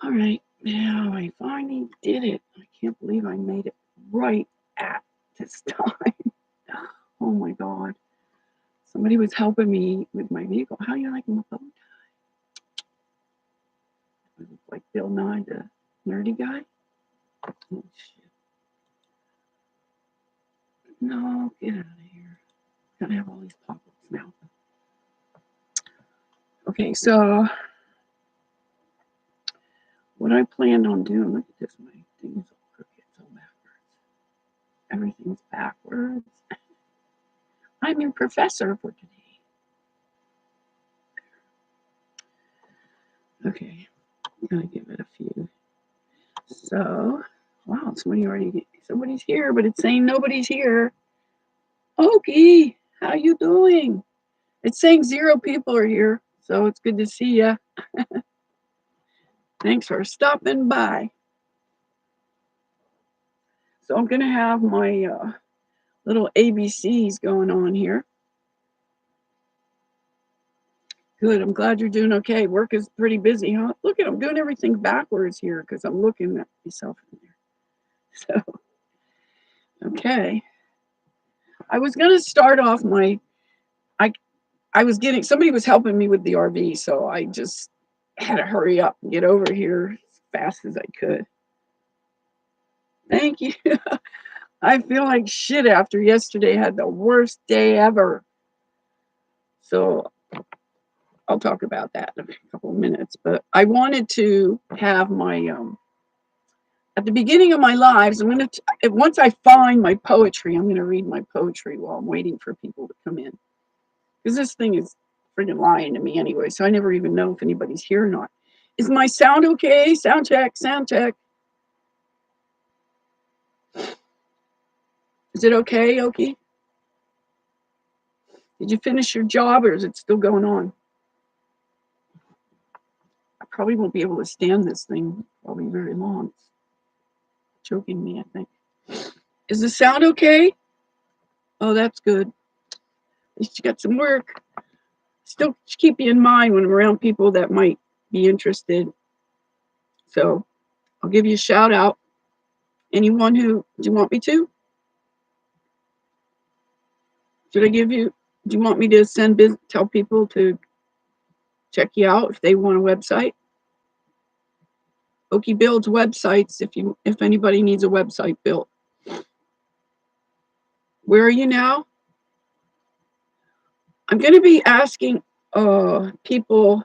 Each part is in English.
All right, now I finally did it. I can't believe I made it right at this time. Oh my God. Somebody was helping me with my vehicle. How you like my bow tie? It was like Bill Nye, the nerdy guy. Oh shit. No, get out of here. Gotta have all these pop-ups now. Okay, so what I planned on doing, look at this, my thing's all crooked, it's all backwards. Everything's backwards. I'm your professor for today. Okay, I'm gonna give it a few. So, wow, somebody's here, but it's saying nobody's here. Okie, how you doing? It's saying 0 people are here, so it's good to see ya. Thanks for stopping by. So I'm gonna have my little ABCs going on here. Good. I'm glad you're doing okay. Work is pretty busy, huh? Look at I'm doing everything backwards here because I'm looking at myself in there. So, okay. I was gonna start off I I was getting somebody was helping me with the RV, so I just had to hurry up and get over here as fast as I could. Thank you. I feel like shit after yesterday. Had the worst day ever. So I'll talk about that in a couple of minutes. But I wanted to have my at the beginning of my lives. Once I find my poetry, I'm gonna read my poetry while I'm waiting for people to come in because this thing is freaking lying to me anyway. So I never even know if anybody's here or not. Is my sound okay? Sound check. Sound check. Is it okay, Oki? Did you finish your job or is it still going on? I probably won't be able to stand this thing probably very long. It's choking me, I think. Is the sound okay? Oh, that's good. At least you got some work. Still keep you in mind when I'm around people that might be interested. So I'll give you a shout out. Anyone who, do you want me to? Should I give you, do you want me to tell people to check you out if they want a website? Oki builds websites if anybody needs a website built. Where are you now? I'm going to be asking people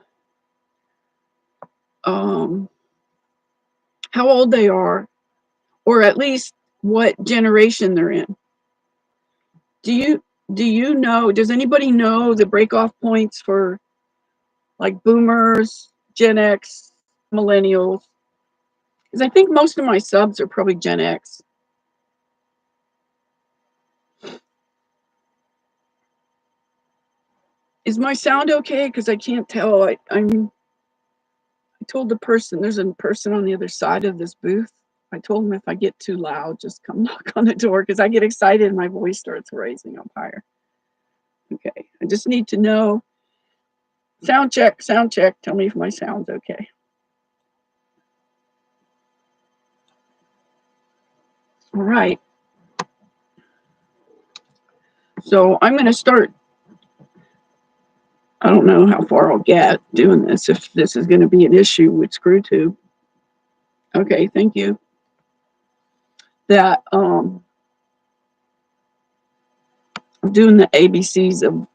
how old they are, or at least what generation they're in. Do you know? Does anybody know the breakoff points for like boomers, Gen X, millennials? Because I think most of my subs are probably Gen X. Is my sound okay? Because I can't tell. I told the person, there's a person on the other side of this booth. I told him if I get too loud, just come knock on the door because I get excited and my voice starts raising up higher. Okay, I just need to know. Sound check, sound check. Tell me if my sound's okay. All right. So I'm going to start. I don't know how far I'll get doing this, if this is going to be an issue with ScrewTube. Okay, thank you. That I'm doing the ABCs of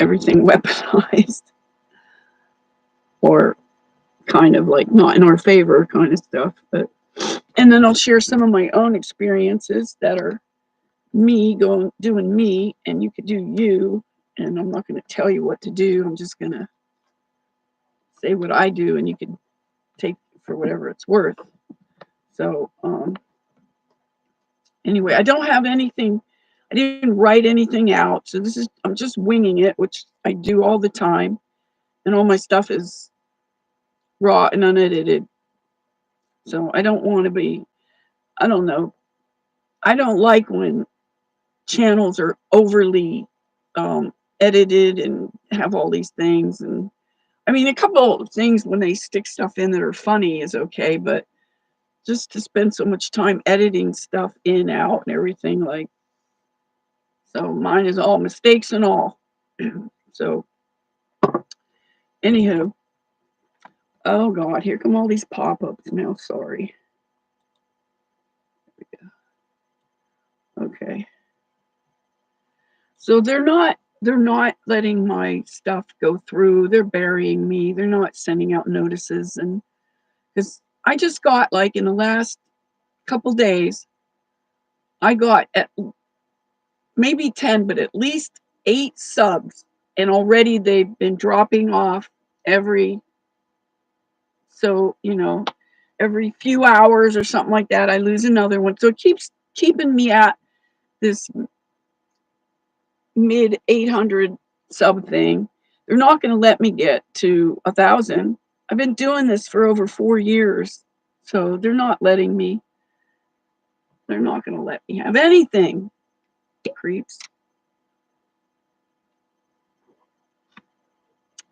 everything weaponized, or kind of like not in our favor kind of stuff. But and then I'll share some of my own experiences that are me doing me, and you could do you. And I'm not going to tell you what to do. I'm just going to say what I do, and you can take for whatever it's worth. So anyway, I don't have anything. I didn't write anything out, so I'm just winging it, which I do all the time, and all my stuff is raw and unedited. So I don't want to be. I don't know. I don't like when channels are overly edited and have all these things, and I mean, a couple of things when they stick stuff in that are funny is okay, but just to spend so much time editing stuff in, out, and everything, like, so mine is all mistakes and all. So, anywho, oh God, here come all these pop-ups now. Sorry. Okay. So they're not letting my stuff go through. They're burying me. They're not sending out notices, and because I just got, like, in the last couple days, I got at maybe 10, but at least 8 subs, and already they've been dropping off every, so, every few hours or something like that, I lose another one. So it keeps keeping me at this mid 800 sub thing. They're not going to let me get to 1,000. I've been doing this for over 4 years, so they're not letting me. They're not going to let me have anything. Creeps.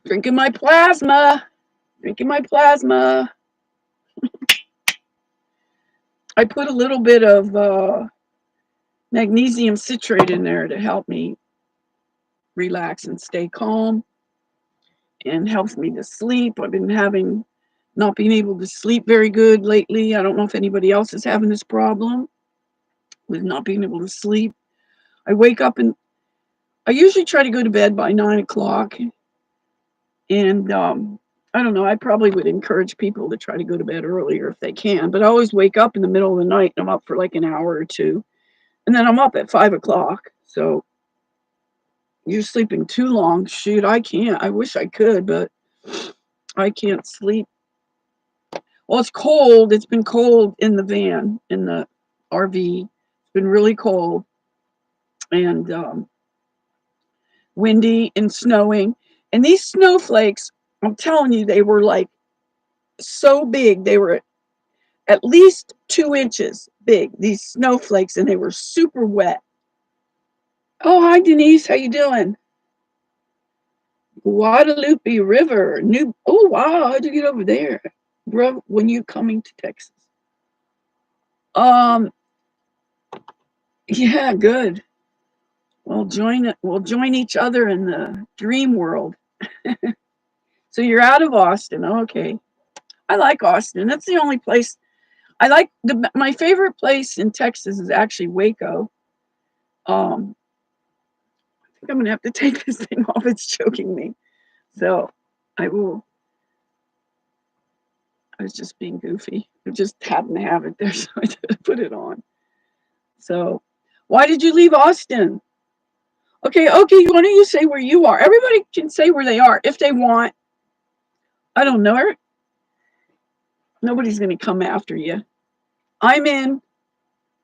Drinking my plasma. Drinking my plasma. I put a little bit of magnesium citrate in there to help me relax and stay calm, and helps me to sleep. I've been not being able to sleep very good lately. I don't know if anybody else is having this problem with not being able to sleep. I wake up and I usually try to go to bed by 9 o'clock. And I don't know, I probably would encourage people to try to go to bed earlier if they can. But I always wake up in the middle of the night and I'm up for like an hour or two. And then I'm up at 5 o'clock. So you're sleeping too long. Shoot, I can't. I wish I could, but I can't sleep. Well, it's cold. It's been cold in the van, in the RV. It's been really cold and windy and snowing. And these snowflakes, I'm telling you, they were like so big. They were at least 2 inches big, these snowflakes, and they were super wet. Oh, hi, Denise. How you doing? Guadalupe River. Oh, wow. How'd you get over there? Bro, when you coming to Texas? Um, yeah, good. We'll join each other in the dream world. So you're out of Austin. Okay. I like Austin. That's the only place I like. My favorite place in Texas is actually Waco. I think I'm gonna have to take this thing off. It's choking me. So I will. I was just being goofy. I just happened to have it there, so I put it on. So, why did you leave Austin? Okay, why don't you say where you are? Everybody can say where they are if they want. I don't know. Nobody's going to come after you. I'm in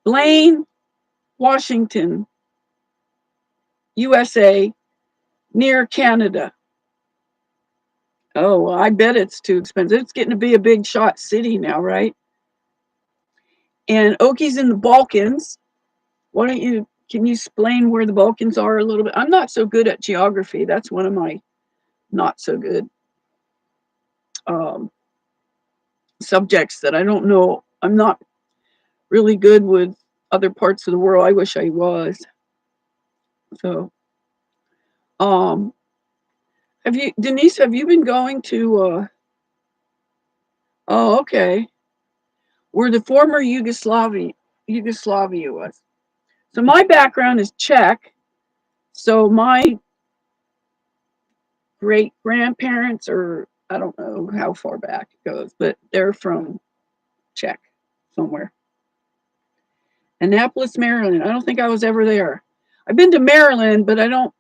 Blaine, Washington, USA, near Canada. Oh, well, I bet it's too expensive. It's getting to be a big shot city now, right? And Oki's in the Balkans. Can you explain where the Balkans are a little bit? I'm not so good at geography. That's one of my not so good subjects that I don't know. I'm not really good with other parts of the world. I wish I was. So, Denise, have you been going to, oh, okay, where the former Yugoslavia was. So my background is Czech. So my great grandparents, or I don't know how far back it goes, but they're from Czech somewhere. Annapolis, Maryland. I don't think I was ever there. I've been to Maryland, but I've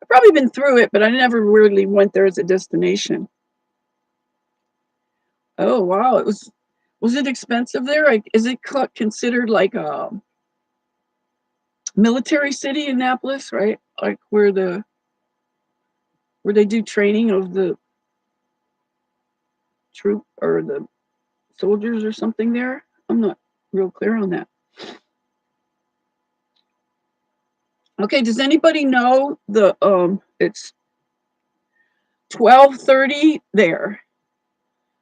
probably been through it, but I never really went there as a destination. Oh, wow. Was it expensive there? Is it considered like a military city, Annapolis, right? Like where they do training of the troop or the soldiers or something there? I'm not real clear on that. Okay, does anybody know it's 12:30 there.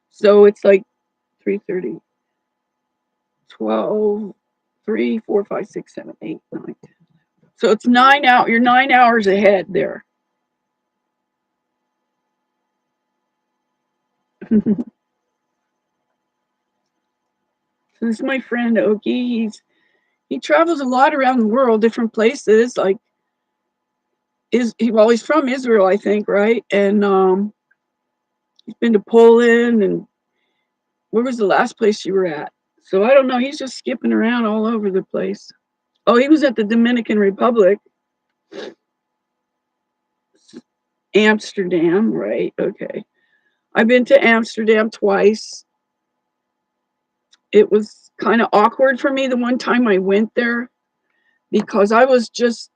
So it's like 3:30, 12, 3, 4, 5, 6, 7, 8, 9, 10. So it's 9 out. You're 9 hours ahead there. So this is my friend Oki. He travels a lot around the world, different places. Like he's from Israel, I think, right? And he's been to Poland, and where was the last place you were at? So I don't know. He's just skipping around all over the place. Oh, he was at the Dominican Republic, Amsterdam, right? Okay. I've been to Amsterdam twice. It was kind of awkward for me the one time I went there because I was just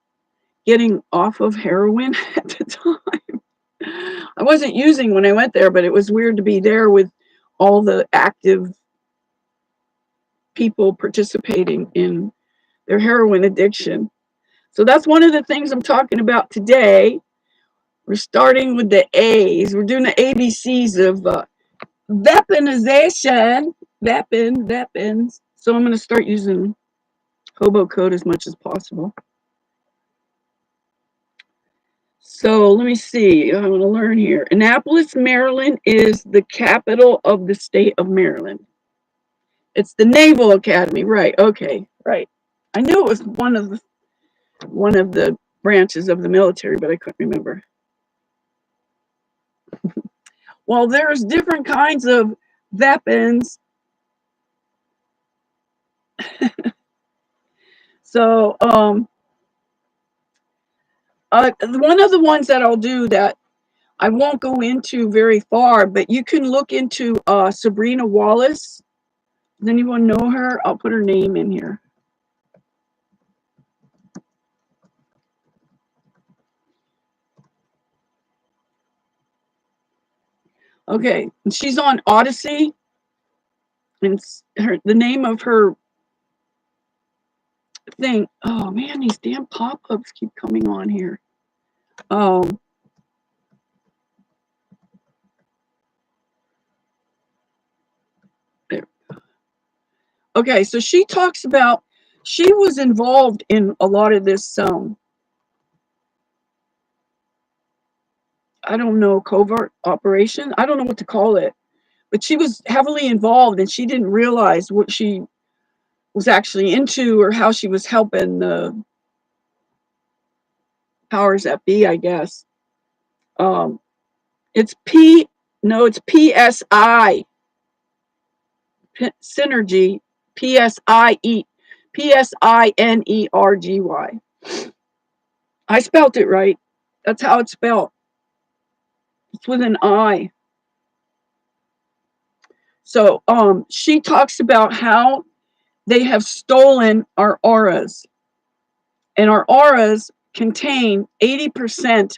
getting off of heroin at the time. I wasn't using when I went there, but it was weird to be there with all the active people participating in their heroin addiction. So that's one of the things I'm talking about today. We're starting with the A's. We're doing the ABCs of weaponization. Weapons. So I'm going to start using hobo code as much as possible. So let me see. I want to learn here. Annapolis, Maryland is the capital of the state of Maryland. It's the Naval Academy, right? Okay, right. I knew it was one of the branches of the military, but I couldn't remember. Well, there's different kinds of weapons. So, one of the ones that I'll do that I won't go into very far, but you can look into Sabrina Wallace. Does anyone know her? I'll put her name in here. Okay, she's on Odyssey, and the name of her thing. Oh man, these damn pop-ups keep coming on here. There. Okay, so she talks about she was involved in a lot of this. I don't know, covert operation. I don't know what to call it, but she was heavily involved, and she didn't realize what she was actually into or how she was helping the powers that be, I guess. It's PSI, synergy, PSINERGY. I spelt it right. That's how it's spelled. It's with an I. So she talks about how they have stolen our auras, and our auras contain 80%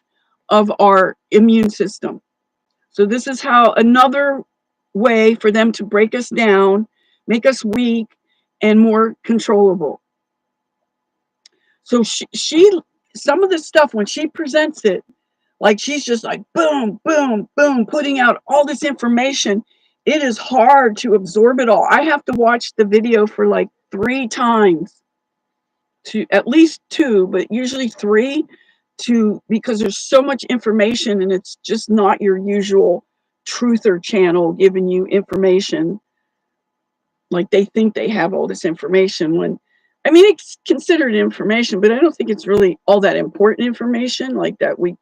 of our immune system. So this is how another way for them to break us down, make us weak and more controllable. So she some of the stuff when she presents it, like she's just like boom, boom, boom, putting out all this information. It is hard to absorb it all. I have to watch the video for like 3 times, to at least 2, but usually 3, because there's so much information and it's just not your usual truther channel giving you information. Like they think they have all this information when, I mean, it's considered information, but I don't think it's really all that important information like that would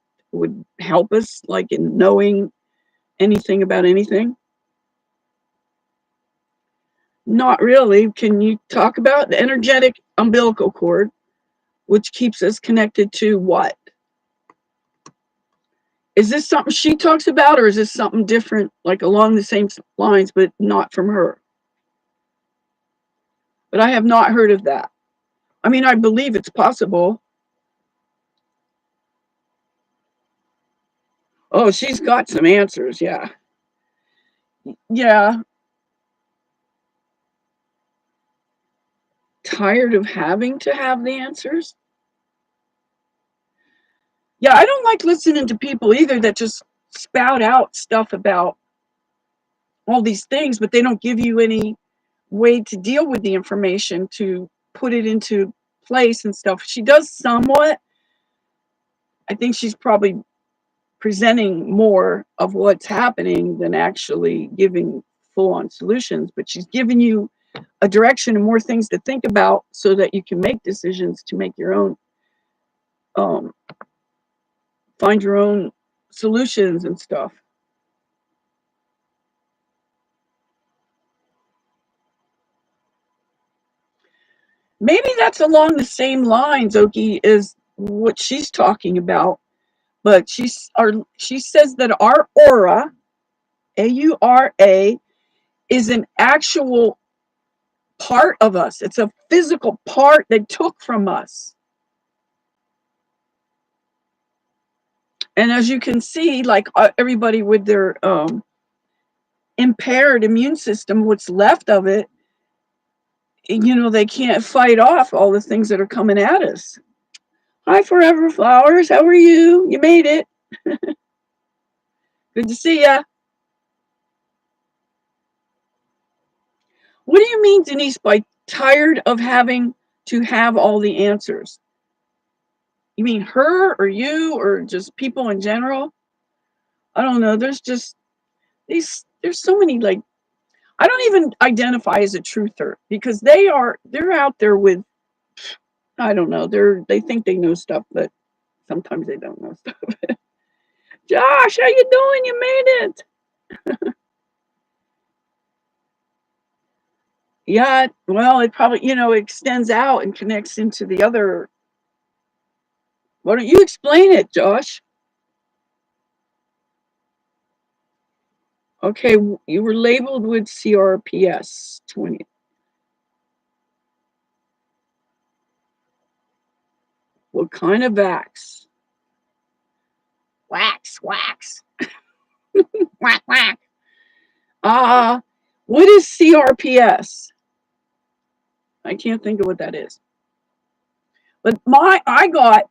help us like in knowing anything about anything. Not really. Can you talk about the energetic umbilical cord, which keeps us connected to what? Is this something she talks about, or is this something different, like along the same lines, but not from her? But I have not heard of that. I mean, I believe it's possible. Oh, she's got some answers, yeah. Yeah. Tired of having to have the answers? Yeah, I don't like listening to people either that just spout out stuff about all these things, but they don't give you any way to deal with the information, to put it into place and stuff. She does somewhat. I think she's probably presenting more of what's happening than actually giving full-on solutions, but she's giving you a direction and more things to think about so that you can make decisions to make your own, find your own solutions and stuff. Maybe that's along the same lines, Oki, is what she's talking about. But she says that our aura, AURA, is an actual part of us. It's a physical part they took from us. And as you can see, like everybody with their impaired immune system, what's left of it, you know, they can't fight off all the things that are coming at us. Hi, Forever Flowers. How are you? You made it. Good to see ya. What do you mean, Denise, by tired of having to have all the answers? You mean her or you or just people in general? I don't know. There's just there's so many, like, I don't even identify as a truther because they're out there with, I don't know, they think they know stuff, but sometimes they don't know stuff. Josh, how you doing? You made it. Yeah, well, it probably, you know, extends out and connects into the other. Why don't you explain it, Josh? Okay, you were labeled with CRPS 20. What kind of vax? Wax, wax. Whack, whack. What is CRPS? I can't think of what that is. But I got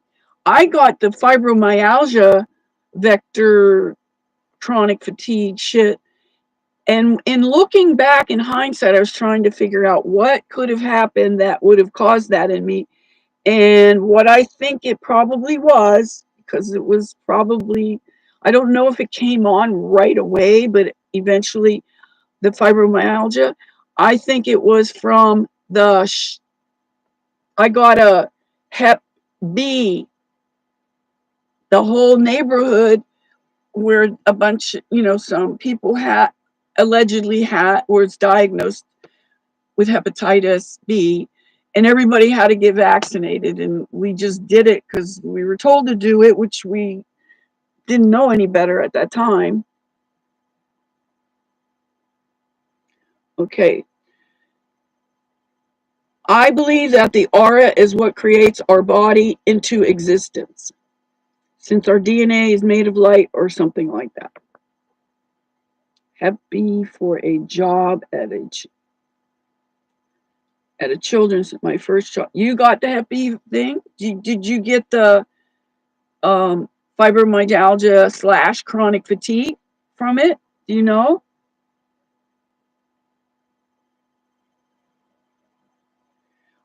the fibromyalgia vector chronic fatigue shit. And in looking back in hindsight, I was trying to figure out what could have happened that would have caused that in me. And what I think it probably was, because it was probably, I don't know if it came on right away, but eventually the fibromyalgia, I think it was from I got a Hep B, the whole neighborhood where a bunch, you know, some people allegedly was diagnosed with hepatitis B, and everybody had to get vaccinated, and we just did it because we were told to do it, which we didn't know any better at that time. Okay. I believe that the aura is what creates our body into existence, since our DNA is made of light or something like that. Hep B for a job at a children's, my first job. You got the Hep B thing? Did you get the fibromyalgia / chronic fatigue from it? Do you know?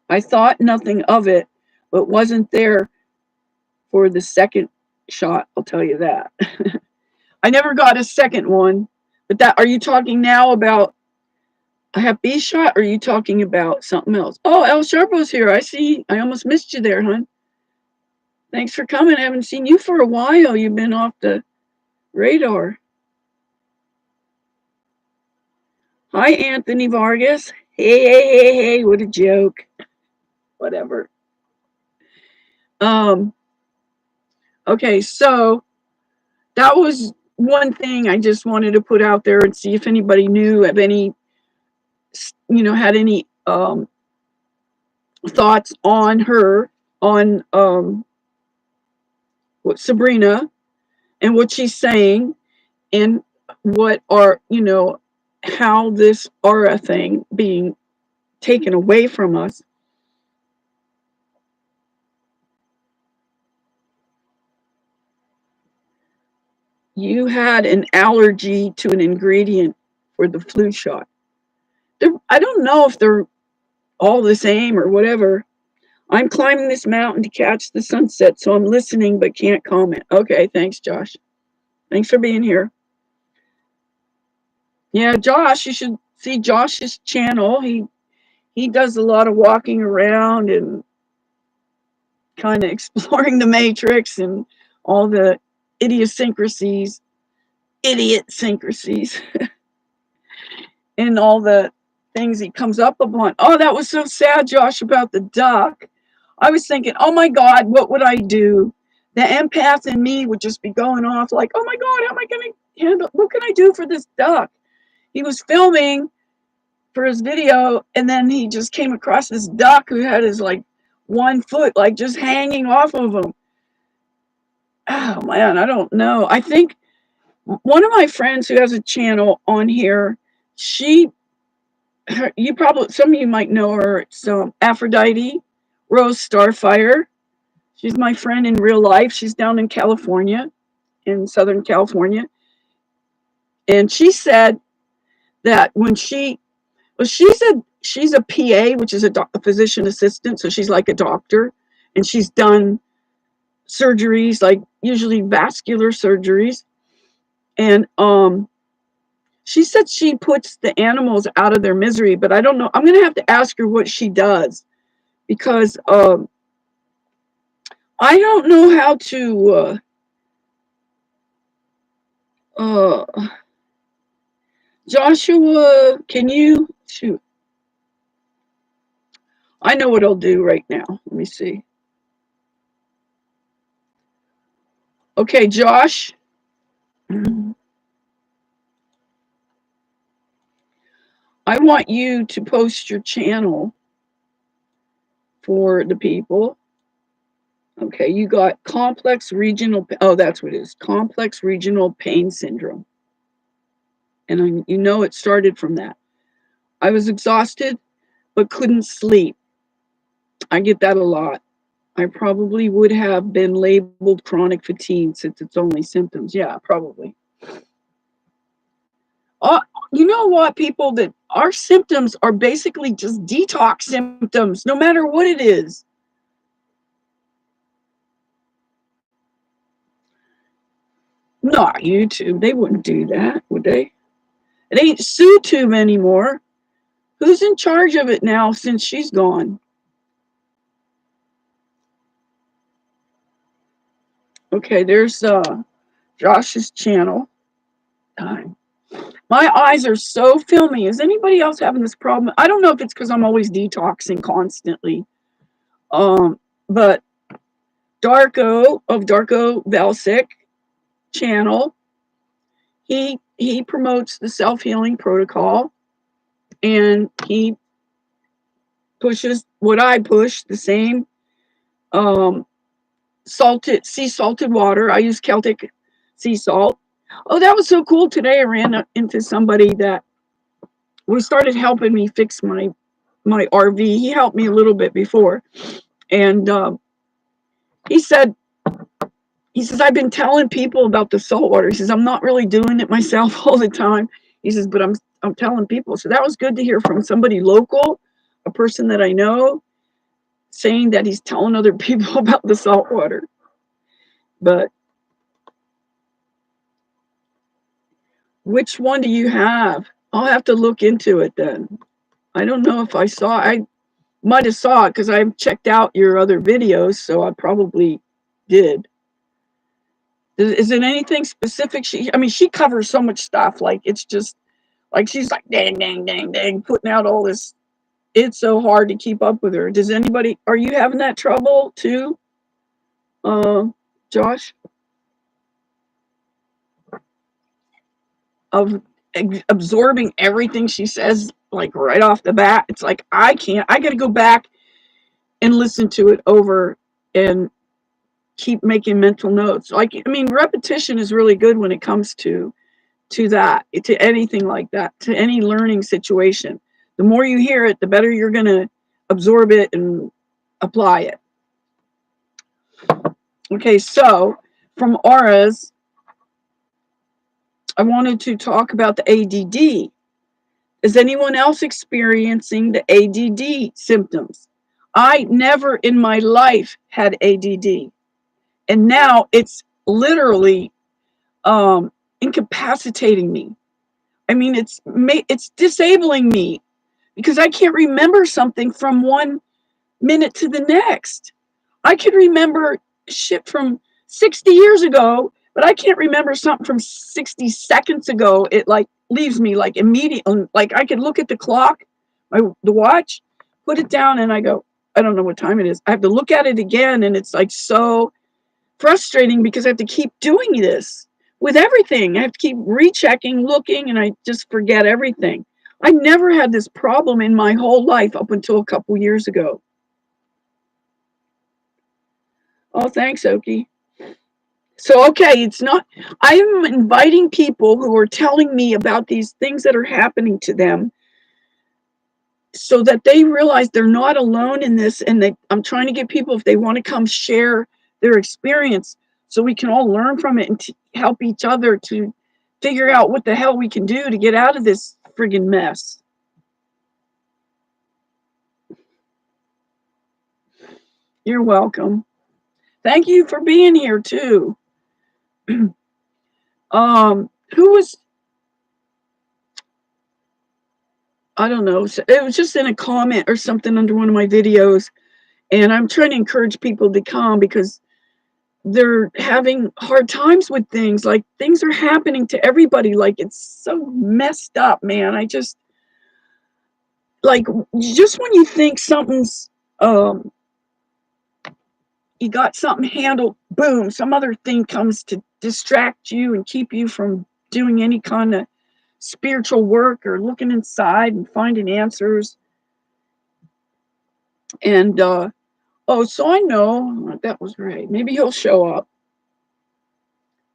I thought nothing of it, but wasn't there for the second shot, I'll tell you that. I never got a second one, but that, are you talking now about a Hep B shot, or are you talking about something else? Oh, El Sharpo's here. I see. I almost missed you there, hon. Thanks for coming. I haven't seen you for a while. You've been off the radar. Hi, Anthony Vargas. Hey, hey, hey, hey. What a joke. Whatever. Okay, so that was one thing I just wanted to put out there and see if anybody knew of any, you know, had any thoughts on her, on what Sabrina and what she's saying, and what are, you know, how this aura thing being taken away from us. you had an allergy to an ingredient for the flu shot. I don't know if they're all the same or whatever. I'm climbing this mountain to catch the sunset, so I'm listening but can't comment. Okay, thanks, Josh. Thanks for being here. Yeah, Josh, you should see Josh's channel. He does a lot of walking around and kind of exploring the matrix and all the idiosyncrasies, and all the things he comes up upon. Oh, that was so sad, Josh, about the duck. I was thinking, oh my God, what would I do? The empath in me would just be going off like, oh my God, how am I going to handle? What can I do for this duck? He was filming for his video, and then he just came across this duck who had his like 1 foot like just hanging off of him. Oh man, I don't know. I think one of my friends who has a channel on here, you probably, some of you might know her. It's Aphrodite Rose Starfire. She's my friend in real life. She's down in California, in Southern California, and she said that when she said she's a PA, which is a physician assistant, so she's like a doctor, and she's done surgeries, like usually vascular surgeries, and she said she puts the animals out of their misery, but I don't know. I'm gonna have to ask her what she does, because I don't know how to Joshua, can you shoot? I know what I'll do right now. Let me see. Okay, Josh. I want you to post your channel for the people. Okay, you got complex regional, oh, that's what it is, complex regional pain syndrome. And you know it started from that. I was exhausted, but couldn't sleep. I get that a lot. I probably would have been labeled chronic fatigue since it's only symptoms. Yeah, probably. You know what, people, that our symptoms are basically just detox symptoms, no matter what it is. Not YouTube. They wouldn't do that, would they? It ain't SuTube anymore. Who's in charge of it now since she's gone? Okay, there's Josh's channel. My eyes are so filmy. Is anybody else having this problem? I don't know if it's because I'm always detoxing constantly. But Darko of Darko Velsic channel, he promotes the self-healing protocol, and he pushes what I push, the same sea salted water. I use Celtic sea salt. Oh, that was so cool. Today I ran into somebody that started helping me fix my RV. He helped me a little bit before, and he says, I've been telling people about the salt water. He says, I'm not really doing it myself all the time. He says, but I'm telling people. So that was good to hear from somebody local, a person that I know, saying that he's telling other people about the salt water. But which one do you have? I'll have to look into it then. I don't know if I might have saw it because I've checked out your other videos, so I probably did. Is it anything specific? She covers so much stuff. Like, it's just like she's like dang, dang, dang, dang, putting out all this. It's so hard to keep up with her. Are you having that trouble too, Josh? Of absorbing everything she says, like right off the bat. It's like I got to go back and listen to it over and keep making mental notes. Like, repetition is really good when it comes to that, to anything like that, to any learning situation. The more you hear it, the better you're going to absorb it and apply it. Okay, so from auras, I wanted to talk about the ADD. Is anyone else experiencing the ADD symptoms? I never in my life had ADD, and now it's literally incapacitating me. I mean, it's disabling me because I can't remember something from 1 minute to the next. I can remember shit from 60 years ago, but I can't remember something from 60 seconds ago. It like leaves me like immediately. Like I could look at the clock, the watch, put it down, and I go, I don't know what time it is. I have to look at it again, and it's like so frustrating because I have to keep doing this with everything. I have to keep rechecking, looking, and I just forget everything. I never had this problem in my whole life up until a couple years ago. Oh, thanks, Oki. So, okay, it's not, I'm inviting people who are telling me about these things that are happening to them so that they realize they're not alone in this. And I'm trying to get people, if they want to come share their experience, so we can all learn from it and help each other to figure out what the hell we can do to get out of this friggin' mess. You're welcome. Thank you for being here too. Who was, I don't know, it was just in a comment or something under one of my videos, and I'm trying to encourage people to come because they're having hard times with things. Like things are happening to everybody. Like it's so messed up, man. I just like, just when you think something's you got something handled, boom, some other thing comes to distract you and keep you from doing any kind of spiritual work or looking inside and finding answers. And oh, so I know that was right. Maybe he'll show up.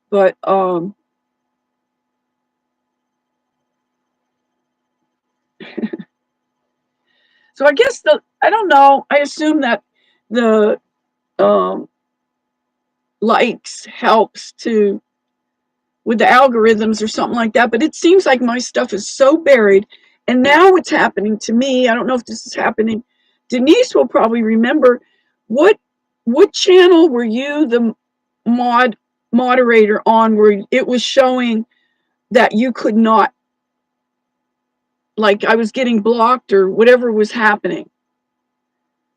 But so I guess I don't know. I assume that the um, likes helps to with the algorithms or something like that. But it seems like my stuff is so buried. And now what's happening to me, I don't know if this is happening. Denise will probably remember what channel were you the moderator on where it was showing that you could not, like I was getting blocked or whatever was happening.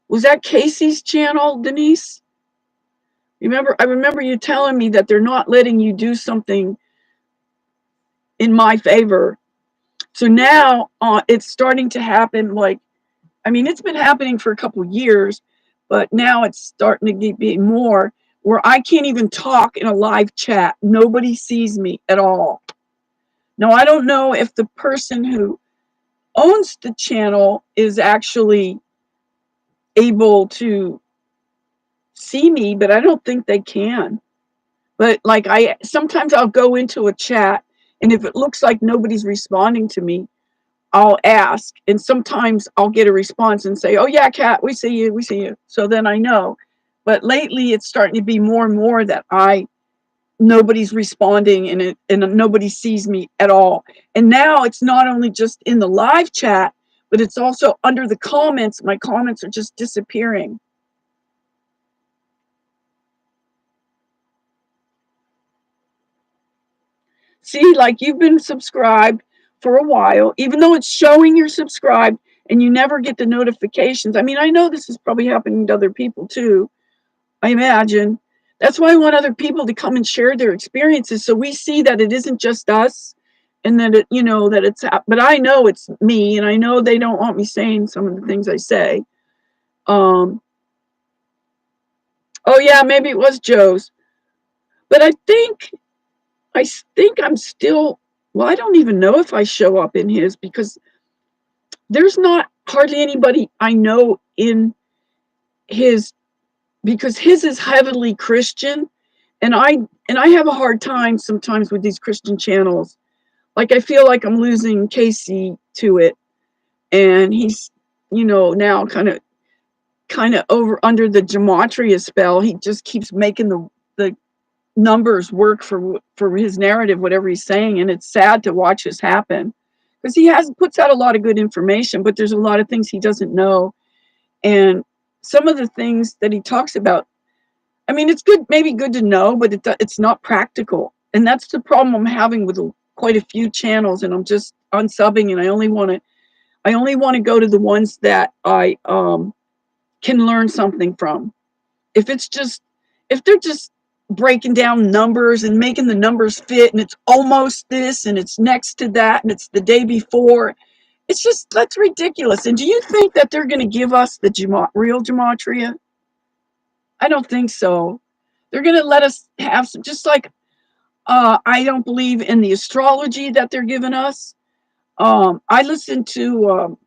Was that Casey's channel, Denise? I remember you telling me that they're not letting you do something in my favor. So now it's starting to happen. Like, I mean, it's been happening for a couple of years, but now it's starting to be more where I can't even talk in a live chat. Nobody sees me at all. Now, I don't know if the person who owns the channel is actually able to see me, but I don't think they can. But like sometimes I'll go into a chat, and if it looks like nobody's responding to me, I'll ask, and sometimes I'll get a response and say, "Oh yeah, Kat, we see you, we see you." So then I know. But lately, it's starting to be more and more that nobody's responding, and nobody sees me at all. And now it's not only just in the live chat, but it's also under the comments. My comments are just disappearing. See, like you've been subscribed for a while, even though it's showing you're subscribed and you never get the notifications. I mean, I know this is probably happening to other people too, I imagine. That's why I want other people to come and share their experiences so we see that it isn't just us and that that it's, but I know it's me, and I know they don't want me saying some of the things I say. Oh yeah, maybe it was Joe's. But I think I'm still, well, I don't even know if I show up in his because there's not hardly anybody I know in his, because his is heavily Christian, and I have a hard time sometimes with these Christian channels. Like I feel like I'm losing Casey to it, and he's now kind of over under the gematria spell. He just keeps making the numbers work for his narrative, whatever he's saying, and it's sad to watch this happen because puts out a lot of good information, but there's a lot of things he doesn't know, and some of the things that he talks about. I mean, it's good, maybe good to know, but it's not practical, and that's the problem I'm having with quite a few channels. And I'm just unsubbing, and I only want to go to the ones that I can learn something from. If they're just breaking down numbers and making the numbers fit, and it's almost this and it's next to that and it's the day before, that's ridiculous. And do you think that they're going to give us the real gematria? I don't think so. They're going to let us have some, just like I don't believe in the astrology that they're giving us. I listened to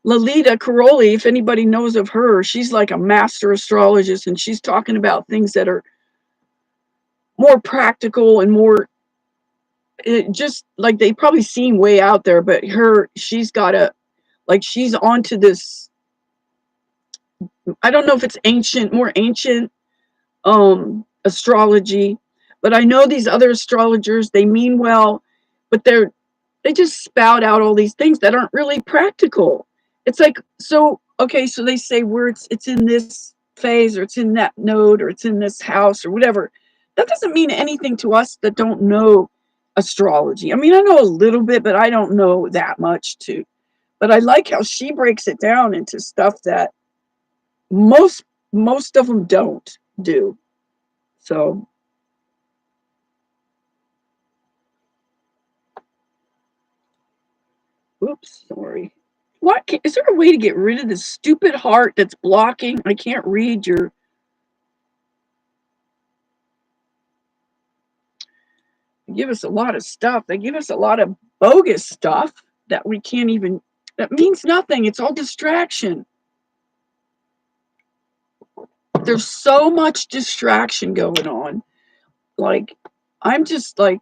Lalita Caroli. If anybody knows of her, she's like a master astrologist, and she's talking about things that are more practical and more just like they probably seem way out there, but she's got she's onto this. I don't know if it's more ancient astrology, but I know these other astrologers, they mean well, but they just spout out all these things that aren't really practical. It's like, so okay, so they say it's in this phase, or it's in that node, or it's in this house, or whatever. That doesn't mean anything to us that don't know astrology. I mean, I know a little bit, but I don't know that much too. But I like how she breaks it down into stuff that most of them don't do. So, oops, sorry. What is there a way to get rid of this stupid heart that's blocking? I can't read your. They give us a lot of stuff. They give us a lot of bogus stuff that we can't even. That means nothing. It's all distraction. There's so much distraction going on. Like, I'm just like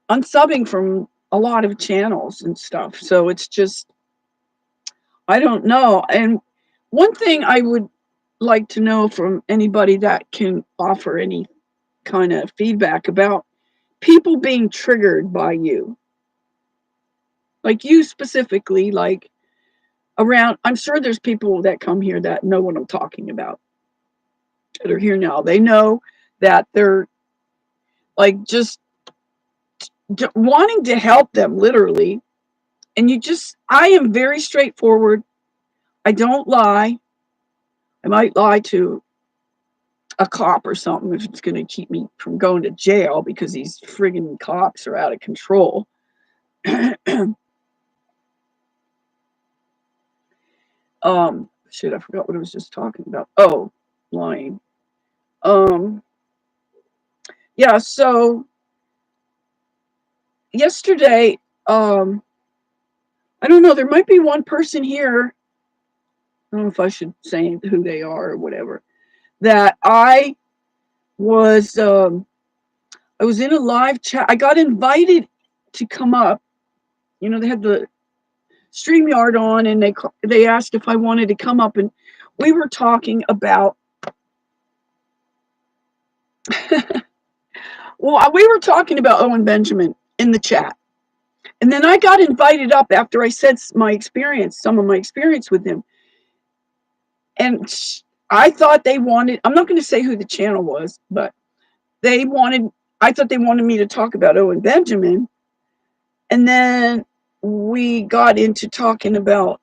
unsubbing from a lot of channels and stuff. So it's just, I don't know. And one thing I would like to know from anybody that can offer any kind of feedback about people being triggered by you. Like you specifically, like around, I'm sure there's people that come here that know what I'm talking about, that are here now. They know that they're like just wanting to help them, literally. And I am very straightforward. I don't lie. I might lie to a cop or something if it's going to keep me from going to jail because these friggin' cops are out of control. Shit, I forgot what I was just talking about. Oh, lying. Yeah, so yesterday, I don't know, there might be one person here, I don't know if I should say who they are or whatever, that I was in a live chat. I got invited to come up. You know, they had the StreamYard on, and they asked if I wanted to come up, and we were talking about well, we were talking about Owen Benjamin in the chat. And then I got invited up after I said some of my experience with him. And I thought they wanted, I'm not going to say who the channel was, but I thought they wanted me to talk about Owen Benjamin. And then we got into talking about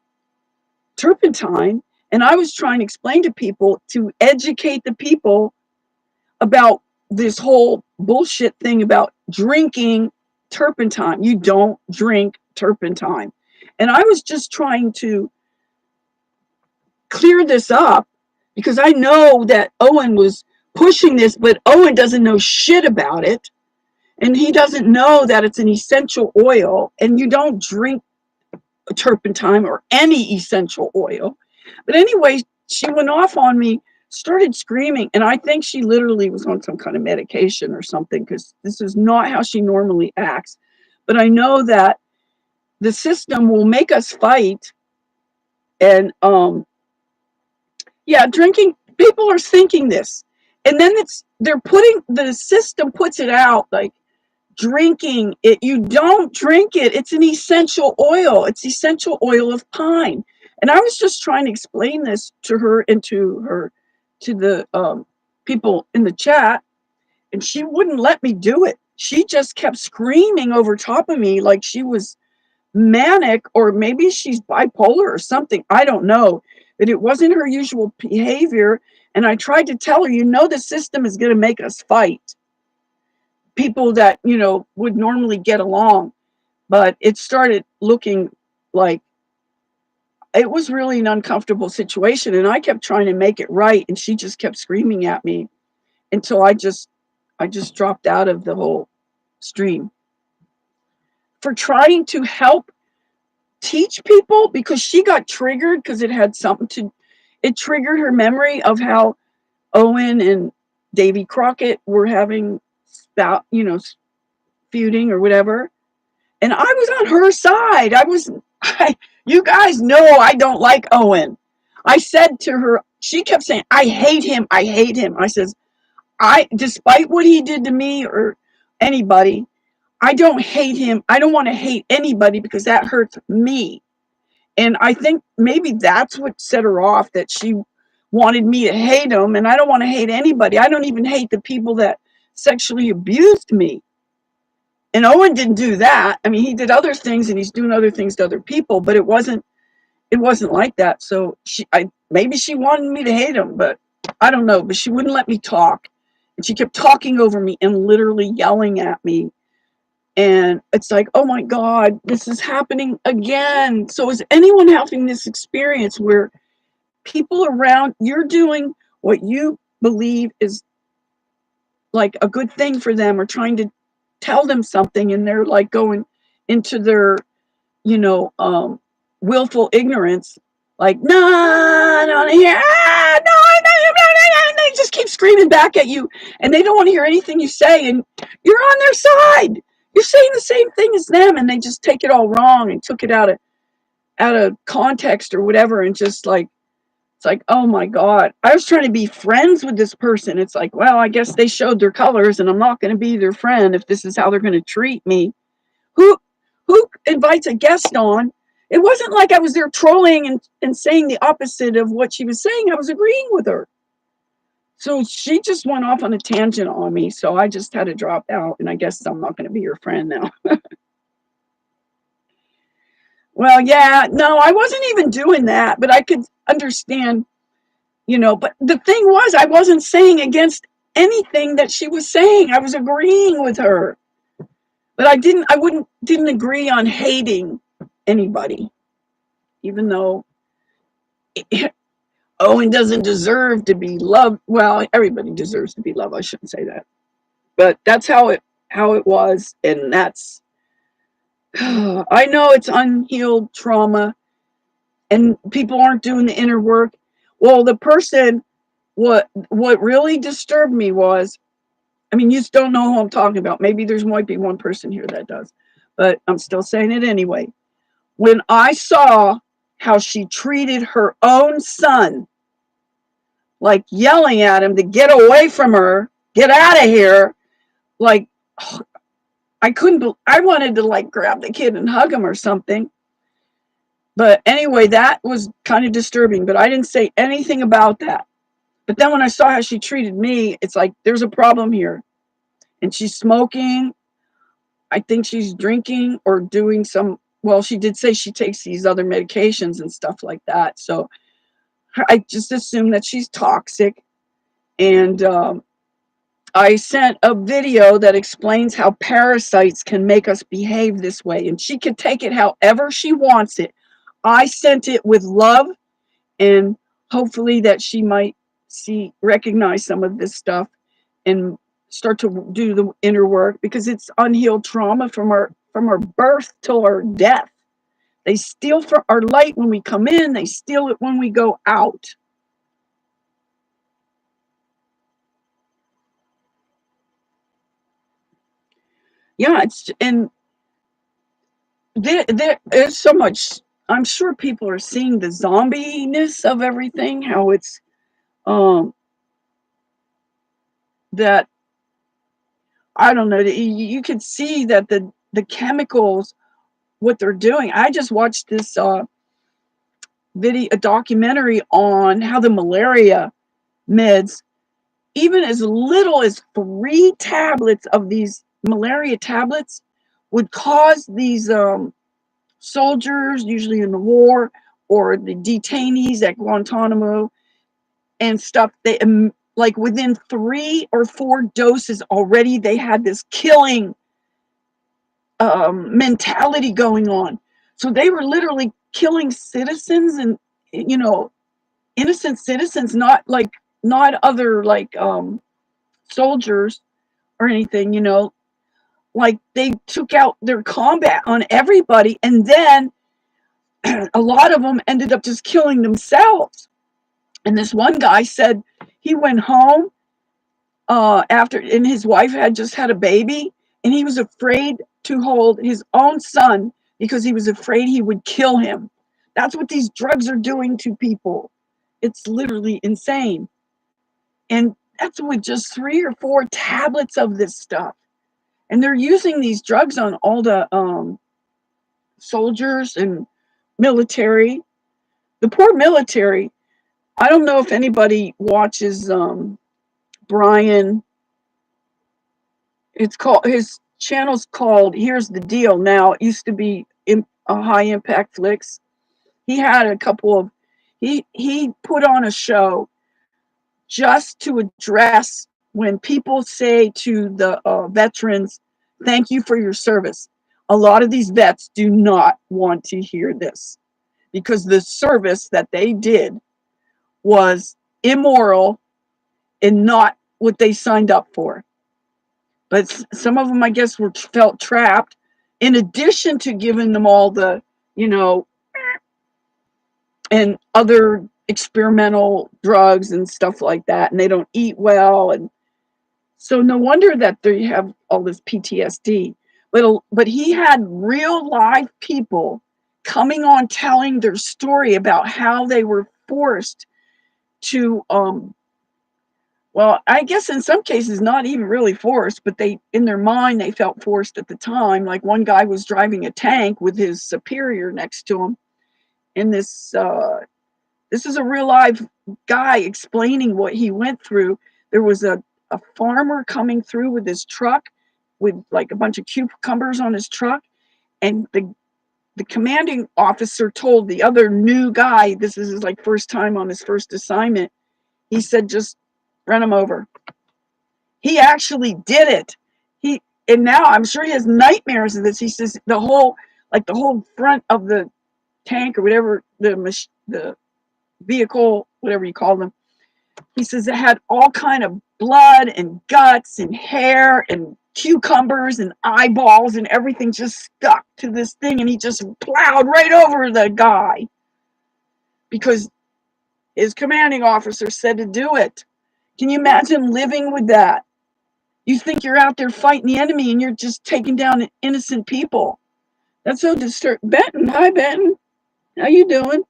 turpentine. And I was trying to explain to people, to educate the people about this whole bullshit thing about drinking turpentine. You don't drink turpentine. And I was just trying to clear this up because I know that Owen was pushing this, but Owen doesn't know shit about it. And he doesn't know that it's an essential oil, and you don't drink turpentine or any essential oil. But anyway, she went off on me, started screaming, and I think she literally was on some kind of medication or something, because this is not how she normally acts. But I know that the system will make us fight. And yeah, drinking, people are thinking this. And then the system puts it out like drinking it. You don't drink it. It's an essential oil. It's essential oil of pine. And I was just trying to explain this to her and to the people in the chat, and she wouldn't let me do it. She just kept screaming over top of me like she was manic, or maybe she's bipolar or something. I don't know. But it wasn't her usual behavior. And I tried to tell her, the system is going to make us fight people that, would normally get along. But it started looking like it was really an uncomfortable situation. And I kept trying to make it right. And she just kept screaming at me until I just dropped out of the whole stream for trying to help teach people, because she got triggered because it triggered her memory of how Owen and Davy Crockett were having feuding or whatever. And I was on her side. You guys know I don't like Owen. I said to her, she kept saying, I hate him. I hate him. I says, despite what he did to me or anybody, I don't hate him. I don't want to hate anybody because that hurts me. And I think maybe that's what set her off, that she wanted me to hate him. And I don't want to hate anybody. I don't even hate the people that sexually abused me. And Owen didn't do that. I mean, he did other things, and he's doing other things to other people, but it wasn't like that. So maybe she wanted me to hate him, but I don't know. But she wouldn't let me talk. And she kept talking over me and literally yelling at me. And it's like, oh my God, this is happening again. So is anyone having this experience where people around, you're doing what you believe is like a good thing for them, or trying to tell them something, and they're like going into their, willful ignorance, like, no, I don't want to hear, and they just keep screaming back at you, and they don't want to hear anything you say, and you're on their side. You're saying the same thing as them, and they just take it all wrong and took it out of context or whatever, and just like, it's like, oh my God, I was trying to be friends with this person. It's like, well, I guess they showed their colors, and I'm not going to be their friend if this is how they're going to treat me. Who invites a guest on? It wasn't like I was there trolling and saying the opposite of what she was saying. I was agreeing with her. So she just went off on a tangent on me. So I just had to drop out, and I guess I'm not going to be your friend now. Well, yeah, no, I wasn't even doing that, but I could understand, but the thing was, I wasn't saying against anything that she was saying. I was agreeing with her. But I didn't agree on hating anybody, even though Owen doesn't deserve to be loved. Well, everybody deserves to be loved. I shouldn't say that, but that's how it was, and that's. I know it's unhealed trauma, and people aren't doing the inner work. Well, the person, what really disturbed me was, I mean, you just don't know who I'm talking about. Maybe might be one person here that does, but I'm still saying it anyway. When I saw how she treated her own son, like yelling at him to get away from her, get out of here, like, I wanted to like grab the kid and hug him or something. But anyway, that was kind of disturbing, but I didn't say anything about that. But then when I saw how she treated me, it's like, there's a problem here. And she's smoking. I think she's drinking or doing well, she did say she takes these other medications and stuff like that. So I just assume that she's toxic. And I sent a video that explains how parasites can make us behave this way. And she can take it however she wants it. I sent it with love, and hopefully that she might recognize some of this stuff and start to do the inner work, because it's unhealed trauma from our birth till our death. They steal from our light when we come in, they steal it when we go out. Yeah, and there's so much. I'm sure people are seeing the zombie-ness of everything, how it's that, I don't know, you could see that the chemicals, what they're doing. I just watched this a documentary on how the malaria meds, even as little as 3 tablets of these malaria tablets, would cause these soldiers, usually in the war, or the detainees at Guantanamo and stuff, they like within 3 or 4 doses already, they had this killing mentality going on. So they were literally killing citizens, and innocent citizens, not other like soldiers or anything. Like they took out their combat on everybody, and then a lot of them ended up just killing themselves. And this one guy said he went home after, and his wife had just had a baby, and he was afraid to hold his own son because he was afraid he would kill him. That's what these drugs are doing to people. It's literally insane. And that's with just 3 or 4 tablets of this stuff. And they're using these drugs on all the soldiers and military. The poor military. I don't know if anybody watches Brian. It's called, his channel's called Here's the Deal. Now it used to be a High Impact Flicks. He had a couple of, he put on a show just to address when people say to the veterans, thank you for your service. A lot of these vets do not want to hear this because the service that they did was immoral and not what they signed up for. But some of them, I guess, felt trapped, in addition to giving them all the, and other experimental drugs and stuff like that, and they don't eat well, and so no wonder that they have all this PTSD. But he had real live people coming on telling their story about how they were forced to well, I guess in some cases not even really forced, but they, in their mind, they felt forced at the time. Like one guy was driving a tank with his superior next to him, and this is a real live guy explaining what he went through. There was a farmer coming through with his truck with like a bunch of cucumbers on his truck, and the commanding officer told the other new guy, this is his like first time on his first assignment, he said, just run him over. He actually did it. And now I'm sure he has nightmares of this. He says the whole front of the tank or whatever, the vehicle, whatever you call them, he says it had all kind of blood and guts and hair and cucumbers and eyeballs and everything just stuck to this thing, and he just plowed right over the guy because his commanding officer said to do it. Can you imagine living with that? You think you're out there fighting the enemy and you're just taking down innocent people. That's so disturbing. Benton, hi Benton. How you doing?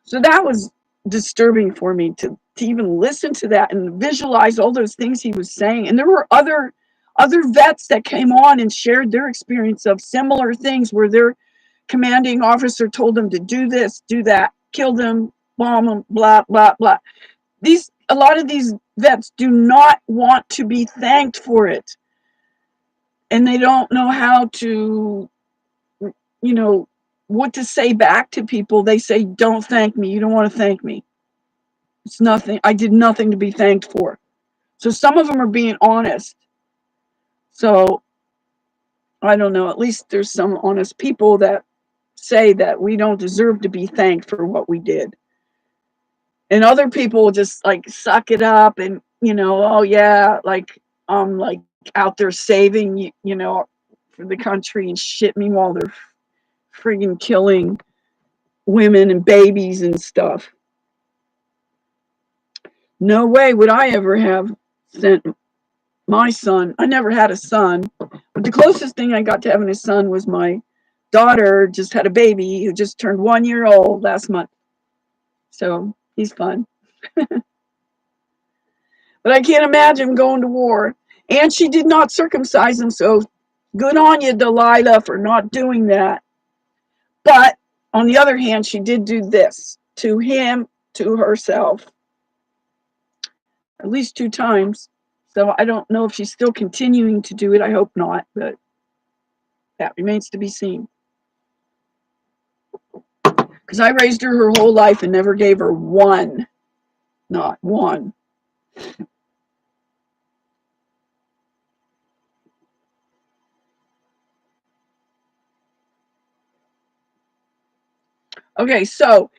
So that was disturbing for me to even listen to that and visualize all those things he was saying. And there were other vets that came on and shared their experience of similar things where their commanding officer told them to do this, do that, kill them, bomb them, blah, blah, blah. A lot of these vets do not want to be thanked for it. And they don't know how to, what to say back to people. They say, don't thank me. You don't want to thank me. It's nothing. I did nothing to be thanked for. So some of them are being honest. So I don't know. At least there's some honest people that say that we don't deserve to be thanked for what we did. And other people just like suck it up and, oh yeah, like I'm like out there saving, for the country and shit. Meanwhile, they're friggin' killing women and babies and stuff. No way would I ever have sent my son. I never had a son, but the closest thing I got to having a son was my daughter just had a baby who just turned 1 year old last month. So he's fun. But I can't imagine going to war. And she did not circumcise him, so good on you, Delilah, for not doing that. But on the other hand, she did do this to him, to herself, at least 2 times. So I don't know if she's still continuing to do it. I hope not, but that remains to be seen. Because I raised her whole life and never gave her one. Not one. Okay, so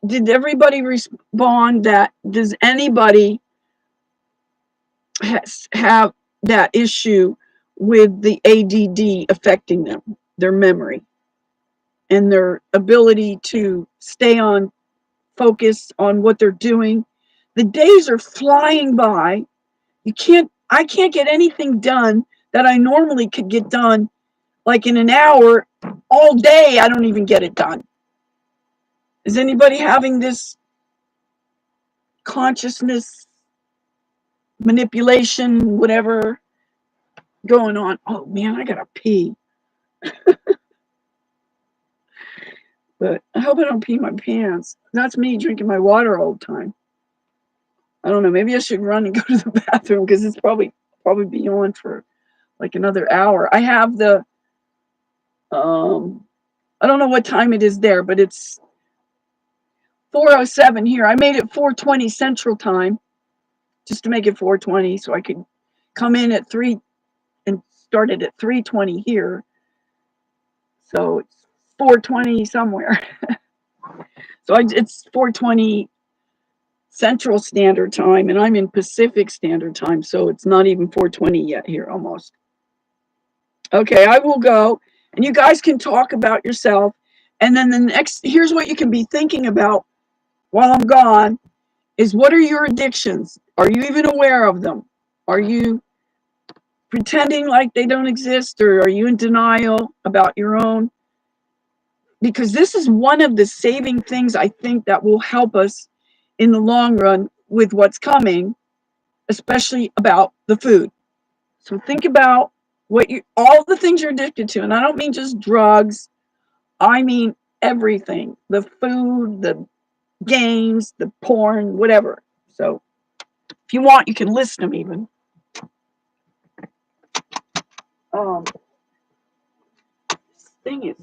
did everybody respond that does anybody have that issue with the ADD affecting them, their memory and their ability to stay on focus on what they're doing? The days are flying by. I can't get anything done that I normally could get done like in an hour. All day I don't even get it done. Is anybody having this consciousness manipulation, whatever, going on? Oh man, I gotta pee. But I hope I don't pee my pants. That's me drinking my water all the time. I don't know. Maybe I should run and go to the bathroom because it's probably be on for like another hour. I have the I don't know what time it is there, but it's 4:07 here. I made it 4:20 Central Time just to make it 4:20 so I could come in at 3 and started at 3:20 here. So it's 4:20 somewhere. So it's 4:20 Central Standard Time, and I'm in Pacific Standard Time, so it's not even 4:20 yet here, almost. Okay, I will go, and you guys can talk about yourself, and then here's what you can be thinking about while I'm gone, is what are your addictions? Are you even aware of them? Are you pretending like they don't exist, or are you in denial about your own? Because this is one of the saving things I think that will help us in the long run with what's coming, especially about the food. So think about all the things you're addicted to. And I don't mean just drugs. I mean everything, the food, the games, the porn, whatever. So if you want, you can list them even. This thing is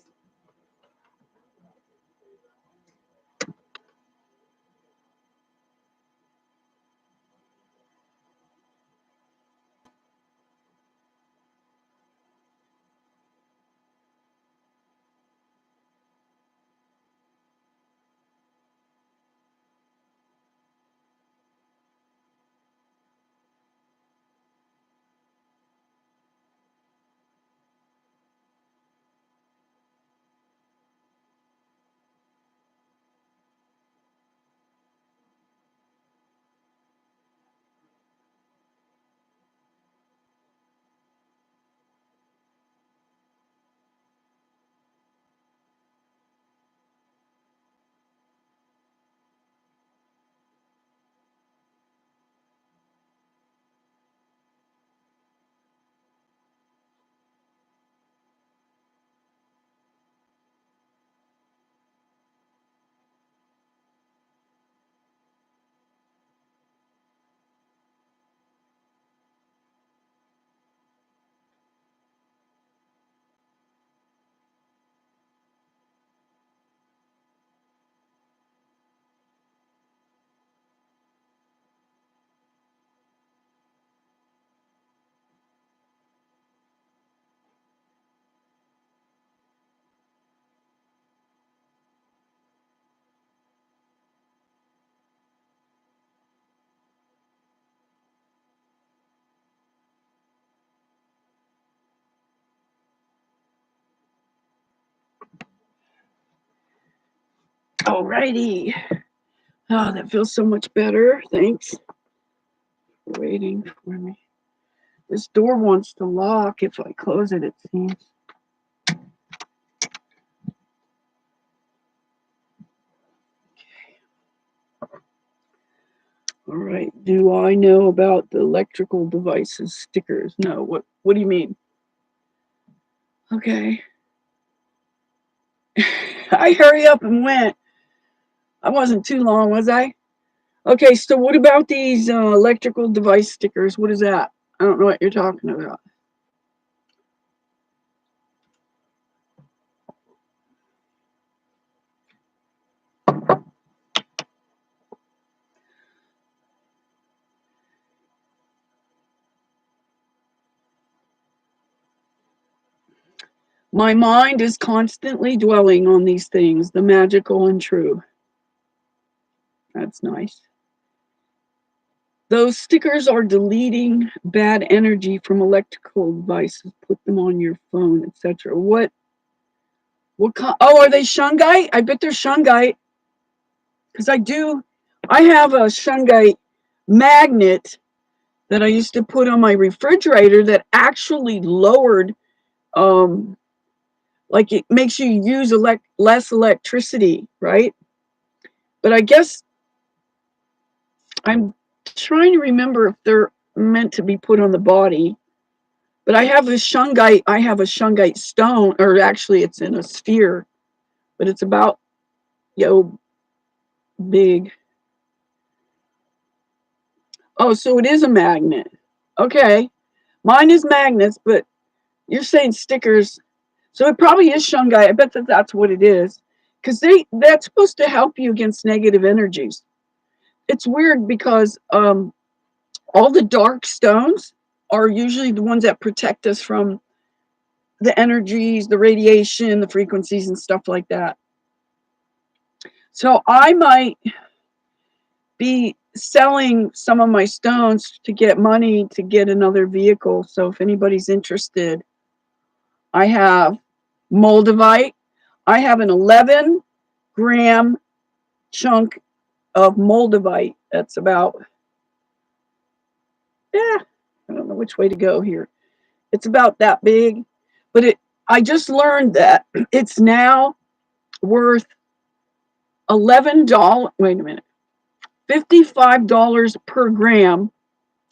alrighty. Oh, that feels so much better. Thanks for waiting for me. This door wants to lock if I close it, it seems. All right. Do I know about the electrical devices stickers? No. What do you mean? Okay. I hurry up and went. I wasn't too long, was I? Okay, so what about these electrical device stickers? What is that? I don't know what you're talking about. My mind is constantly dwelling on these things, the magical and true. That's nice. Those stickers are deleting bad energy from electrical devices. Put them on your phone, etc. What kind? Oh, are they shungite? I bet they're shungite. Because I have a shungite magnet that I used to put on my refrigerator that actually lowered, like it makes you use less electricity, right? But I guess I'm trying to remember if they're meant to be put on the body. But I have a shungite stone, or actually it's in a sphere, but it's about big. Oh, so it is a magnet. Okay. Mine is magnets, but you're saying stickers. So it probably is shungite. I bet that's what it is. Because that's supposed to help you against negative energies. It's weird because all the dark stones are usually the ones that protect us from the energies, the radiation, the frequencies, and stuff like that. So I might be selling some of my stones to get money to get another vehicle. So if anybody's interested, I have moldavite. I have an 11-gram chunk of moldavite. That's about, I don't know which way to go here. It's about that big, but I just learned that it's now worth $11. Wait a minute, $55 per gram,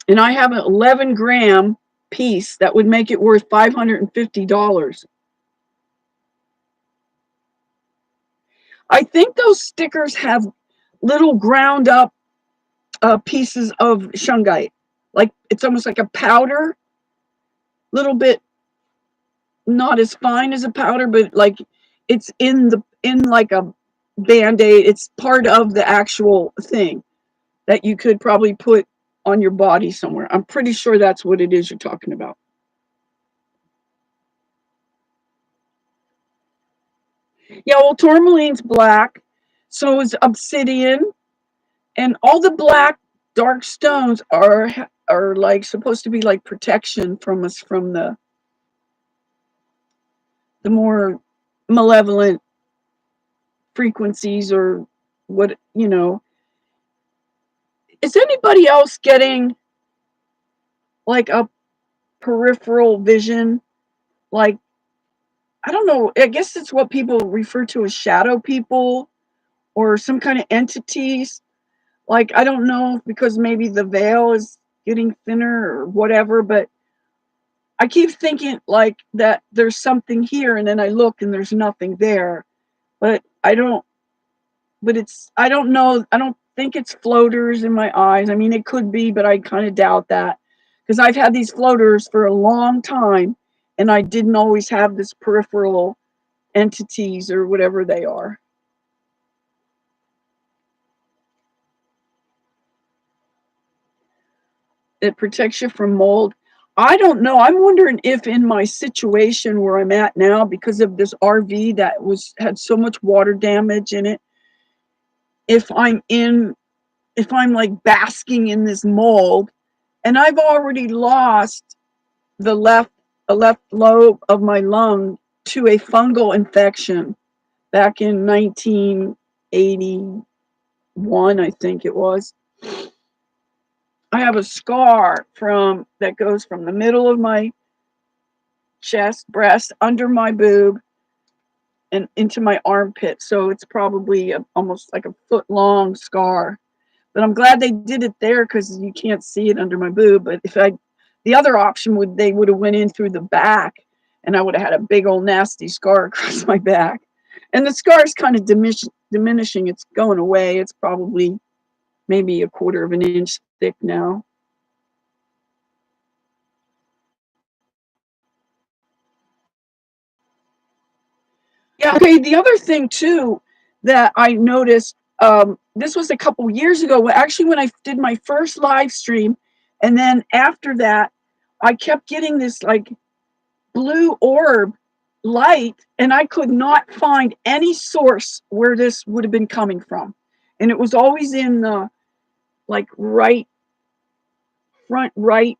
and I have an 11-gram piece that would make it worth $550. I think those stickers have little ground up pieces of shungite, like it's almost like a powder, little bit not as fine as a powder, but like it's in like a band-aid. It's part of the actual thing that you could probably put on your body somewhere. I'm pretty sure that's what it is you're talking about. Yeah, well, tourmaline's black, so is obsidian, and all the black dark stones are like supposed to be like protection from us from the more malevolent frequencies, or what, is anybody else getting like a peripheral vision, like, I don't know, I guess it's what people refer to as shadow people or some kind of entities. Like, I don't know, because maybe the veil is getting thinner or whatever, but I keep thinking like that there's something here, and then I look and there's nothing there. But I don't know. I don't think it's floaters in my eyes. I mean, it could be, but I kind of doubt that, because I've had these floaters for a long time and I didn't always have this peripheral entities or whatever they are. It protects you from mold. I don't know. I'm wondering if in my situation where I'm at now, because of this RV that had so much water damage in it, if I'm like basking in this mold, and I've already lost a left lobe of my lung to a fungal infection back in 1981, I think it was. I have a scar that goes from the middle of my chest, breast, under my boob, and into my armpit. So it's probably almost like a foot long scar. But I'm glad they did it there because you can't see it under my boob. But the other option they would have went in through the back, and I would have had a big old nasty scar across my back. And the scar is kind of diminishing. It's going away. It's probably maybe a quarter of an inch thick now. Yeah. Okay. The other thing too that I noticed, this was a couple years ago. Actually, when I did my first live stream, and then after that, I kept getting this like blue orb light, and I could not find any source where this would have been coming from, and it was always in the like front right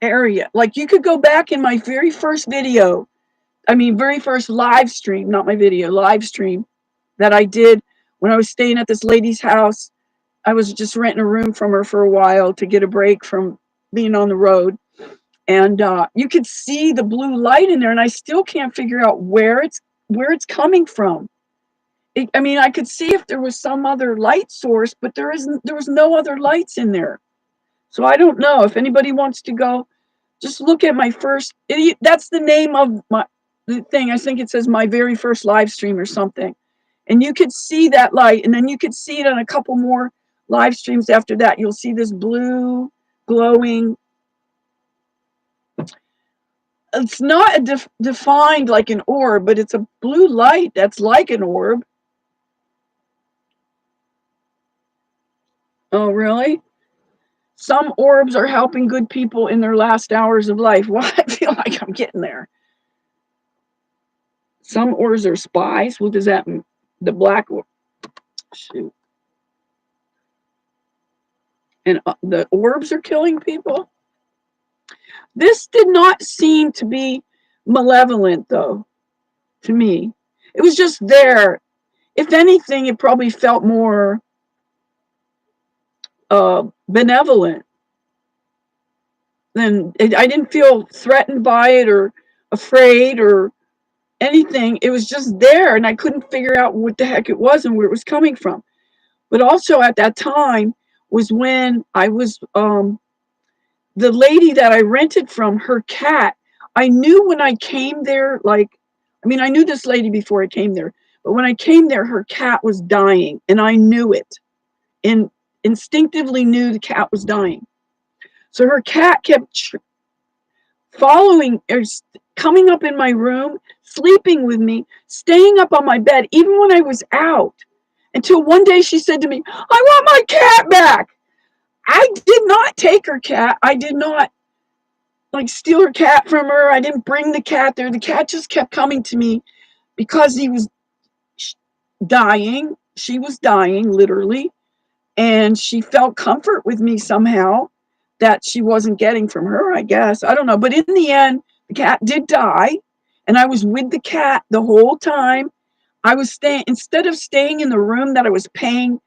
area. Like you could go back in my very first video. I mean, very first live stream, not my video, live stream that I did when I was staying at this lady's house. I was just renting a room from her for a while to get a break from being on the road. And you could see the blue light in there, and I still can't figure out where it's coming from. I mean, I could see if there was some other light source, but there was no other lights in there. So I don't know if anybody wants to go. Just look at my first. That's the name of the thing. I think it says my very first live stream or something. And you could see that light, and then you could see it on a couple more live streams after that. You'll see this blue glowing. It's not defined like an orb, but it's a blue light that's like an orb. Oh, really? Some orbs are helping good people in their last hours of life. Well, I feel like I'm getting there. Some orbs are spies. What does that mean? The black orb. Shoot. And the orbs are killing people? This did not seem to be malevolent, though, to me. It was just there. If anything, it probably felt more benevolent. Then I didn't feel threatened by it or afraid or anything. It was just there, and I couldn't figure out what the heck it was and where it was coming from. But also at that time was when I was the lady that I rented from, her cat. I knew when I came there, I knew this lady before I came there, but when I came there, her cat was dying, and I knew it, and instinctively knew the cat was dying. So her cat kept following or coming up in my room, sleeping with me, staying up on my bed, even when I was out, until one day she said to me, "I want my cat back." I did not take her cat. I did not steal her cat from her. I didn't bring the cat there. The cat just kept coming to me because he was dying. She was dying, literally. And she felt comfort with me somehow that she wasn't getting from her, I guess. I don't know. But in the end, the cat did die. And I was with the cat the whole time. I was staying, instead of staying in the room that I was paying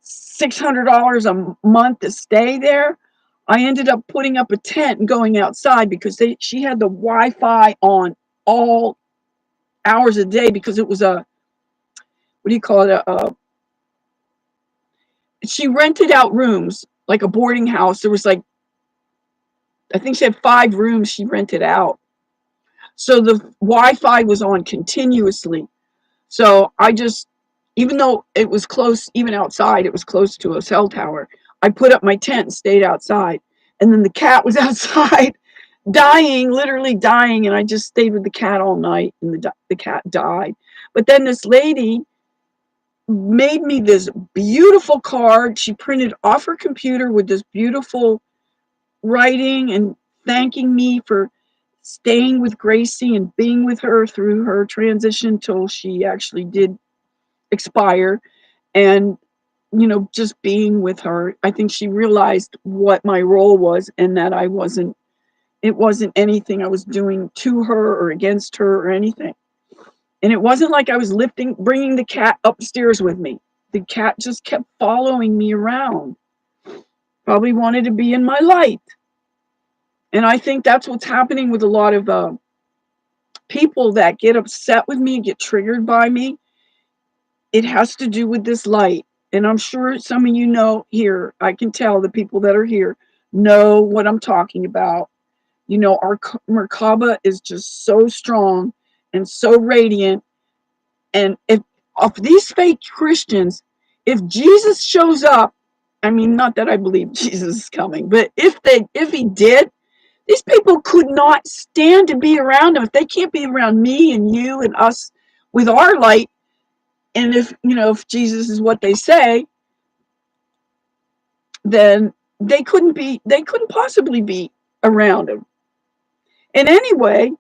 $600 a month to stay there, I ended up putting up a tent and going outside because she had the Wi-Fi on all hours a day because it was what do you call it? She rented out rooms like a boarding house. There was I think she had 5 rooms she rented out. So the Wi-Fi was on continuously. So I just, even though it was close, even outside, it was close to a cell tower, I put up my tent and stayed outside. And then the cat was outside dying, literally dying. And I just stayed with the cat all night, and the cat died. But then this lady made me this beautiful card. She printed off her computer with this beautiful writing and thanking me for staying with Gracie and being with her through her transition till she actually did expire, and just being with her. I think she realized what my role was, and that it wasn't anything I was doing to her or against her or anything. And it wasn't like I was bringing the cat upstairs with me. The cat just kept following me around, probably wanted to be in my light. And I think that's what's happening with a lot of people that get upset with me, get triggered by me. It has to do with this light. and I'm sure some of you know here, I can tell the people that are here know what I'm talking about. You know, our Merkaba is just so strong and so radiant. And if of these fake Christians, if Jesus shows up, I mean, not that I believe Jesus is coming, but if he did, these people could not stand to be around him. If they can't be around me and you and us with our light, and if Jesus is what they say, then they couldn't possibly be around him. And anyway,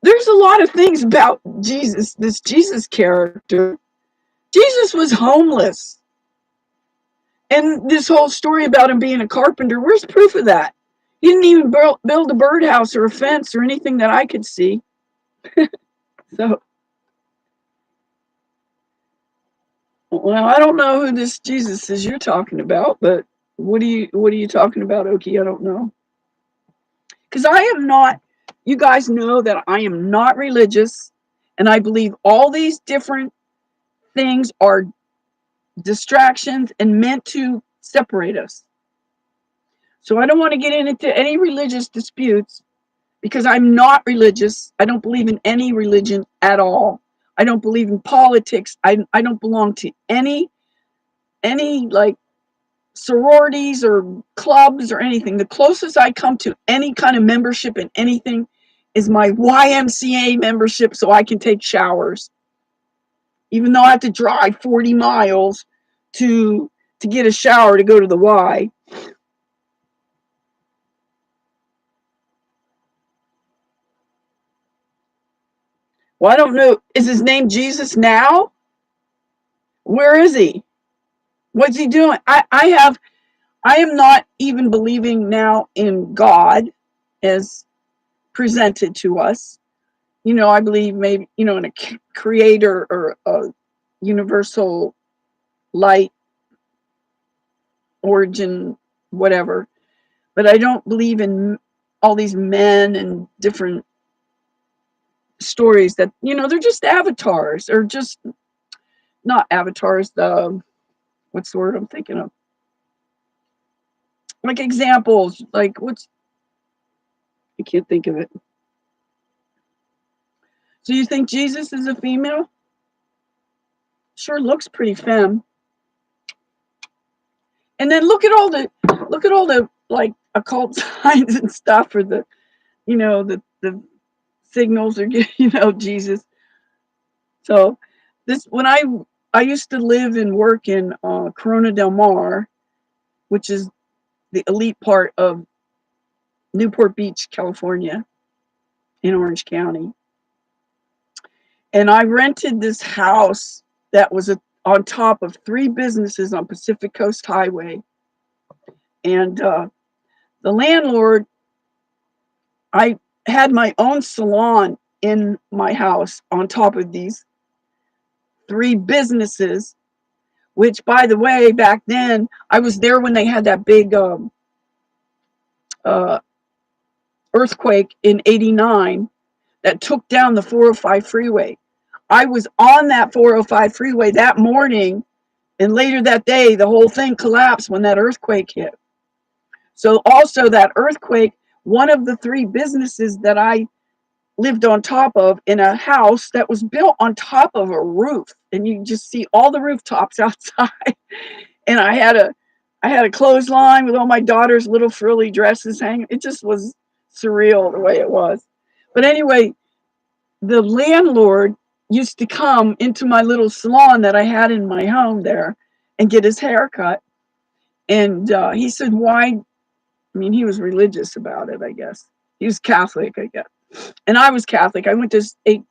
there's a lot of things about Jesus, this Jesus character. Jesus was homeless. And this whole story about him being a carpenter, where's proof of that? He didn't even build a birdhouse or a fence or anything that I could see. So, well, I don't know who this Jesus is you're talking about, but what are you talking about, Oki? I don't know. Because I am not, you guys know that I am not religious, and I believe all these different things are distractions and meant to separate us. So I don't want to get into any religious disputes because I'm not religious. I don't believe in any religion at all. I don't believe in politics. I don't belong to any like sororities or clubs or anything. The closest I come to any kind of membership in anything is my YMCA membership so I can take showers. Even though I have to drive 40 miles to get a shower to go to the Y. Well, I don't know. Is his name Jesus now? Where is he? What's he doing? I am not even believing now in God as presented to us. I believe maybe, in a creator or a universal light origin, whatever. But I don't believe in all these men and different stories that, they're just avatars or just not avatars. What's the word I'm thinking of? Like examples, like I can't think of it. So you think Jesus is a female? Sure looks pretty femme. And then look at all the like occult signs and stuff for the the signals are Jesus. So this when I used to live and work in Corona del Mar, which is the elite part of Newport Beach, California, in Orange County. And I rented this house that was on top of 3 businesses on Pacific Coast Highway. And the landlord, I had my own salon in my house on top of these 3 businesses, which, by the way, back then, I was there when they had that big earthquake in '89 that took down the 405 freeway. I was on that 405 freeway that morning, and later that day, the whole thing collapsed when that earthquake hit. So also that earthquake, one of the 3 businesses that I lived on top of in a house that was built on top of a roof, and you just see all the rooftops outside. And I had a clothesline with all my daughter's little frilly dresses hanging. It just was surreal the way it was. But anyway, the landlord used to come into my little salon that I had in my home there and get his hair cut. And he said, why? I mean, he was religious about it, I guess. He was Catholic, I guess. And I was Catholic. I went to 8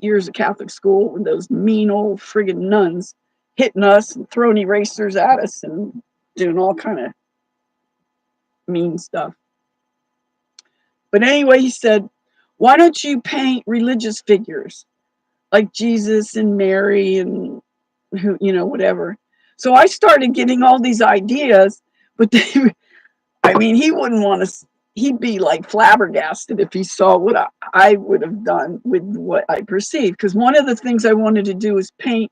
years of Catholic school with those mean old friggin' nuns hitting us and throwing erasers at us and doing all kind of mean stuff. But anyway, he said, why don't you paint religious figures like Jesus and Mary and who, whatever. So I started getting all these ideas, but I mean, he wouldn't want to, he'd be like flabbergasted if he saw what I would have done with what I perceived. Because one of the things I wanted to do is paint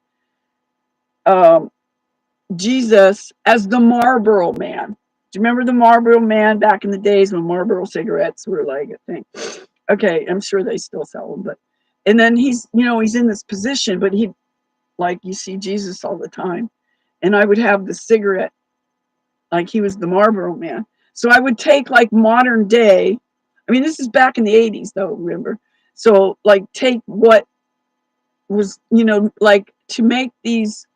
Jesus as the Marlboro Man. Do you remember the Marlboro Man back in the days when Marlboro cigarettes were like a thing? Okay, I'm sure they still sell them, but and then he's he's in this position, but he like you see Jesus all the time, and I would have the cigarette like he was the Marlboro Man. So I would take like modern day. I mean, this is back in the 80s, though. Remember, so like take what was like to make these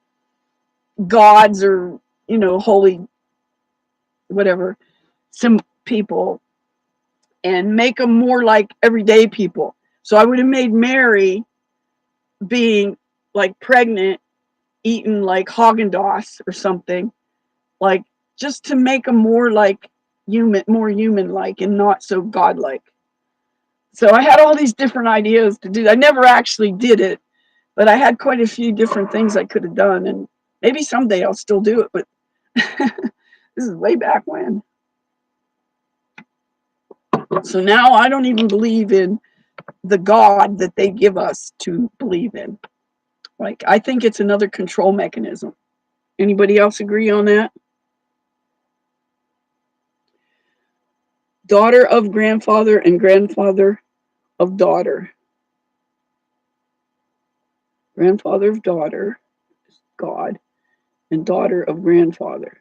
gods or holy whatever some people and make them more like everyday people. So I would have made Mary being like pregnant, eating like Haagen-Dazs or something, like just to make them more like human, more human-like, and not so godlike. So I had all these different ideas to do. I never actually did it, but I had quite a few different things I could have done, and maybe someday I'll still do it. But this is way back when. So now I don't even believe in the God that they give us to believe in. Like, I think it's another control mechanism. Anybody else agree on that? Daughter of grandfather and grandfather of daughter. Grandfather of daughter is God, and daughter of grandfather.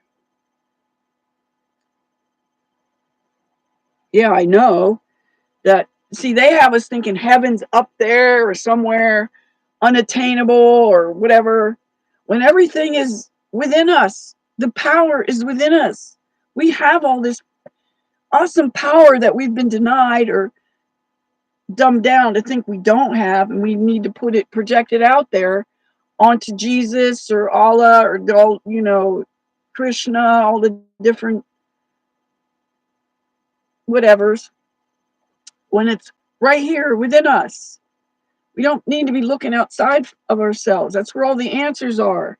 Yeah, I know that. See, they have us thinking heaven's up there or somewhere unattainable or whatever, when everything is within us. The power is within us. We have all this awesome power that we've been denied or dumbed down to think we don't have, and we need to project it out there onto Jesus or Allah or Krishna, all the different whatevers, when it's right here within us. We don't need to be looking outside of ourselves. That's where all the answers are.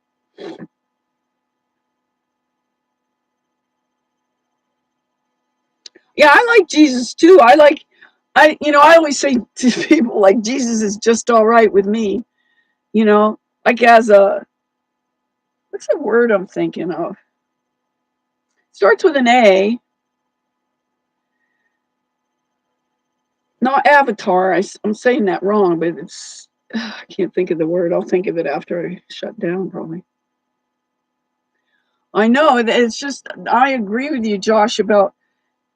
Yeah, I like Jesus too. I always say to people, like, Jesus is just all right with me. Like as a, what's the word I'm thinking of? Starts with an A. Not avatar. I'm saying that wrong, but I can't think of the word. I'll think of it after I shut down, probably. I know. It's just, I agree with you, Josh, about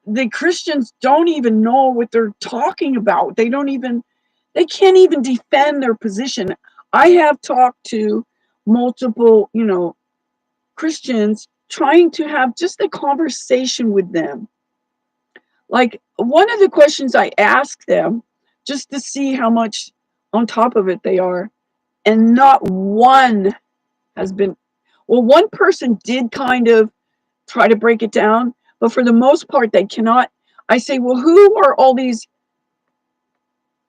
the Christians don't even know what they're talking about. They can't even defend their position. I have talked to multiple, Christians trying to have just a conversation with them. Like, one of the questions I ask them, just to see how much on top of it they are, and not one has been, well, one person did kind of try to break it down, but for the most part, they cannot. I say, well, who are all these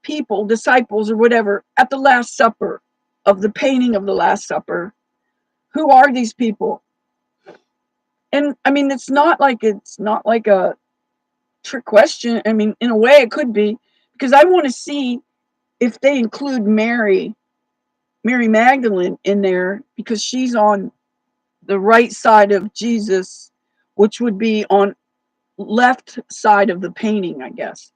people, disciples or whatever, at the Last Supper, of the painting of the Last Supper? Who are these people? And I mean, it's not like a trick question. I mean, in a way it could be, because I want to see if they include Mary Magdalene in there, because she's on the right side of Jesus, which would be on left side of the painting, I guess.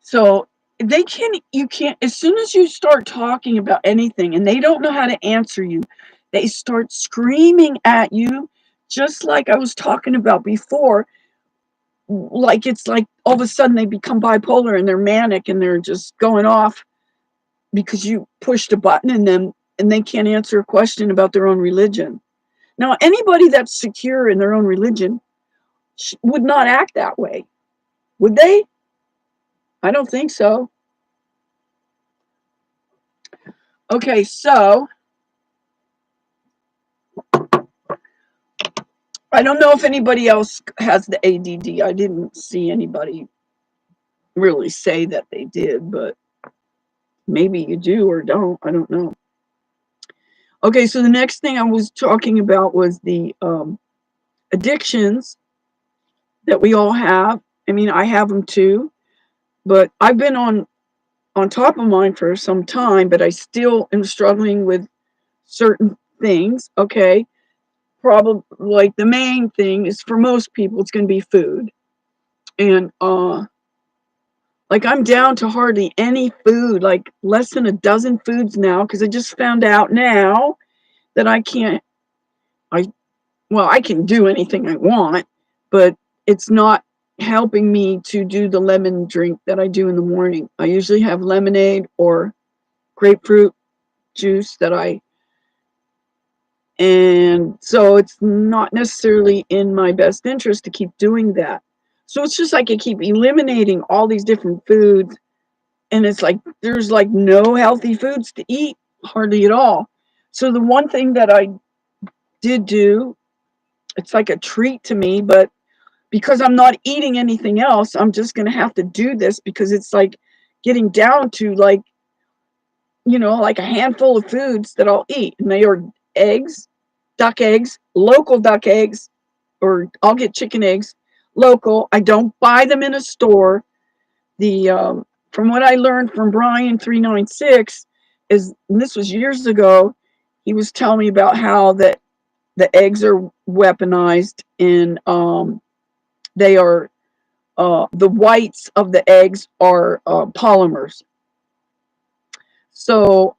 So you can't, as soon as you start talking about anything and they don't know how to answer you, they start screaming at you, just like I was talking about before. Like, it's like all of a sudden they become bipolar and they're manic and they're just going off because you pushed a button in them and they can't answer a question about their own religion. Now, anybody that's secure in their own religion would not act that way, would they? I don't think so. Okay, so I don't know if anybody else has the ADD. I didn't see anybody really say that they did, but maybe you do or don't. I don't know. Okay, so the next thing I was talking about was the addictions that we all have. I mean, I have them too, but I've been on on top of mind for some time, but I still am struggling with certain things. Okay. Probably like the main thing is for most people, it's going to be food. And, like I'm down to hardly any food, like less than a dozen foods now, because I just found out now that I can't, I, well, I can do anything I want, but it's not helping me to do the lemon drink that I do in the morning. I usually have lemonade or grapefruit juice and so it's not necessarily in my best interest to keep doing that. So it's just like I keep eliminating all these different foods, and it's like there's like no healthy foods to eat, hardly at all. So the one thing that I did do, it's like a treat to me, but because I'm not eating anything else, I'm just going to have to do this because it's like getting down to like, like a handful of foods that I'll eat. And they are eggs, duck eggs, local duck eggs, or I'll get chicken eggs local. I don't buy them in a store. The from what I learned from Brian 396 is, and this was years ago, he was telling me about how that the eggs are weaponized and they are the whites of the eggs are polymers. So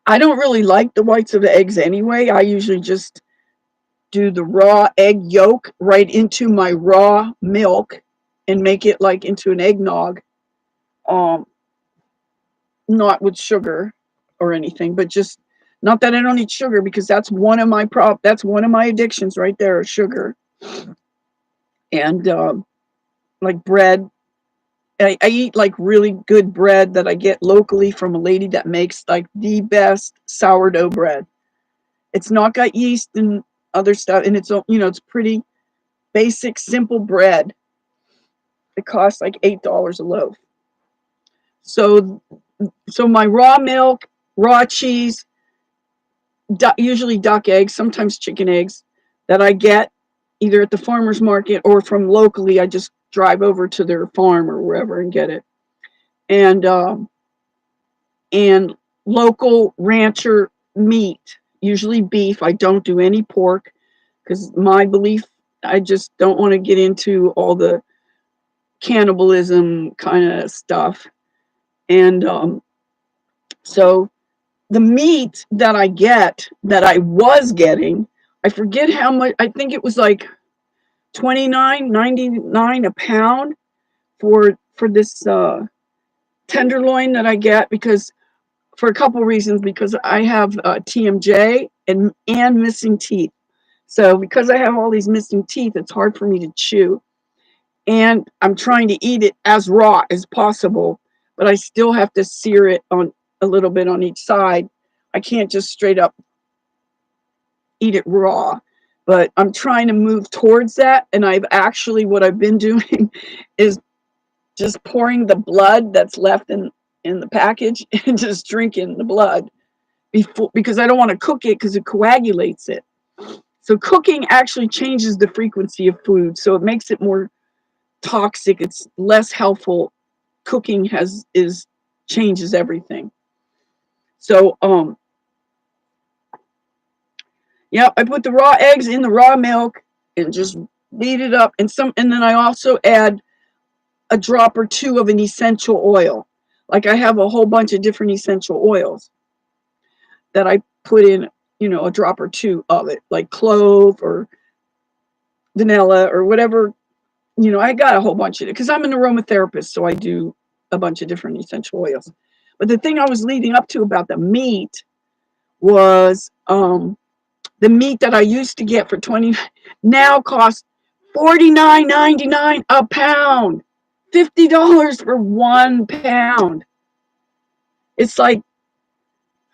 I don't really like the whites of the eggs anyway. I usually just do the raw egg yolk right into my raw milk and make it like into an eggnog. Um, Not with sugar or anything, but just not that I don't eat sugar because that's one of my that's one of my addictions right there, sugar. And like bread, I eat like really good bread that I get locally from a lady that makes like the best sourdough bread. It's not got yeast and other stuff, and it's pretty basic, simple bread. It costs like $8 a loaf. So, so my raw milk, raw cheese, usually duck eggs, sometimes chicken eggs, that I get either at the farmer's market or from locally. I just drive over to their farm or wherever and get it. And local rancher meat, usually beef. I don't do any pork because my belief, I just don't want to get into all the cannibalism kind of stuff. And so the meat that I get, that I was getting, I forget how much, I think it was like $29.99 a pound for this tenderloin that I get, because for a couple reasons, because I have TMJ and missing teeth. So because I have all these missing teeth, it's hard for me to chew. And I'm trying to eat it as raw as possible, but I still have to sear it on a little bit on each side. I can't just straight up eat it raw, but I'm trying to move towards that. And what I've been doing is just pouring the blood that's left in the package and just drinking the blood because I don't want to cook it because it coagulates it. So cooking actually changes the frequency of food, so it makes it more toxic. It's less helpful. Cooking changes everything. So yeah, I put the raw eggs in the raw milk and just beat it up, and then I also add a drop or two of an essential oil. Like I have a whole bunch of different essential oils that I put in, a drop or two of it, like clove or vanilla or whatever. I got a whole bunch of it because I'm an aromatherapist, so I do a bunch of different essential oils. But the thing I was leading up to about the meat was the meat that I used to get for $20 now costs $49.99 a pound. $50 for 1 pound. It's like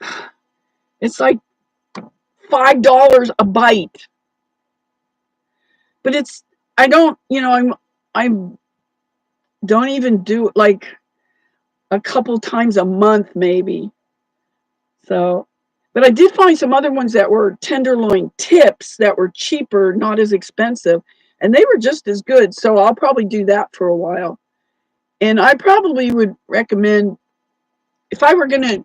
$5 a bite. But I don't, I don't even do it like a couple times a month maybe. So, but I did find some other ones that were tenderloin tips that were cheaper, not as expensive, and they were just as good. So I'll probably do that for a while. And I probably would recommend, if I were gonna,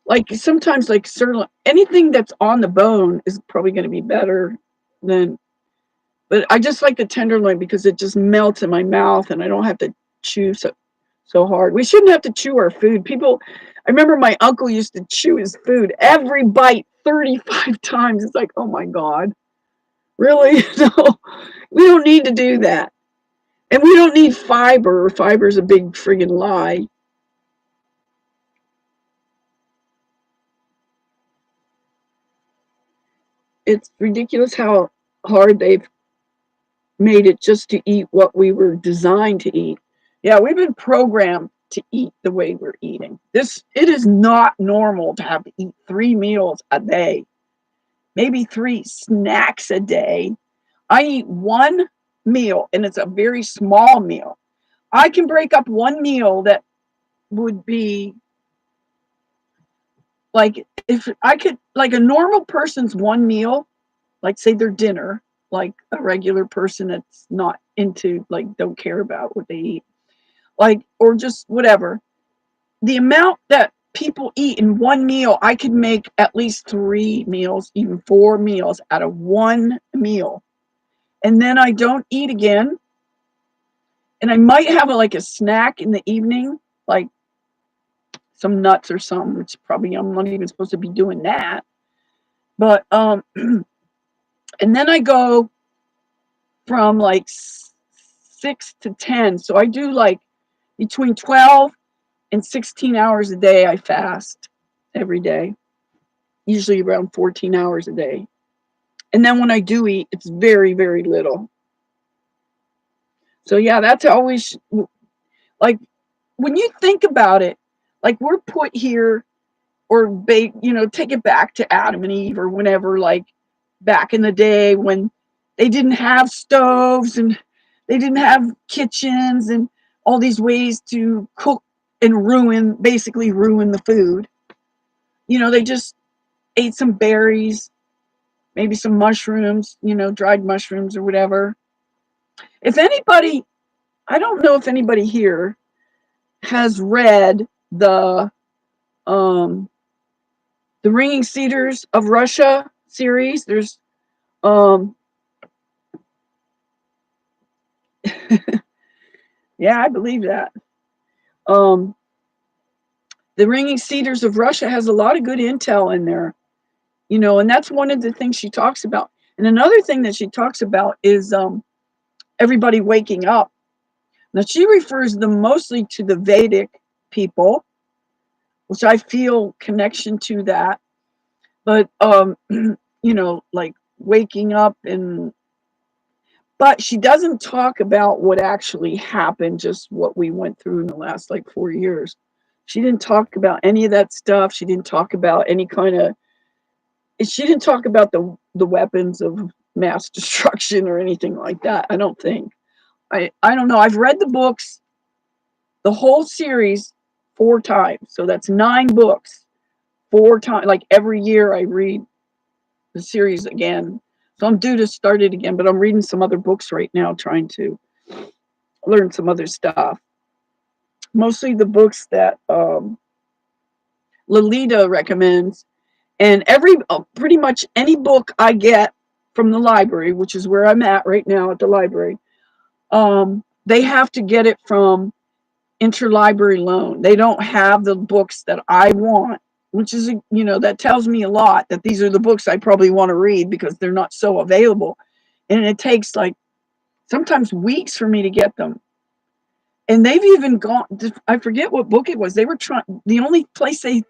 like, sometimes like sirloin, anything that's on the bone is probably going to be better than. But I just like the tenderloin because it just melts in my mouth and I don't have to chew so hard. We shouldn't have to chew our food. People, I remember my uncle used to chew his food every bite 35 times. It's like, oh my God, really? No, we don't need to do that. And we don't need fiber. Fiber is a big friggin' lie. It's ridiculous how hard they've made it just to eat what we were designed to eat. Yeah, we've been programmed to eat the way we're eating. It is not normal to have to eat 3 meals a day, maybe 3 snacks a day. I eat 1 meal and it's a very small meal. I can break up 1 meal that would be like, if I could, like, a normal person's 1 meal, like say their dinner, like a regular person that's not into, like, don't care about what they eat, like, or just whatever. The amount that people eat in 1 meal, I could make at least 3 meals, even 4 meals out of 1 meal. And then I don't eat again. And I might have like a snack in the evening, like some nuts or something, which probably I'm not even supposed to be doing that. But and then I go from like 6 to 10. So I do like between 12 and 16 hours a day. I fast every day, usually around 14 hours a day. And then when I do eat, it's very, very little. So yeah, that's always, like, when you think about it, like, we're put here, or take it back to Adam and Eve or whenever, like back in the day when they didn't have stoves and they didn't have kitchens and all these ways to cook and basically ruin the food. They just ate some berries, maybe some mushrooms, dried mushrooms or whatever. If anybody, I don't know if anybody here has read um, the Ringing Cedars of Russia series. There's um, yeah, I believe that. Um, the Ringing Cedars of Russia has a lot of good intel in there, and that's one of the things she talks about. And another thing that she talks about is everybody waking up. Now, she refers them mostly to the Vedic people, which I feel connection to that. But like waking up, but she doesn't talk about what actually happened, just what we went through in the last like 4 years. She didn't talk about any of that stuff. She didn't talk about any kind of. She didn't talk about the weapons of mass destruction or anything like that. I don't think. I don't know. I've read the books, the whole series, 4 times. So that's 9 books, 4 times. Like every year, I read the series again. So I'm due to start it again, but I'm reading some other books right now, trying to learn some other stuff. Mostly the books that Lolita recommends, and pretty much any book I get from the library, which is where I'm at right now at the library, they have to get it from interlibrary loan. They don't have the books that I want, which is, that tells me a lot that these are the books I probably want to read because they're not so available. And it takes like sometimes weeks for me to get them. And they've even gone, I forget what book it was. They were the only place they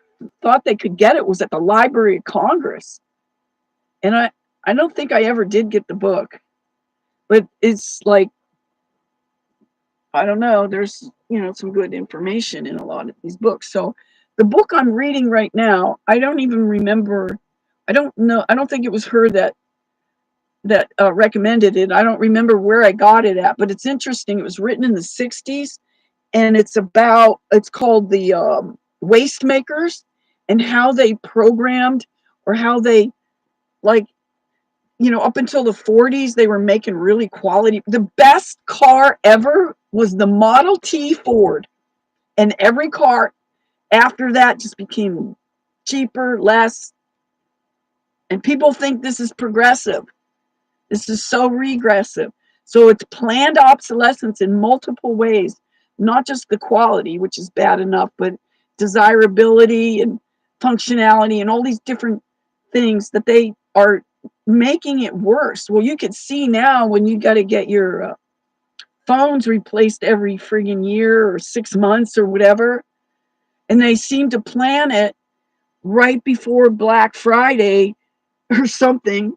thought they could get it was at the Library of Congress. And I don't think I ever did get the book. But it's like, I don't know, there's, some good information in a lot of these books. So the book I'm reading right now, I don't even remember. I don't know. I don't think it was her that recommended it. I don't remember where I got it at, but it's interesting. It was written in the 60s, and it's called the Waste Makers, and how they programmed, or how they, like, up until the 40s, they were making really quality. The best car ever was the Model T Ford. And every car after that just became cheaper, less. And people think this is progressive. This is so regressive. So it's planned obsolescence in multiple ways, not just the quality, which is bad enough, but desirability and functionality and all these different things that they are making it worse. Well, you can see now when you got to get your phones replaced every friggin' year or 6 months or whatever, and they seem to plan it right before Black Friday or something.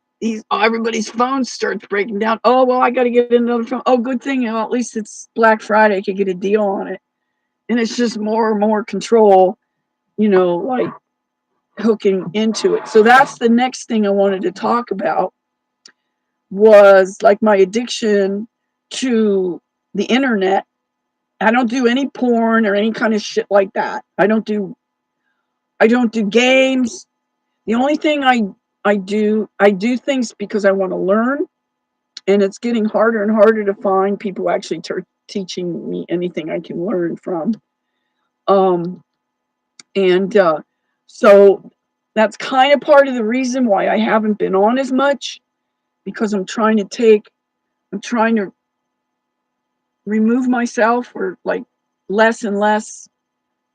Everybody's phone starts breaking down. Oh, well, I got to get another phone. Oh, good thing, at least it's Black Friday. I could get a deal on it. And it's just more and more control, like hooking into it. So that's the next thing I wanted to talk about, was like my addiction to the internet. I don't do any porn or any kind of shit like that. I don't do games. The only thing I do things because I want to learn, and it's getting harder and harder to find people actually teaching me anything I can learn from. And so that's kind of part of the reason why I haven't been on as much, because I'm trying to remove myself, or like less and less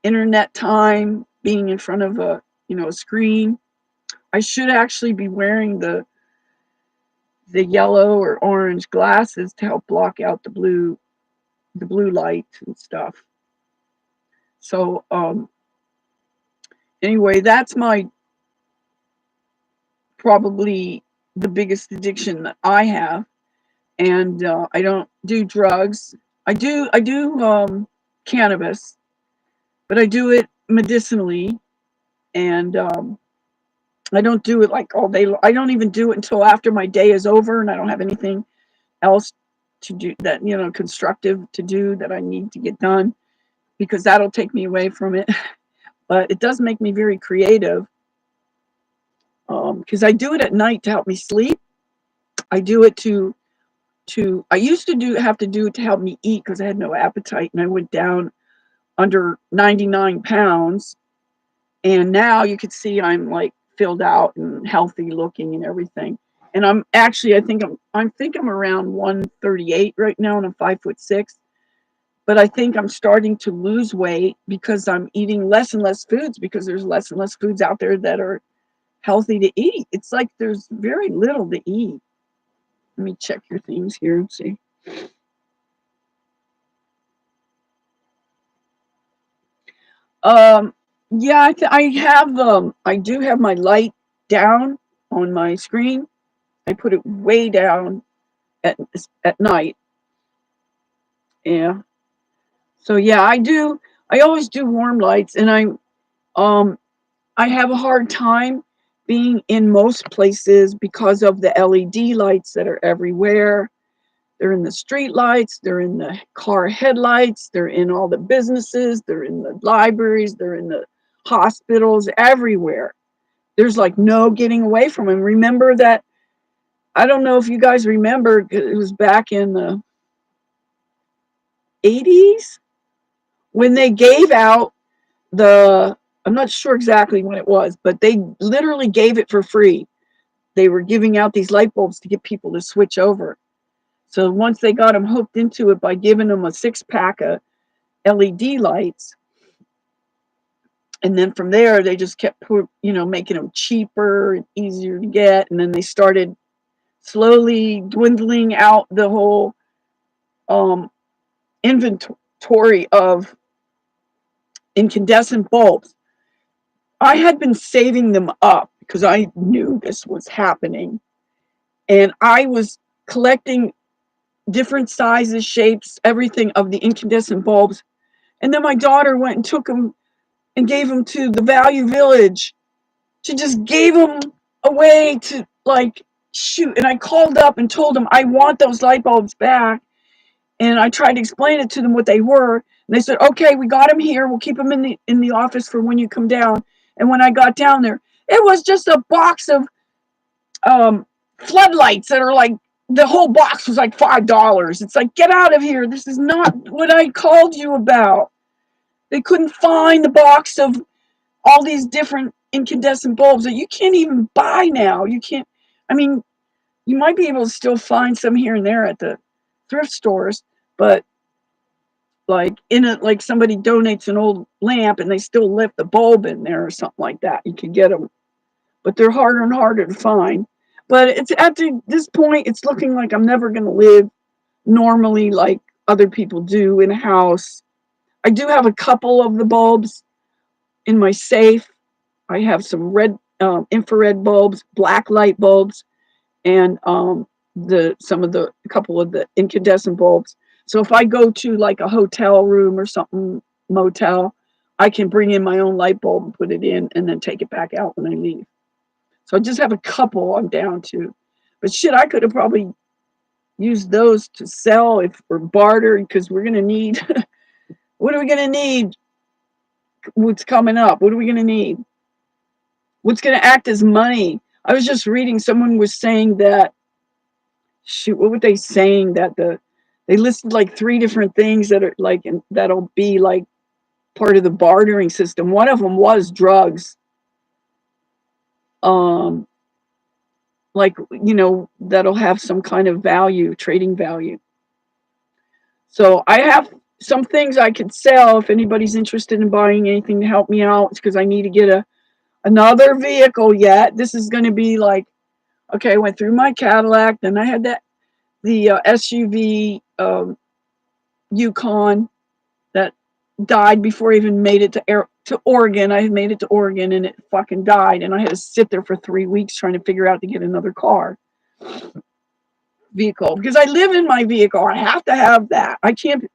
internet time being in front of a screen. I should actually be wearing the yellow or orange glasses to help block out the blue light and stuff. So anyway, that's probably the biggest addiction that I have. And I don't do drugs. I do cannabis, but I do it medicinally, and I don't do it like all day. I don't even do it until after my day is over and I don't have anything else to do that, constructive to do that I need to get done, because that'll take me away from it. But it does make me very creative, because I do it at night to help me sleep. I do it I used to have to do it to help me eat, because I had no appetite and I went down under 99 pounds. And now you can see I'm like filled out and healthy looking and everything. And I'm actually, I think I'm around 138 right now, and I'm 5'6". But I think I'm starting to lose weight because I'm eating less and less foods, because there's less and less foods out there that are healthy to eat. It's like there's very little to eat. Let me check your things here and see. Yeah, I do have my light down on my screen. I put it way down at night. Yeah. So yeah, I always do warm lights, and I have a hard time being in most places because of the LED lights that are everywhere. They're in the street lights, they're in the car headlights, they're in all the businesses, they're in the libraries, they're in the hospitals, everywhere. There's like no getting away from them. Remember that? I don't know if you guys remember, it was back in the 80s when they gave out I'm not sure exactly when it was, but they literally gave it for free. They were giving out these light bulbs to get people to switch over. So once they got them hooked into it by giving them a 6-pack of LED lights, and then from there they just kept making them cheaper and easier to get, and then they started slowly dwindling out the whole inventory of incandescent bulbs. I had been saving them up because I knew this was happening, and I was collecting different sizes, shapes, everything of the incandescent bulbs. And then my daughter went and took them and gave them to the Value Village. She just gave them away to, like, shoot. And I called up and told them I want those light bulbs back. And I tried to explain it to them what they were. And they said, okay, we got them here. We'll keep them in the office for when you come down. And when I got down there, it was just a box of floodlights that are like, the whole box was like $5. It's like, get out of here. This is not what I called you about. They couldn't find the box of all these different incandescent bulbs that you can't even buy now. You can't, I mean, you might be able to still find some here and there at the thrift stores, but like in it, like somebody donates an old lamp and they still left the bulb in there or something like that. You can get them, but they're harder and harder to find. But it's at this point, it's looking like I'm never going to live normally like other people do in a house. I do have a couple of the bulbs in my safe. I have some red infrared bulbs, black light bulbs, and a couple of the incandescent bulbs. So if I go to like a hotel room or something, motel, I can bring in my own light bulb and put it in and then take it back out when I leave. So I just have a couple I'm down to. But shit, I could have probably used those to sell if or barter, because we're gonna need what are we gonna need? What's coming up? What are we gonna need? What's gonna act as money? I was just reading, someone was saying that, shoot, what were they saying? That they listed like 3 different things that are like, and that'll be like part of the bartering system. One of them was drugs. Like, you know, that'll have some kind of value, trading value. So I have some things I could sell if anybody's interested in buying anything to help me out, because I need to get another vehicle yet. This is going to be like, okay, I went through my Cadillac, then I had the SUV Yukon that died before I even made it to Oregon. I made it to Oregon and it fucking died, and I had to sit there for 3 weeks trying to figure out to get another vehicle, because I live in my vehicle. I have to have that. I can't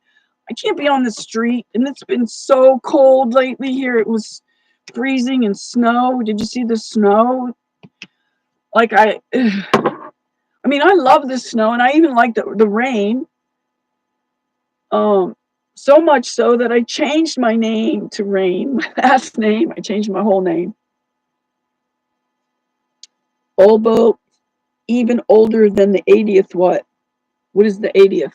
be on the street, and it's been so cold lately here. It was freezing and snow. Did you see the snow? Like I mean, I love the snow, and I even like the rain. So much so that I changed my name to Rain. My last name, I changed my whole name. Olbo, even older than the 80th. What? What is the 80th?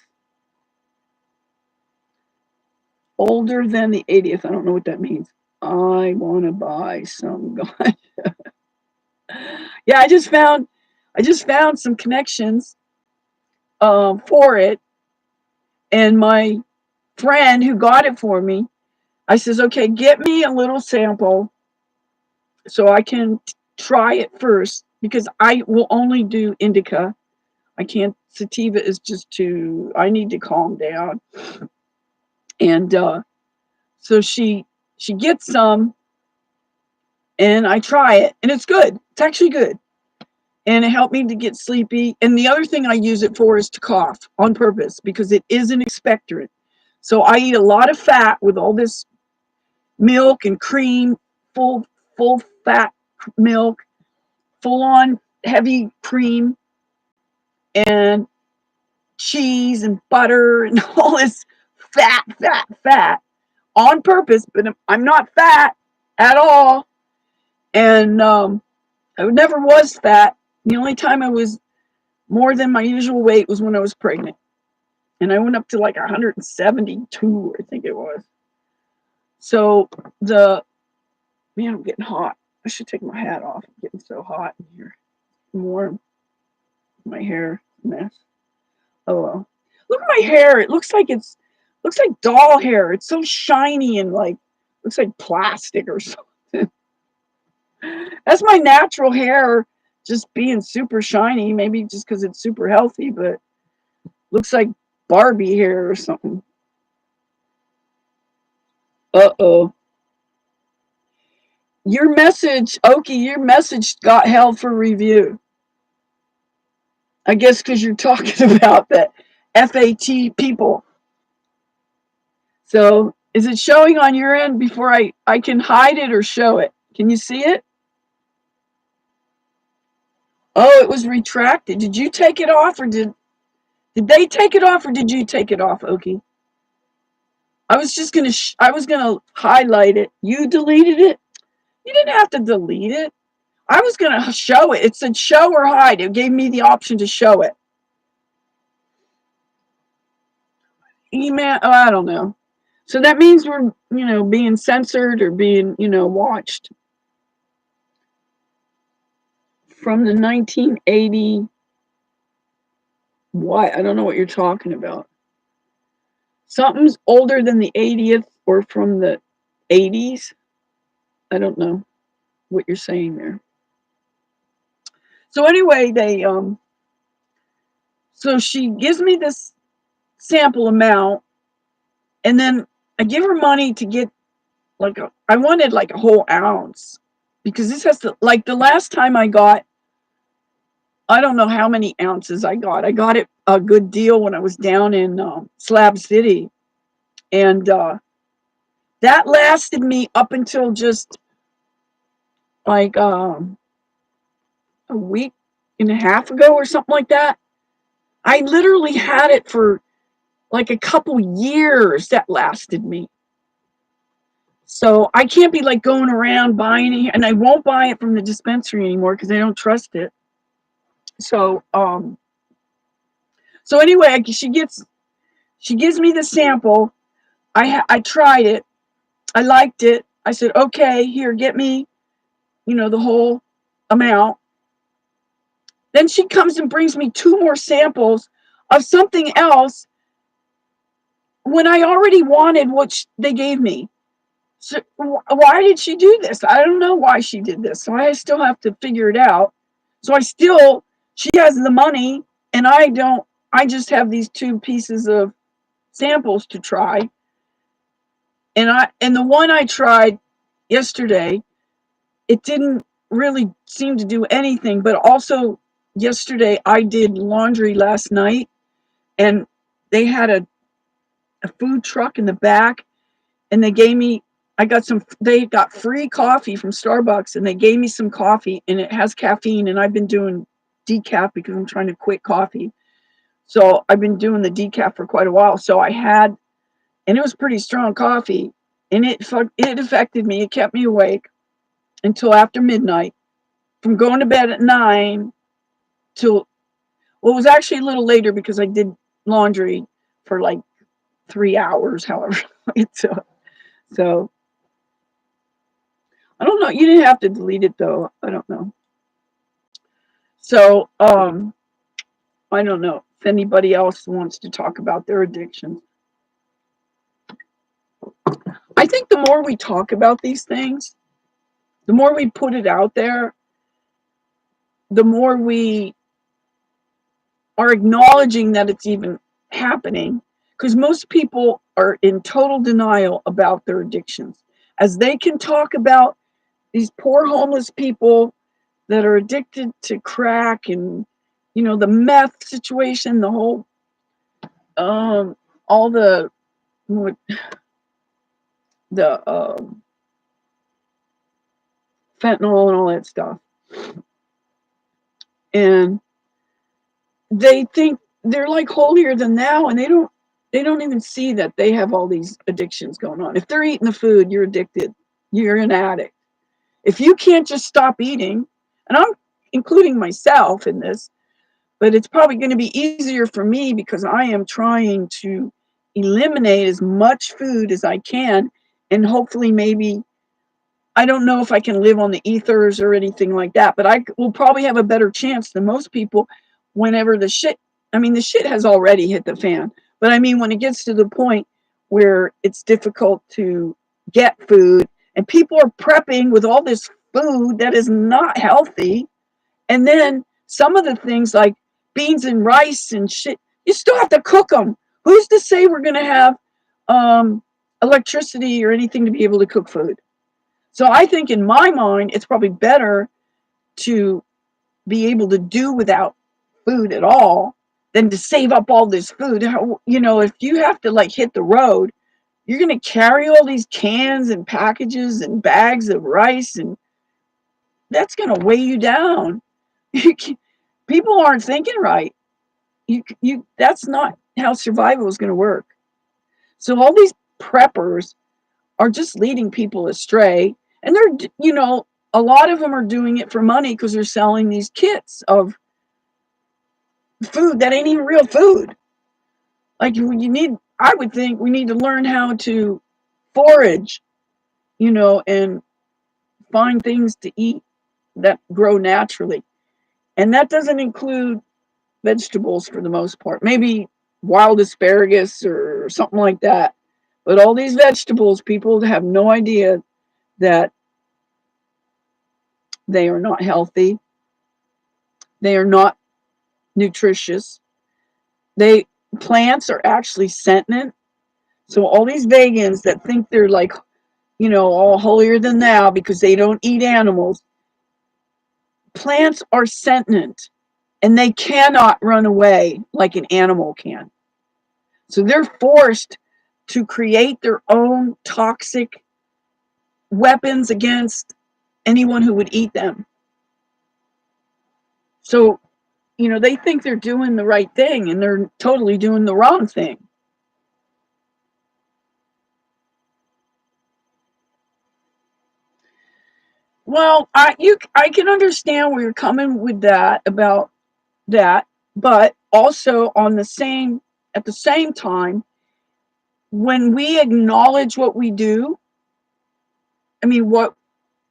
Older than the 80th. I don't know what that means. I want to buy some gun. Yeah, I just found some connections for it, and my friend who got it for me, I says, okay, get me a little sample so I can try it first, because I will only do indica. I can't, sativa is just too, I need to calm down. And so she gets some, and I try it, and it's good. It's actually good. And it helped me to get sleepy. And the other thing I use it for is to cough on purpose, because it is an expectorant. So I eat a lot of fat with all this milk and cream, full fat milk, full on heavy cream, and cheese and butter and all this fat on purpose. But I'm not fat at all. And I never was fat. The only time I was more than my usual weight was when I was pregnant. And I went up to like 172, I think it was. So man, I'm getting hot. I should take my hat off. I'm getting so hot in here. Warm. My hair, mess. Oh well. Look at my hair. It looks like doll hair. It's so shiny and like, looks like plastic or something. That's my natural hair, just being super shiny. Maybe just because it's super healthy, but looks like Barbie hair or something. Uh-oh. Your message, Okie, your message got held for review. I guess because you're talking about the FAT people. So is it showing on your end before I can hide it or show it? Can you see it? Oh, it was retracted. Did you take it off, or did they take it off, or did you take it off, Okie? I was just gonna I was gonna highlight it. You deleted it? You didn't have to delete it. I was going to show it. It said show or hide. It gave me the option to show it. Email, oh, I don't know. So that means we're, being censored or being, watched. From the 1980, what? I don't know what you're talking about. Something's older than the 80th or from the 80s. I don't know what you're saying there. So anyway, so she gives me this sample amount, and then I give her money to get I wanted like a whole ounce, because this has to, like the last time I got, I don't know how many ounces I got. I got it a good deal when I was down in Slab City, and that lasted me up until just like a week and a half ago or something like that. I literally had it for like a couple years. That lasted me. So I can't be like going around buying it, and I won't buy it from the dispensary anymore because I don't trust it. So anyway, she gives me the sample. I tried it. I liked it. I said, okay, here, get me, the whole amount. Then she comes and brings me 2 more samples of something else when I already wanted what they gave me. So why did she do this? I don't know why she did this. So I still have to figure it out. So she has the money and I don't. I just have these 2 pieces of samples to try. And the one I tried yesterday, it didn't really seem to do anything. But also yesterday I did laundry last night, and they had a food truck in the back, and they got free coffee from Starbucks, and they gave me some coffee, and it has caffeine, and I've been doing decaf because I'm trying to quit coffee. So I've been doing the decaf for quite a while. So and it was pretty strong coffee, and it affected me. It kept me awake until after midnight, from going to bed at 9 till, well, it was actually a little later because I did laundry for like 3 hours, however it took. So I don't know. You didn't have to delete it though. I don't know. So I don't know if anybody else wants to talk about their addictions. I think the more we talk about these things, the more we put it out there, the more we are acknowledging that it's even happening, because most people are in total denial about their addictions. As they can talk about these poor homeless people that are addicted to crack and, the meth situation, the whole, all the fentanyl and all that stuff. And they think they're like holier than thou, and they don't even see that they have all these addictions going on. If they're eating the food, you're addicted. You're an addict. If you can't just stop eating, and I'm including myself in this, but it's probably going to be easier for me because I am trying to eliminate as much food as I can, and hopefully maybe, I don't know if I can live on the ethers or anything like that, but I will probably have a better chance than most people whenever the shit has already hit the fan. But I mean, when it gets to the point where it's difficult to get food and people are prepping with all this food that is not healthy, and then some of the things like beans and rice and shit, you still have to cook them. Who's to say we're going to have electricity or anything to be able to cook food? So I think in my mind, it's probably better to be able to do without food at all than to save up all this food. If you have to like hit the road, you're going to carry all these cans and packages and bags of rice, and that's going to weigh you down. People aren't thinking right. That's not how survival is going to work. So all these preppers are just leading people astray, and they're a lot of them are doing it for money because they're selling these kits of food that ain't even real food. Like I would think we need to learn how to forage, and find things to eat that grow naturally. And that doesn't include vegetables for the most part. Maybe wild asparagus or something like that. But all these vegetables, people have no idea that they are not healthy. They are not nutritious. They Plants are actually sentient. So all these vegans that think they're like, all holier than thou because they don't eat animals, plants are sentient and they cannot run away like an animal can. So they're forced to create their own toxic weapons against anyone who would eat them. So, they think they're doing the right thing and they're totally doing the wrong thing. Well, I can understand where you're coming with that about that, but also at the same time, when we acknowledge what we do, I mean,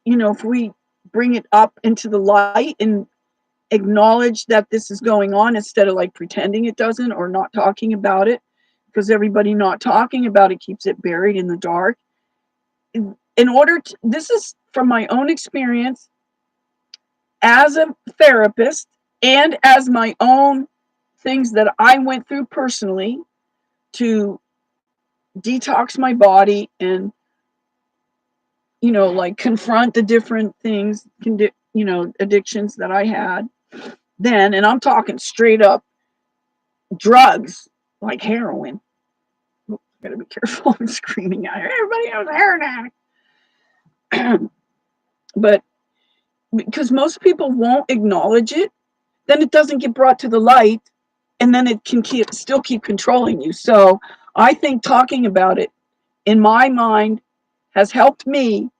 if we bring it up into the light and acknowledge that this is going on instead of like pretending it doesn't or not talking about it, because everybody not talking about it keeps it buried in the dark. This is from my own experience as a therapist and as my own things that I went through personally to detox my body and like confront the different things, addictions that I had then. And I'm talking straight up drugs like heroin. Oops, gotta be careful. I'm screaming out here. Everybody knows a heroin addict. But because most people won't acknowledge it, then it doesn't get brought to the light, and then it can still keep controlling you. So I think talking about it, in my mind, has helped me.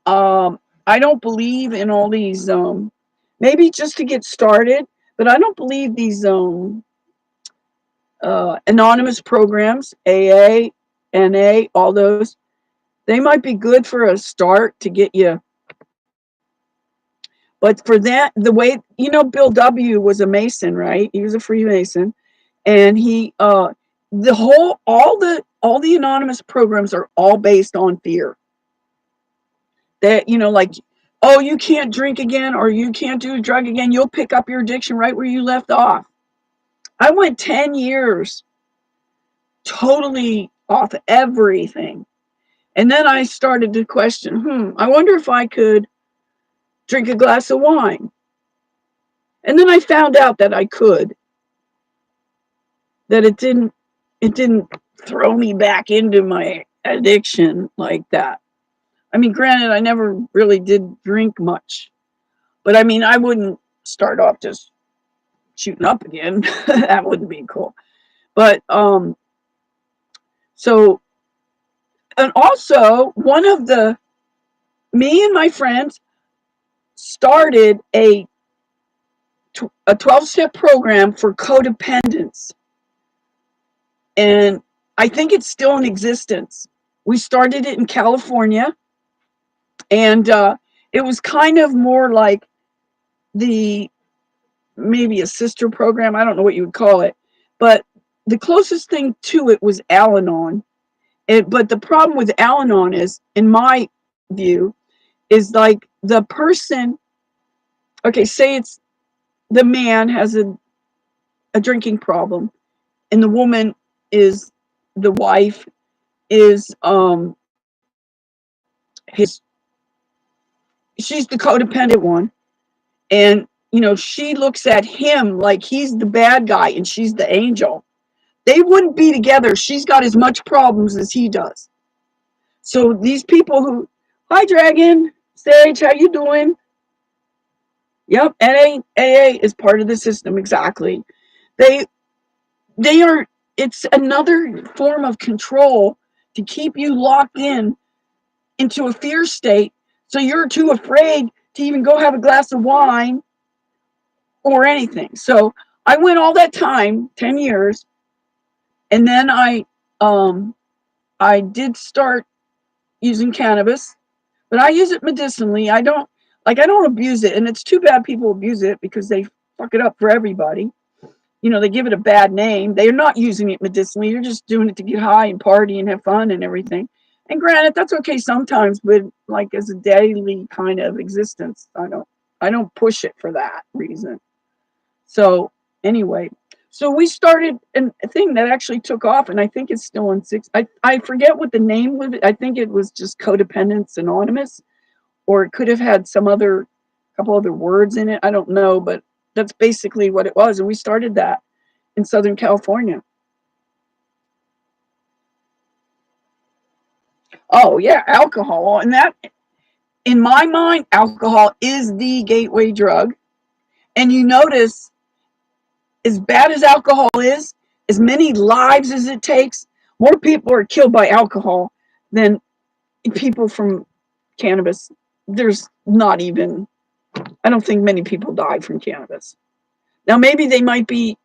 I don't believe in all these, maybe just to get started, but I don't believe these anonymous programs, AA, NA, all those. They might be good for a start to get you. But for that, the way, Bill W. was a Mason, right? He was a Freemason. And he, all the anonymous programs are all based on fear. That, like, oh, you can't drink again or you can't do a drug again. You'll pick up your addiction right where you left off. I went 10 years totally off everything. And then I started to question, I wonder if I could drink a glass of wine. And then I found out that I could, that it didn't throw me back into my addiction like that. I mean, granted, I never really did drink much, but I mean, I wouldn't start off just shooting up again. That wouldn't be cool. But so, and also me and my friends started a 12-step program for codependence. And I think it's still in existence. We started it in California, and it was kind of more like maybe a sister program. I don't know what you would call it, but the closest thing to it was Al-Anon. But the problem with Al-Anon is, in my view, is like the person, okay, say it's the man has a drinking problem, and the woman is, the wife is his, she's the codependent one, and she looks at him like he's the bad guy and she's the angel. They wouldn't be together. She's got as much problems as he does. So these people who, hi Dragon, Sage, how you doing? Yep, AA is part of the system, exactly. They are, it's another form of control to keep you locked into a fear state So you're too afraid to even go have a glass of wine or anything. So I went all that time, 10 years, and then I did start using cannabis, but I use it medicinally. I don't abuse it, and it's too bad people abuse it because they fuck it up for everybody. You know, they give it a bad name. They're not using it medicinally. They're just doing it to get high and party and have fun and everything. And granted, that's okay sometimes, but like as a daily kind of existence, I don't push it for that reason. So anyway, so we started a thing that actually took off, and I think it's still on six. I forget what the name was. I think it was just Codependence Anonymous, or it could have had some other couple other words in it. I don't know, but that's basically what it was. And we started that in Southern California. Oh yeah, alcohol. And that, in my mind, alcohol is the gateway drug. And you notice, as bad as alcohol is, as many lives as it takes, more people are killed by alcohol than people from cannabis. There's not even, I don't think many people die from cannabis. Now, maybe they might be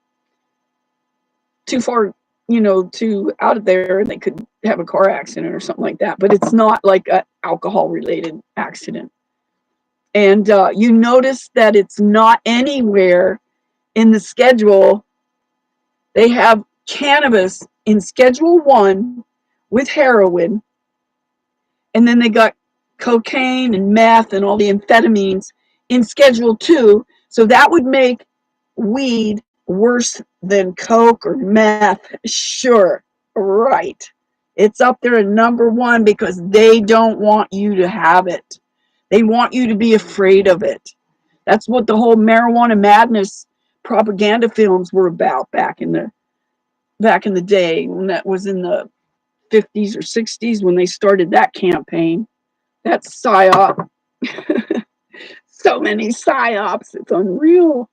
too far, too out of there, and they could have a car accident or something like that, but it's not like an alcohol related accident. And you notice that it's not anywhere in the schedule. They have cannabis in Schedule 1 with heroin, and then they got cocaine and meth and all the amphetamines in Schedule 2. So that would make weed worse than coke or meth. Sure, right. It's up there at number 1 because they don't want you to have it. They want you to be afraid of it. That's what the whole marijuana madness propaganda films were about back in the day, when that was in the 50s or 60s, when they started that campaign. That's psyop. So many psyops. It's unreal.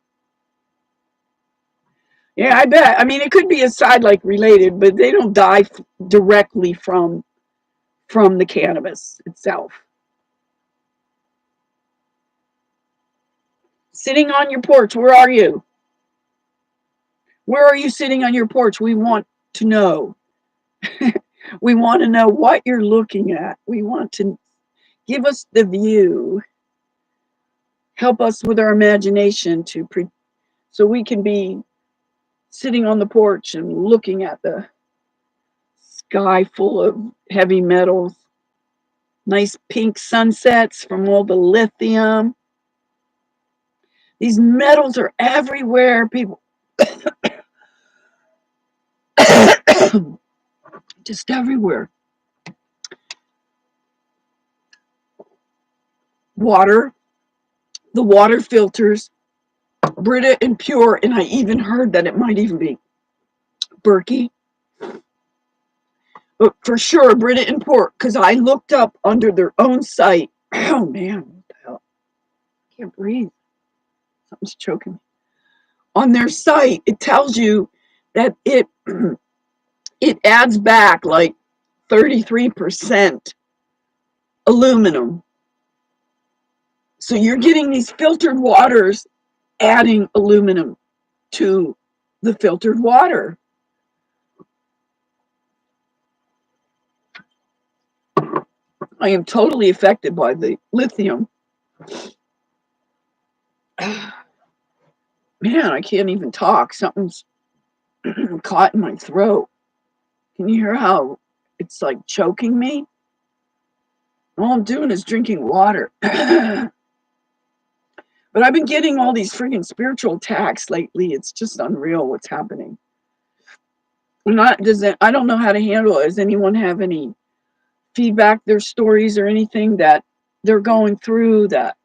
Yeah, I bet. I mean, it could be a side like related, but they don't die directly from the cannabis itself. Sitting on your porch, where are you? Where are you sitting on your porch? We want to know. We want to know what you're looking at. We want to give us the view. Help us with our imagination so we can be sitting on the porch and looking at the sky full of heavy metals, nice pink sunsets from all the lithium. These metals are everywhere, people. Just everywhere. Water, the water filters, Brita and Pure, and I even heard that it might even be Berkey. But for sure, Brita and Pure, because I looked up under their own site. Oh man, what the hell? I can't breathe. Something's choking me. On their site, it tells you that it adds back like 33% aluminum. So you're getting these filtered waters adding aluminum to the filtered water. I am totally affected by the lithium. Man, I can't even talk. Something's caught in my throat. Can you hear how it's like choking me? All I'm doing is drinking water. But I've been getting all these freaking spiritual attacks lately. It's just unreal what's happening. I don't know how to handle it. Does anyone have any feedback, their stories or anything that they're going through that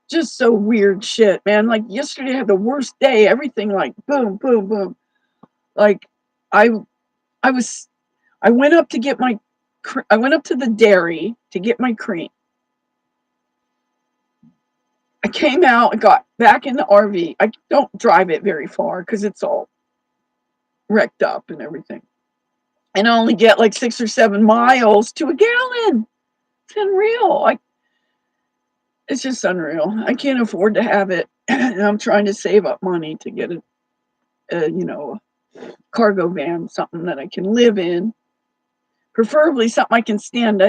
just so weird shit, man? Like yesterday I had the worst day. Everything like boom, boom, boom. Like I I was I went up to get I went up to the dairy to get my cream. I came out and got back in the RV. I don't drive it very far because it's all wrecked up and everything. And I only get like 6 or 7 miles to a gallon. It's unreal. It's just unreal. I can't afford to have it. And I'm trying to save up money to get a cargo van, something that I can live in, preferably something I can stand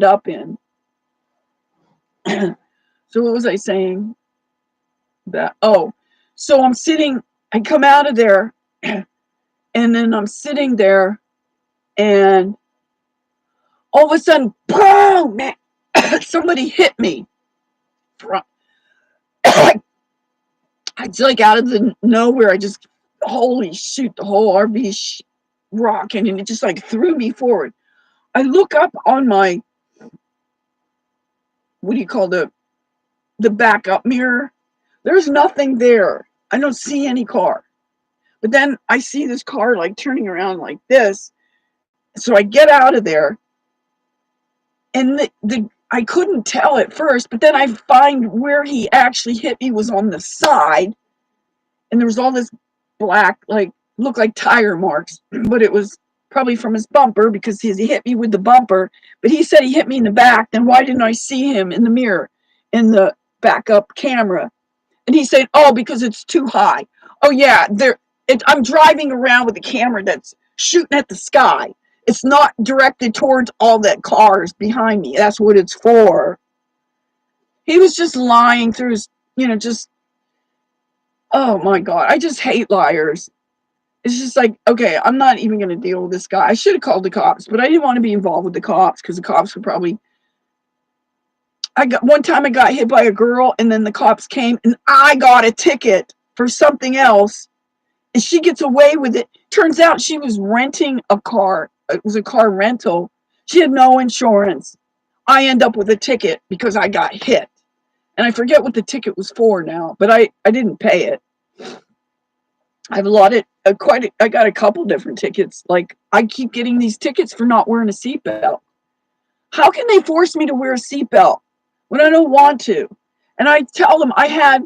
up in. So what was I saying? So I come out of there, and then I'm sitting there, and all of a sudden, boom! Somebody hit me. It's like out of the nowhere. Holy shoot, the whole RV rocking, and it just like threw me forward. I look up on my, what do you call the backup mirror? There's nothing there. I don't see any car. But then I see this car like turning around like this. So I get out of there, and I couldn't tell at first, but then I find where he actually hit me was on the side, and there was all this black, like, looked like tire marks, but it was probably from his bumper because he hit me with the bumper. But he said he hit me in the back. Then why didn't I see him in the mirror, in the backup camera? And he said, "Oh, because it's too high." Oh yeah, I'm driving around with a camera that's shooting at the sky. It's not directed towards all that cars behind me. That's what it's for. He was just lying through his, just, oh my God. I just hate liars. It's just like, okay, I'm not even going to deal with this guy. I should have called the cops, but I didn't want to be involved with the cops because the cops would probably. One time I got hit by a girl, and then the cops came, and I got a ticket for something else, and she gets away with it. Turns out she was renting a car. It was a car rental. She had no insurance. I end up with a ticket because I got hit. And I forget what the ticket was for now, but I didn't pay it. I've allotted I got a couple different tickets. Like, I keep getting these tickets for not wearing a seatbelt. How can they force me to wear a seatbelt when I don't want to? And I tell them I had,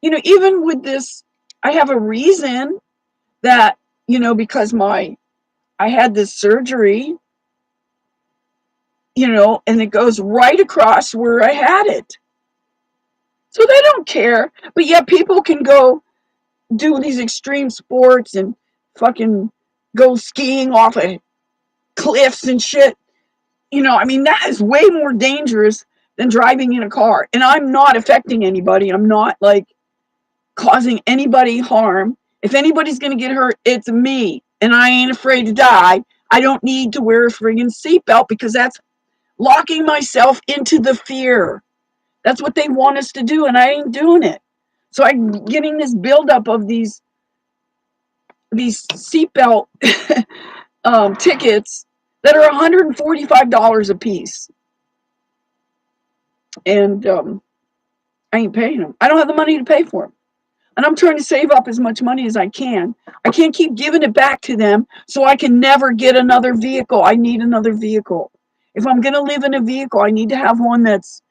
even with this, I have a reason that, because I had this surgery, and it goes right across where I had it. So they don't care. But yet people can go do these extreme sports and fucking go skiing off of cliffs and shit. That is way more dangerous than driving in a car. And I'm not affecting anybody. I'm not like causing anybody harm. If anybody's going to get hurt, it's me. And I ain't afraid to die. I don't need to wear a friggin' seatbelt because that's locking myself into the fear. That's what they want us to do, and I ain't doing it. So I'm getting this buildup of these seatbelt tickets that are $145 a piece. And I ain't paying them. I don't have the money to pay for them. And I'm trying to save up as much money as I can. I can't keep giving it back to them, so I can never get another vehicle. I need another vehicle. If I'm going to live in a vehicle, I need to have one that's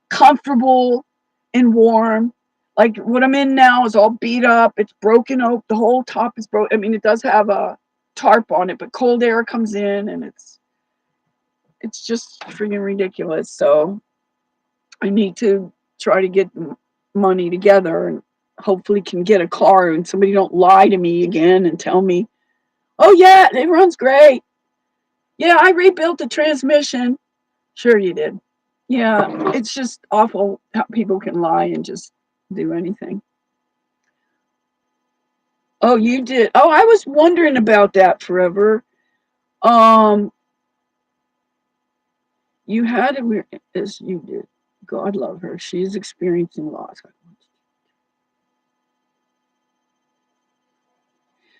comfortable and warm. Like what I'm in now is all beat up. It's broken oak. The whole top is broken. I mean, it does have a tarp on it, but cold air comes in, and it's just freaking ridiculous. So I need to try to get money together and hopefully can get a car, and somebody don't lie to me again and tell me, "Oh yeah, it runs great. Yeah, I rebuilt the transmission." Sure you did. Yeah, it's just awful how people can lie and just do anything. Oh, you did. Oh, I was wondering about that forever. Um, you had a weird, as you did. God love her. She's experiencing loss.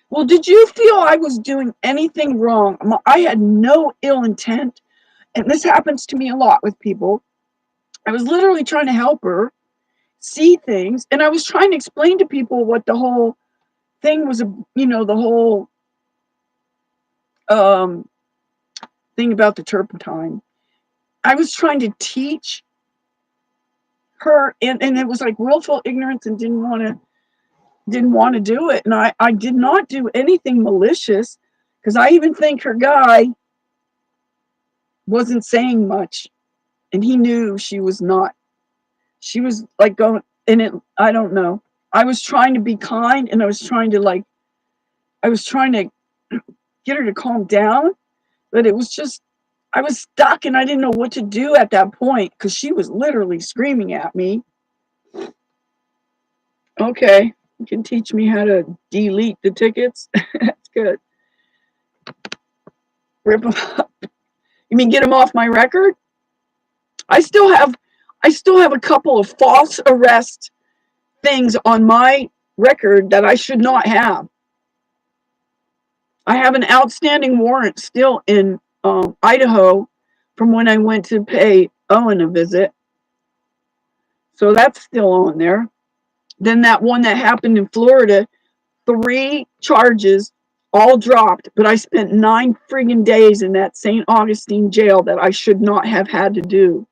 Well, did you feel I was doing anything wrong? I had no ill intent, and this happens to me a lot with people. I was literally trying to help her see things, and I was trying to explain to people what the whole thing was, the whole um, thing about the turpentine. I was trying to teach her, and it was like willful ignorance, and didn't want to do it. And I did not do anything malicious, because I even think her guy wasn't saying much, and he knew she was not She was like going, and it, I don't know. I was trying to be kind, and I was trying to get her to calm down, but it was just, I was stuck and I didn't know what to do at that point because she was literally screaming at me. Okay, you can teach me how to delete the tickets. That's good. Rip them up. You mean get them off my record? I still have, I still have a couple of false arrest things on my record that I should not have. I have an outstanding warrant still in Idaho from when I went to pay Owen a visit. So that's still on there. Then that one that happened in Florida, 3 charges, all dropped, but I spent 9 friggin' days in that St. Augustine jail that I should not have had to do.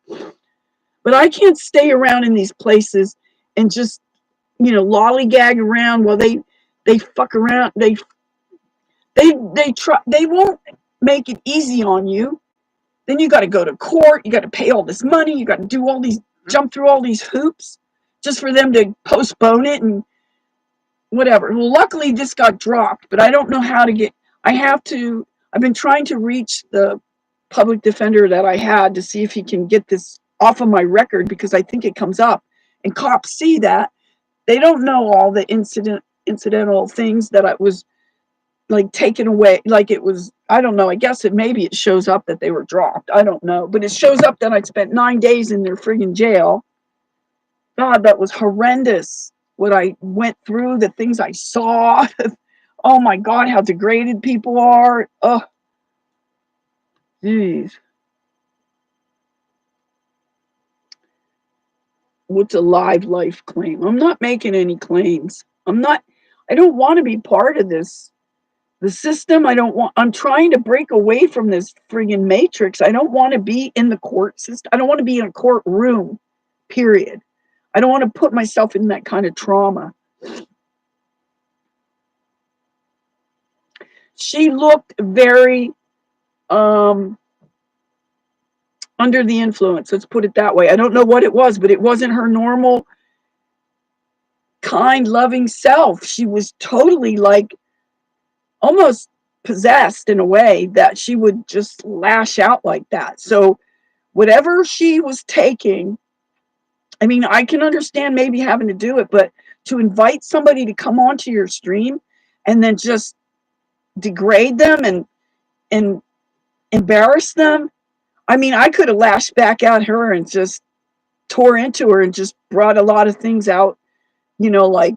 But I can't stay around in these places and just, lollygag around while they fuck around. They won't make it easy on you. Then you got to go to court. You got to pay all this money. You got to do all these, jump through all these hoops just for them to postpone it and whatever. Well, luckily this got dropped, but I don't know how to get. I've been trying to reach the public defender that I had to see if he can get this off of my record because I think it comes up, and cops see that. They don't know all the incidental things that I was like taken away, like it was, I don't know, I guess maybe it shows up that they were dropped, I don't know, but it shows up that I spent 9 days in their friggin' jail. God, that was horrendous what I went through, the things I saw. Oh my God, how degraded people are. Oh, jeez. What's a live life claim? I'm not making any claims. I don't want to be part of this. The system, I'm trying to break away from this friggin' matrix. I don't want to be in the court system. I don't want to be in a courtroom, period. I don't want to put myself in that kind of trauma. She looked very under the influence. Let's put it that way. I don't know what it was, but it wasn't her normal, kind, loving self. She was totally like almost possessed in a way that she would just lash out like that. So whatever she was taking, I mean, I can understand maybe having to do it, but to invite somebody to come onto your stream and then just degrade them and embarrass them. I mean, I could have lashed back at her and just tore into her and just brought a lot of things out, like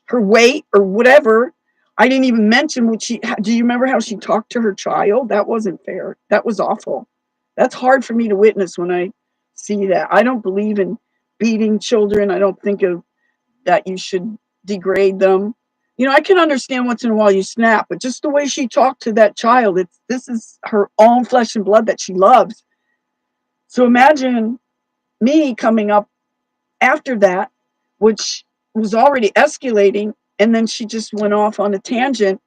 her weight or whatever. I didn't even mention do you remember how she talked to her child? That wasn't fair. That was awful. That's hard for me to witness when I see that. I don't believe in beating children. I don't think that you should degrade them. I can understand once in a while you snap, but just the way she talked to that child, this is her own flesh and blood that she loves. So imagine me coming up after that, which was already escalating, and then she just went off on a tangent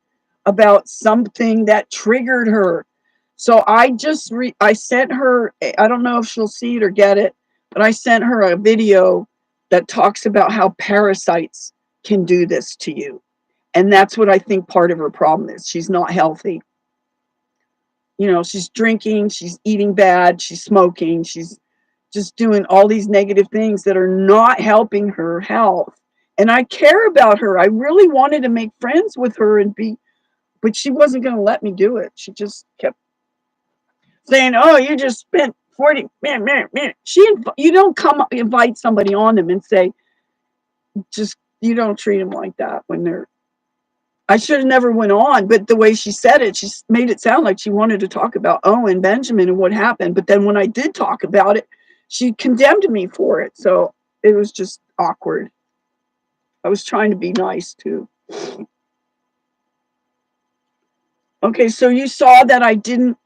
about something that triggered her. So I sent her, I don't know if she'll see it or get it, but I sent her a video that talks about how parasites can do this to you. And that's what I think part of her problem is. She's not healthy. She's drinking, she's eating bad, she's smoking, she's just doing all these negative things that are not helping her health. And I care about her. I really wanted to make friends with her but she wasn't going to let me do it. She just kept saying, "Oh, you just spent 40 minutes." You don't invite somebody on them and say, you don't treat them like that when they're. I should have never went on, but the way she said it, she made it sound like she wanted to talk about Owen Benjamin and what happened. But then when I did talk about it, she condemned me for it. So it was just awkward. I was trying to be nice too. Okay, so you saw that I didn't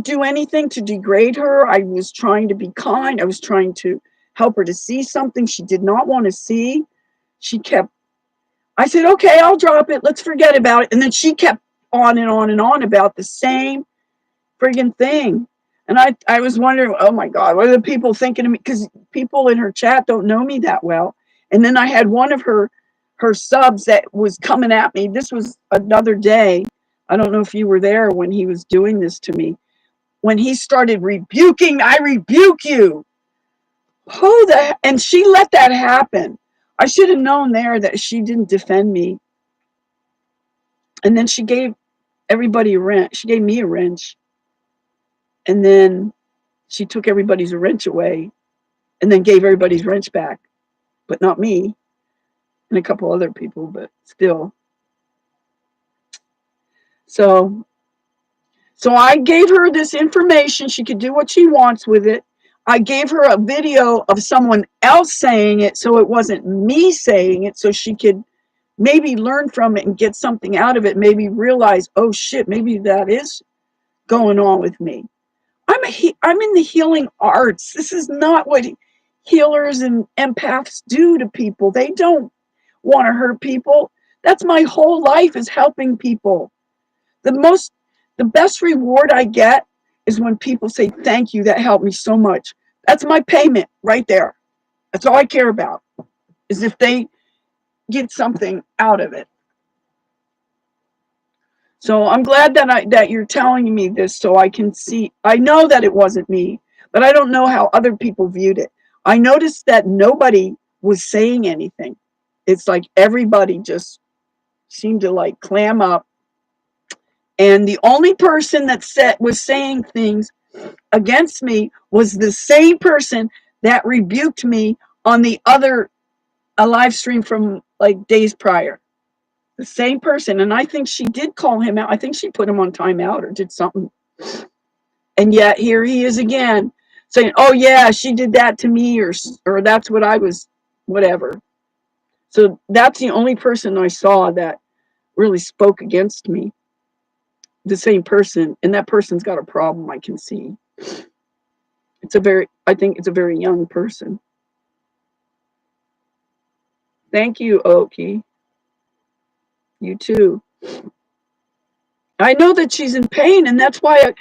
do anything to degrade her. I was trying to be kind. I was trying to help her to see something she did not want to see. I said, okay, I'll drop it. Let's forget about it. And then she kept on and on and on about the same friggin' thing. And I was wondering, oh my God, what are the people thinking of me? Because people in her chat don't know me that well. And then I had one of her subs that was coming at me. This was another day. I don't know if you were there when he was doing this to me. When he started rebuking, I rebuke you. And she let that happen. I should have known there that she didn't defend me. And then she gave everybody a wrench. She gave me a wrench. And then she took everybody's wrench away and then gave everybody's wrench back, but not me and a couple other people, but still. So I gave her this information. She could do what she wants with it. I gave her a video of someone else saying it, so it wasn't me saying it, so she could maybe learn from it and get something out of it, maybe realize, oh shit, maybe that is going on with me. I'm in the healing arts. This is not what healers and empaths do to people. They don't want to hurt people. That's my whole life, is helping people. The best reward I get is when people say, thank you, that helped me so much. That's my payment right there. That's all I care about, is if they get something out of it. So I'm glad that you're telling me this, so I can see. I know that it wasn't me, but I don't know how other people viewed it. I noticed that nobody was saying anything. It's like everybody just seemed to like clam up. And the only person that was saying things against me was the same person that rebuked me on the other a live stream from like days prior. The same person. And I think she did call him out. I think she put him on timeout or did something. And yet here he is again saying, oh yeah, she did that to me, or that's what I was, whatever. So that's the only person I saw that really spoke against me. The same person. And that person's got a problem, I can see. I think it's a very young person. Thank you, Oki. You too. I know that she's in pain, and that's why I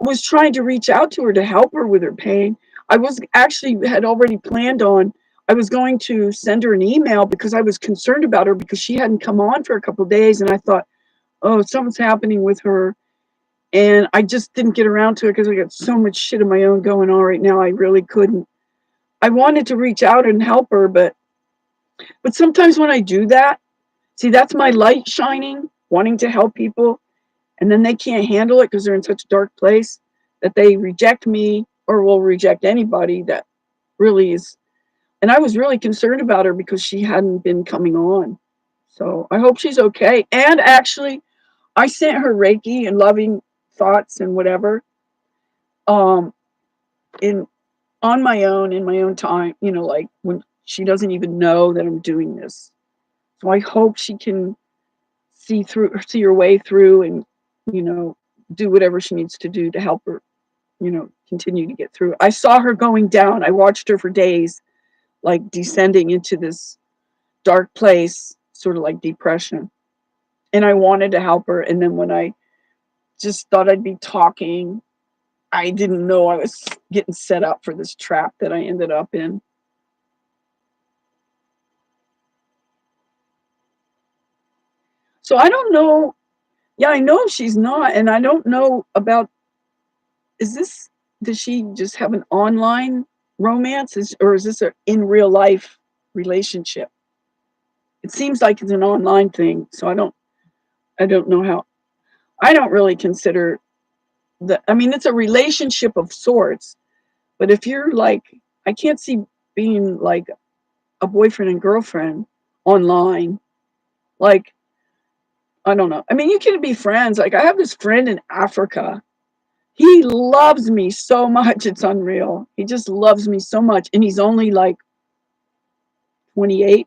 was trying to reach out to her to help her with her pain. I was actually had already planned on, I was going to send her an email because I was concerned about her because she hadn't come on for a couple of days, and I thought, oh, something's happening with her. And I just didn't get around to it because I got so much shit of my own going on right now. I really couldn't. I wanted to reach out and help her, but sometimes when I do that, see, that's my light shining, wanting to help people, and then they can't handle it because they're in such a dark place that they reject me or will reject anybody that really is. And I was really concerned about her because she hadn't been coming on. So I hope she's okay. And actually, I sent her Reiki and loving thoughts and whatever in on my own, in my own time, like when she doesn't even know that I'm doing this. So I hope she can see her way through and, do whatever she needs to do to help her, continue to get through. I saw her going down. I watched her for days, like descending into this dark place, sort of like depression. And I wanted to help her. And then when I just thought I'd be talking, I didn't know I was getting set up for this trap that I ended up in. So I don't know. Yeah, I know she's not. And I don't know about, does she just have an online romance, or is this an in real life relationship? It seems like it's an online thing. So I don't know how. I don't really consider it's a relationship of sorts, but if you're like, I can't see being like a boyfriend and girlfriend online. Like, I don't know. You can be friends. Like, I have this friend in Africa. He loves me so much. It's unreal. He just loves me so much. And he's only like 28.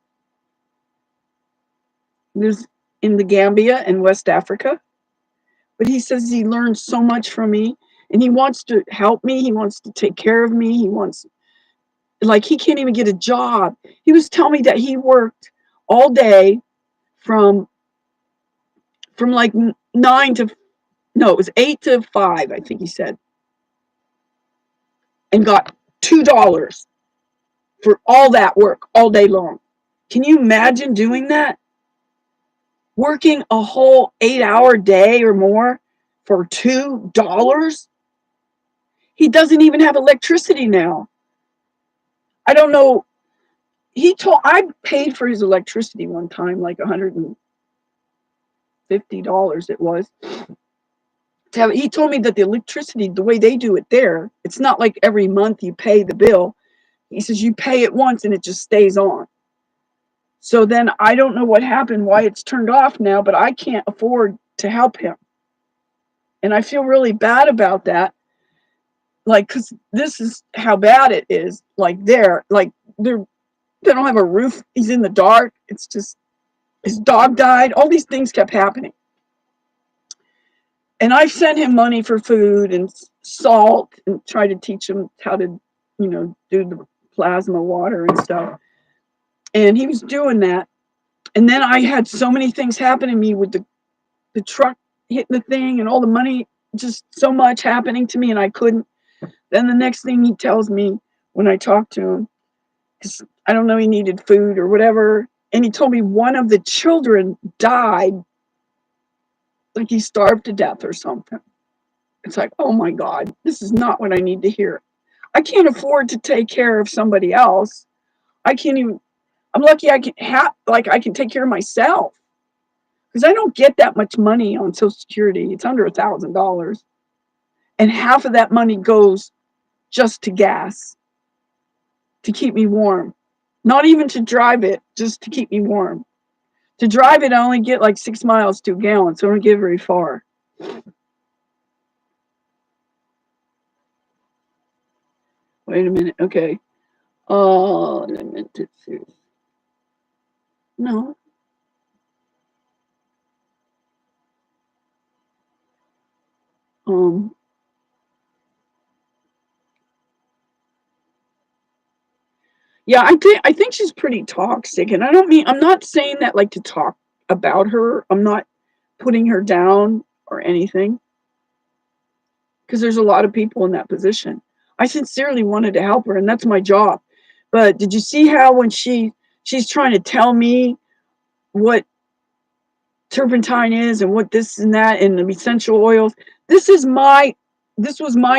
Lives in the Gambia in West Africa. But he says he learned so much from me. And he wants to help me. He wants to take care of me. He can't even get a job. He was telling me that he worked all day from like 8 to 5, I think he said. and got $2 for all that work all day long. Can you imagine doing that? Working a whole 8-hour day or more for $2? He doesn't even have electricity now. I don't know. I paid for his electricity one time, like $150 it was. He told me that the electricity, the way they do it there, it's not like every month you pay the bill. He says you pay it once and it just stays on. So then I don't know what happened, why it's turned off now, but I can't afford to help him. And I feel really bad about that. Like, because this is how bad it is. Like, they don't have a roof. He's in the dark. It's just, his dog died. All these things kept happening. And I sent him money for food and salt and tried to teach him how to, do the plasma water and stuff. And he was doing that. And then I had so many things happen to me with the truck hitting the thing and all the money, just so much happening to me, and I couldn't. Then the next thing he tells me when I talk to him, because I don't know, he needed food or whatever, and he told me one of the children died, like he starved to death or something. It's like, oh my God, this is not what I need to hear. I can't afford to take care of somebody else. I can't even, I'm lucky I can take care of myself. Because I don't get that much money on Social Security. It's under $1,000. And half of that money goes just to gas, to keep me warm. Not even to drive it, just to keep me warm. To drive it, I only get like 6 miles to a gallon, so I don't get very far. Wait a minute. Okay. Limited series. No. Yeah, I think she's pretty toxic, and I'm not saying that like to talk about her. I'm not putting her down or anything, because there's a lot of people in that position. I sincerely wanted to help her, and that's my job. But did you see how when she's trying to tell me what turpentine is and what this and that and the essential oils? This was my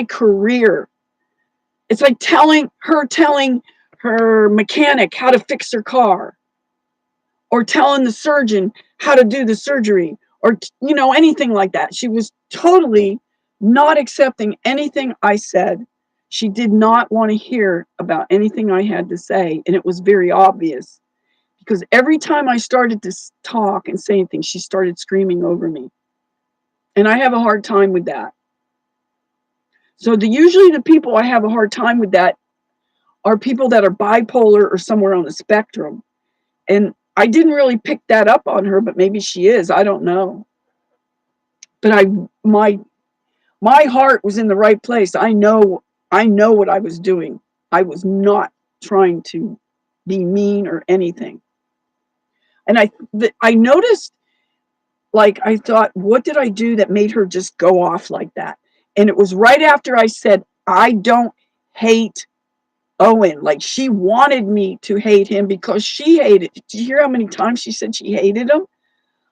career. It's like telling her mechanic how to fix her car, or telling the surgeon how to do the surgery, or anything like that. She was totally not accepting anything I said. She did not want to hear about anything I had to say, and it was very obvious, because every time I started to talk and say anything, she started screaming over me, and I have a hard time with that. So usually the people I have a hard time with that are people that are bipolar or somewhere on the spectrum. And I didn't really pick that up on her, but maybe she is. I don't know. But my heart was in the right place. I know what I was doing. I was not trying to be mean or anything. And I noticed, like, I thought, what did I do that made her just go off like that? And it was right after I said, I don't hate Owen. Like, she wanted me to hate him because she hated. Did you hear how many times she said she hated him?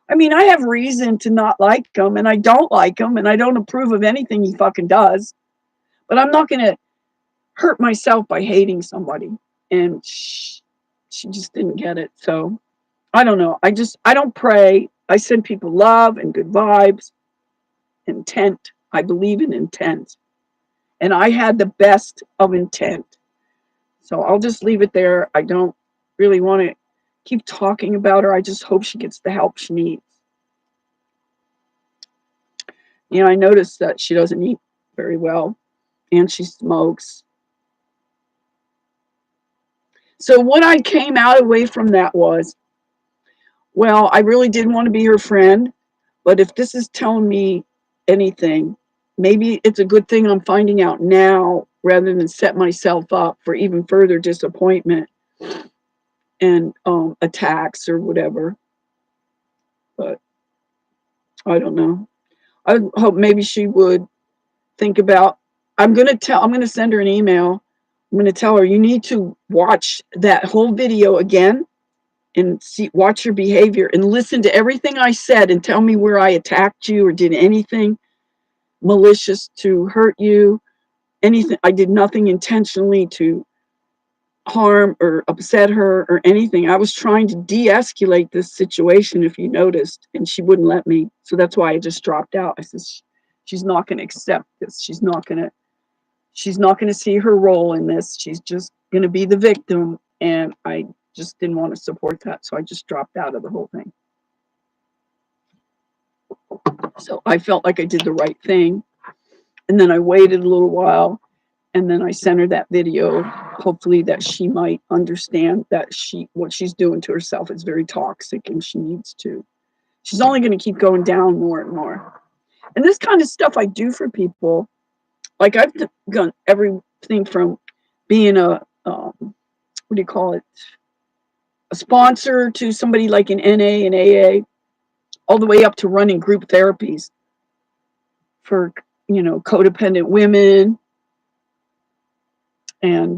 I mean, I have reason to not like him, and I don't like him, and I don't approve of anything he fucking does. But I'm not going to hurt myself by hating somebody. And she just didn't get it. So I don't know. I don't pray. I send people love and good vibes, intent. I believe in intent. And I had the best of intent. So I'll just leave it there. I don't really want to keep talking about her. I just hope she gets the help she needs. I noticed that she doesn't eat very well, and she smokes. So what I came out away from that was, well, I really did want to be her friend, but if this is telling me anything, maybe it's a good thing I'm finding out now rather than set myself up for even further disappointment and attacks or whatever. But I don't know. I hope maybe she would think about I'm going to send her an email. I'm going to tell her, you need to watch that whole video again and watch your behavior and listen to everything I said and tell me where I attacked you or did anything malicious to hurt you. Anything. I did nothing intentionally to harm or upset her or anything. I was trying to de-escalate this situation, if you noticed, and she wouldn't let me. So that's why I just dropped out. I said, she's not going to accept this. She's not going to see her role in this. She's just going to be the victim. And I just didn't want to support that. So I just dropped out of the whole thing. So I felt like I did the right thing. And then I waited a little while. And then I sent her that video, hopefully that she might understand that what she's doing to herself is very toxic and she's only going to keep going down more and more. And this kind of stuff I do for people, like I've done everything from being a sponsor to somebody like an NA and AA, all the way up to running group therapies for, codependent women and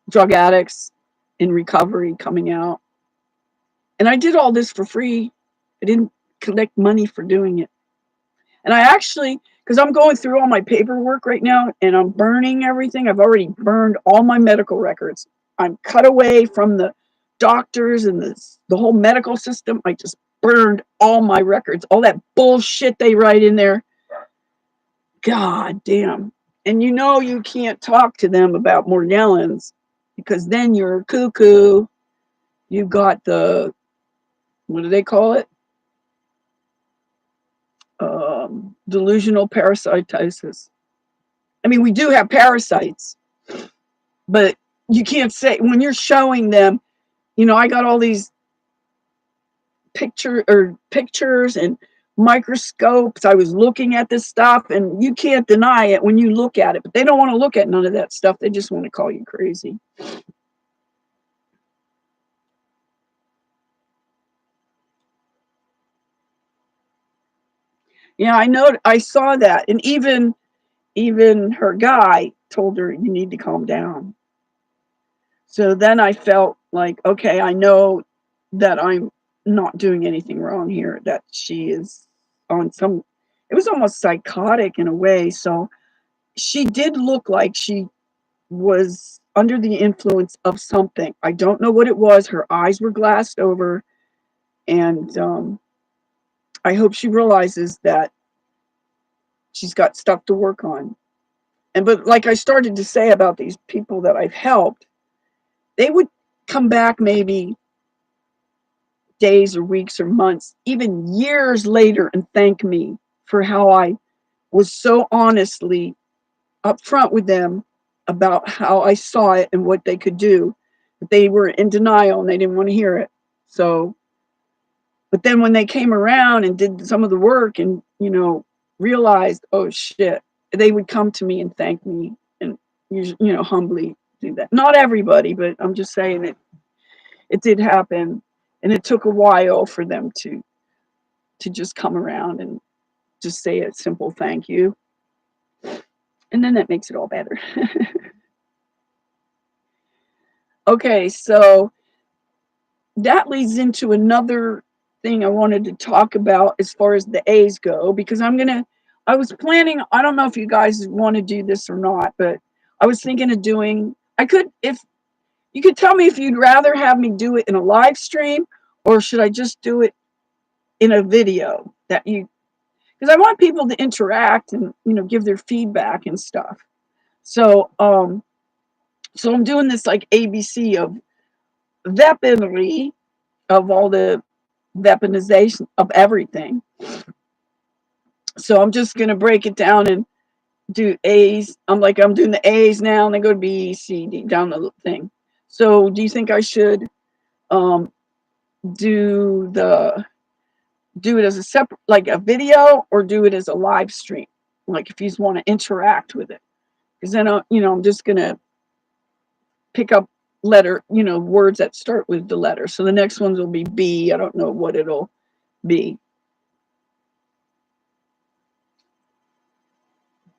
drug addicts in recovery coming out. And I did all this for free. I didn't collect money for doing it. And I actually, because I'm going through all my paperwork right now and I'm burning everything. I've already burned all my medical records. I'm cut away from the doctors and the whole medical system. I just burned all my records, all that bullshit they write in there. God damn. And you can't talk to them about Morgellons because then you're cuckoo. You've got what do they call it? Delusional parasitosis. I mean, we do have parasites, but you can't say when you're showing them, I got all these pictures and microscopes. I was looking at this stuff and you can't deny it when you look at it, but they don't want to look at none of that stuff. They just want to call you crazy. Yeah, I saw that. And even her guy told her, you need to calm down. So then I felt like, okay, I know that I'm not doing anything wrong here, that she is on it was almost psychotic in a way. So she did look like she was under the influence of something. I don't know what it was. Her eyes were glassed over. And I hope she realizes that she's got stuff to work on. But like I started to say about these people that I've helped, they would come back maybe days or weeks or months, even years later, and thank me for how I was so honestly upfront with them about how I saw it and what they could do. But they were in denial and they didn't want to hear it. So, but then when they came around and did some of the work and, realized, oh shit, they would come to me and thank me and, humbly do that. Not everybody, but I'm just saying it did happen. And it took a while for them to just come around and just say a simple thank you. And then that makes it all better. Okay, so that leads into another thing I wanted to talk about as far as the A's go, because I was planning, I don't know if you guys want to do this or not, but I was thinking of if you could tell me if you'd rather have me do it in a live stream or should I just do it in a video because I want people to interact and, give their feedback and stuff. So, so I'm doing this like ABC of weaponry, of all the weaponization of everything. So I'm just going to break it down and do A's. I'm doing the A's now and then go to B, C, D down the thing. So do you think I should do it as a separate, like a video, or do it as a live stream? Like if you just want to interact with it, because then, I'm just going to pick up words that start with the letter. So the next ones will be B. I don't know what it'll be.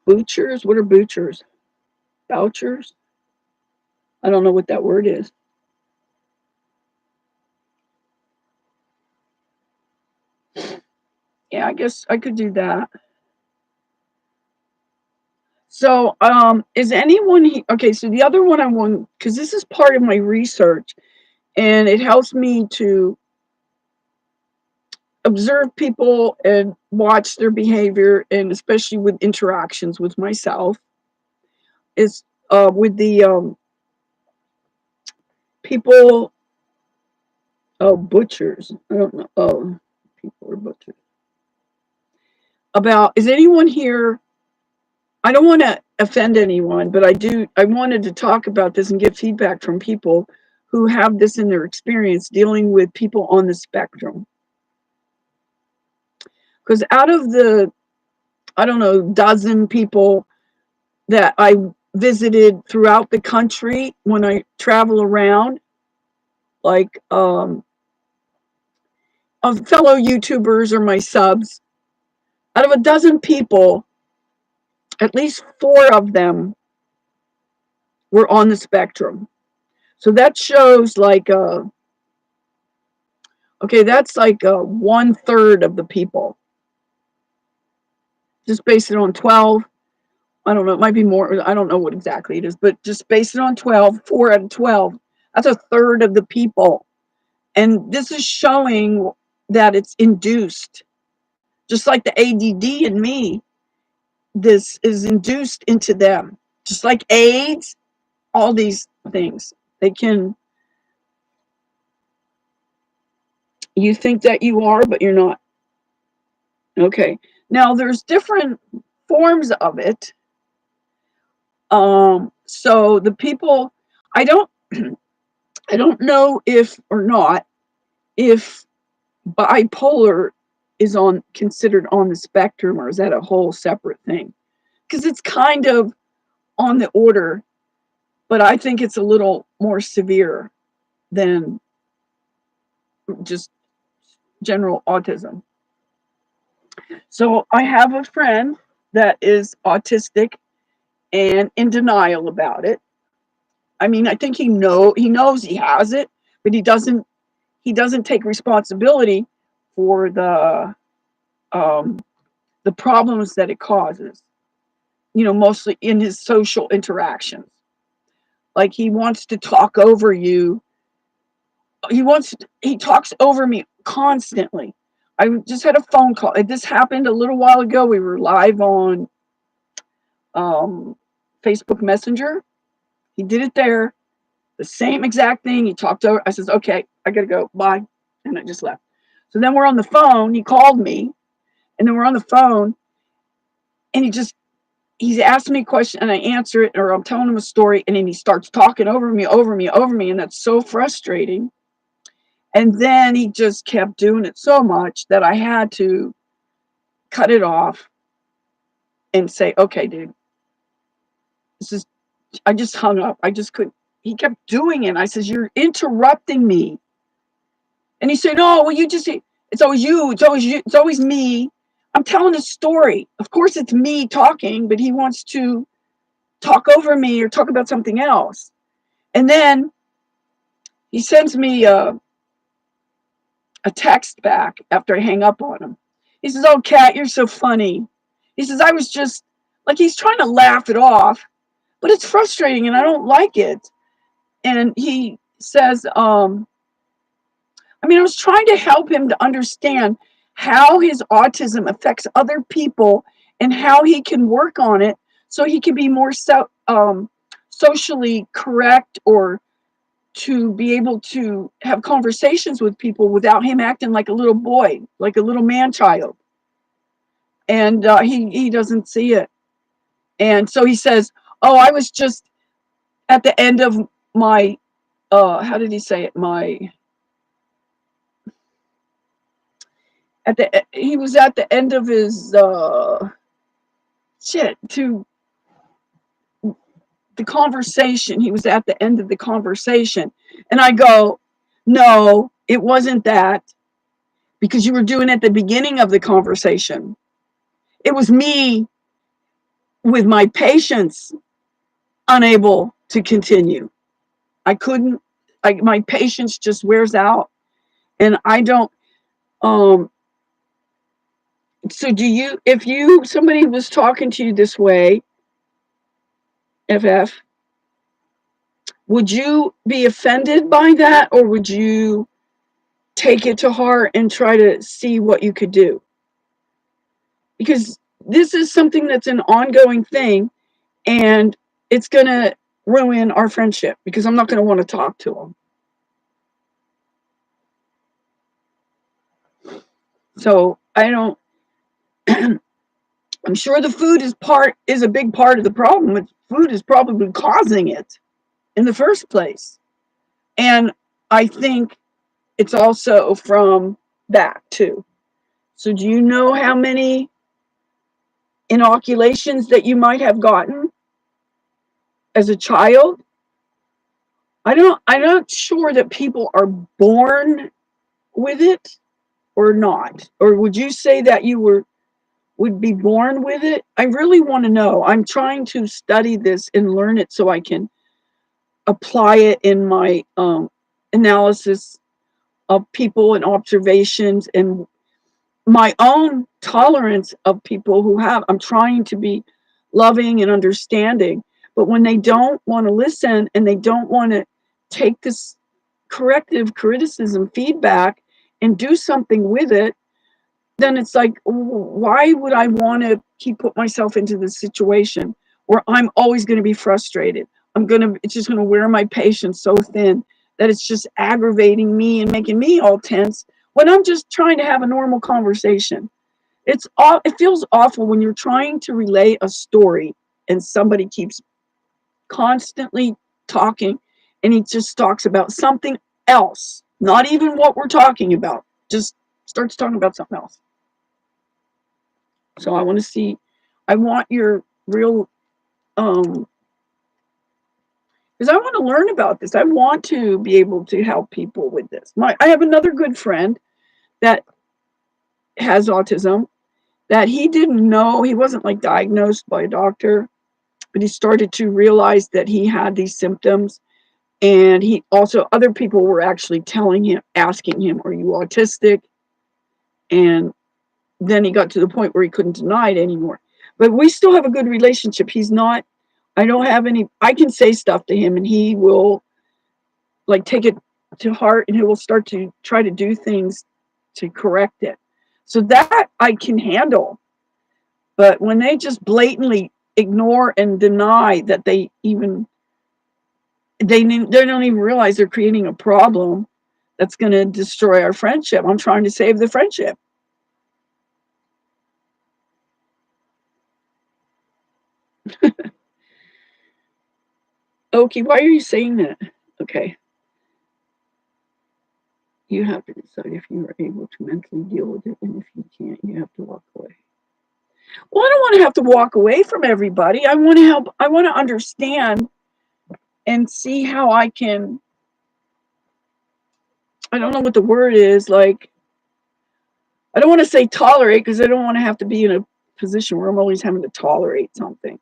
Butchers? What are butchers? Bouchers? I don't know what that word is. Yeah, I guess I could do that. So, is anyone okay? So the other one I want, because this is part of my research, and it helps me to observe people and watch their behavior, and especially with interactions with myself, is with the people, butchers. I don't know. Oh, people are butchers. About, is anyone here? I don't want to offend anyone, but I do. I wanted to talk about this and get feedback from people who have this in their experience dealing with people on the spectrum. Because out of the, I don't know, dozen people that I visited throughout the country when I travel around, like of fellow YouTubers or my subs, out of a dozen people, at least 4 of them were on the spectrum. So that shows like okay, that's like 1/3 of the people. Just base it on 12. I don't know, it might be more. I don't know what exactly it is, but just base it on 12, 4 out of 12. That's 1/3 of the people. And this is showing that it's induced. Just like the ADD in me, this is induced into them. Just like AIDS, all these things. They can, you think that you are, but you're not. Okay. Now there's different forms of it. So the people, I don't I don't know if or not if bipolar is on considered on the spectrum, or is that a whole separate thing? Because it's kind of on the order, but I think it's a little more severe than just general autism. So I have a friend that is autistic and in denial about it. I mean, I think he knows he has it, but he doesn't take responsibility for the problems that it causes. Mostly in his social interactions. Like he wants to talk over you. He talks over me constantly. I just had a phone call. This happened a little while ago. We were live on Facebook Messenger. He did it there. The same exact thing. He talked over. I says, okay, I gotta go. Bye. And I just left. So then we're on the phone. He called me, and then we're on the phone, and he's asking me a question, and I answer it, or I'm telling him a story, and then he starts talking over me, and that's so frustrating. And then he just kept doing it so much that I had to cut it off and say, okay, dude, this is, I just hung up. I just couldn't. He kept doing it. I says, you're interrupting me. And he said, no, well, it's always you. It's always you. It's always me. I'm telling a story. Of course, it's me talking, but he wants to talk over me or talk about something else. And then he sends me a text back after I hang up on him. He says, oh, Kat, you're so funny. He says, I was just, like, he's trying to laugh it off, but it's frustrating and I don't like it. And he says, I was trying to help him to understand how his autism affects other people and how he can work on it so he can be more socially correct, or to be able to have conversations with people without him acting like a little boy, like a little man child. And he doesn't see it. And so he says, oh, I was just at the end of my, how did he say it? He was at the end of his, to the conversation. He was at the end of the conversation. And I go, no, it wasn't that, because you were doing it at the beginning of the conversation. It was me with my patience unable to continue. I couldn't, my patience just wears out, and I don't, so do you, if somebody was talking to you this way, FF, would you be offended by that, or would you take it to heart and try to see what you could do? Because this is something that's an ongoing thing, and it's going to ruin our friendship because I'm not going to want to talk to him. So I don't, I'm sure the food is a big part of the problem, but food is probably causing it in the first place. And I think it's also from that too. So do you know how many inoculations that you might have gotten as a child? I'm not sure that people are born with it or not. Or would you say that you would be born with it? I really want to know. I'm trying to study this and learn it so I can apply it in my analysis of people and observations and my own tolerance of people who have. I'm trying to be loving and understanding, but when they don't want to listen and they don't want to take this corrective criticism feedback and do something with it, then it's like, why would I want to put myself into this situation where I'm always going to be frustrated? It's just going to wear my patience so thin that it's just aggravating me and making me all tense when I'm just trying to have a normal conversation. It feels awful when you're trying to relay a story and somebody keeps constantly talking and he just talks about something else, not even what we're talking about, just starts talking about something else. So I want your real, because I want to learn about this. I want to be able to help people with this. I have another good friend that has autism that he didn't know. He wasn't like diagnosed by a doctor, but he started to realize that he had these symptoms. And he also, other people were actually asking him, are you autistic? And then he got to the point where he couldn't deny it anymore. But we still have a good relationship. I can say stuff to him and he will like take it to heart and he will start to try to do things to correct it. So that I can handle. But when they just blatantly ignore and deny that they don't even realize they're creating a problem that's going to destroy our friendship. I'm trying to save the friendship. Okay, why are you saying that? Okay. You have to decide if you are able to mentally deal with it, and if you can't, you have to walk away. Well, I don't want to have to walk away from everybody. I want to help. I want to understand and see how I can. I don't know what the word is. Like, I don't want to say tolerate because I don't want to have to be in a position where I'm always having to tolerate something.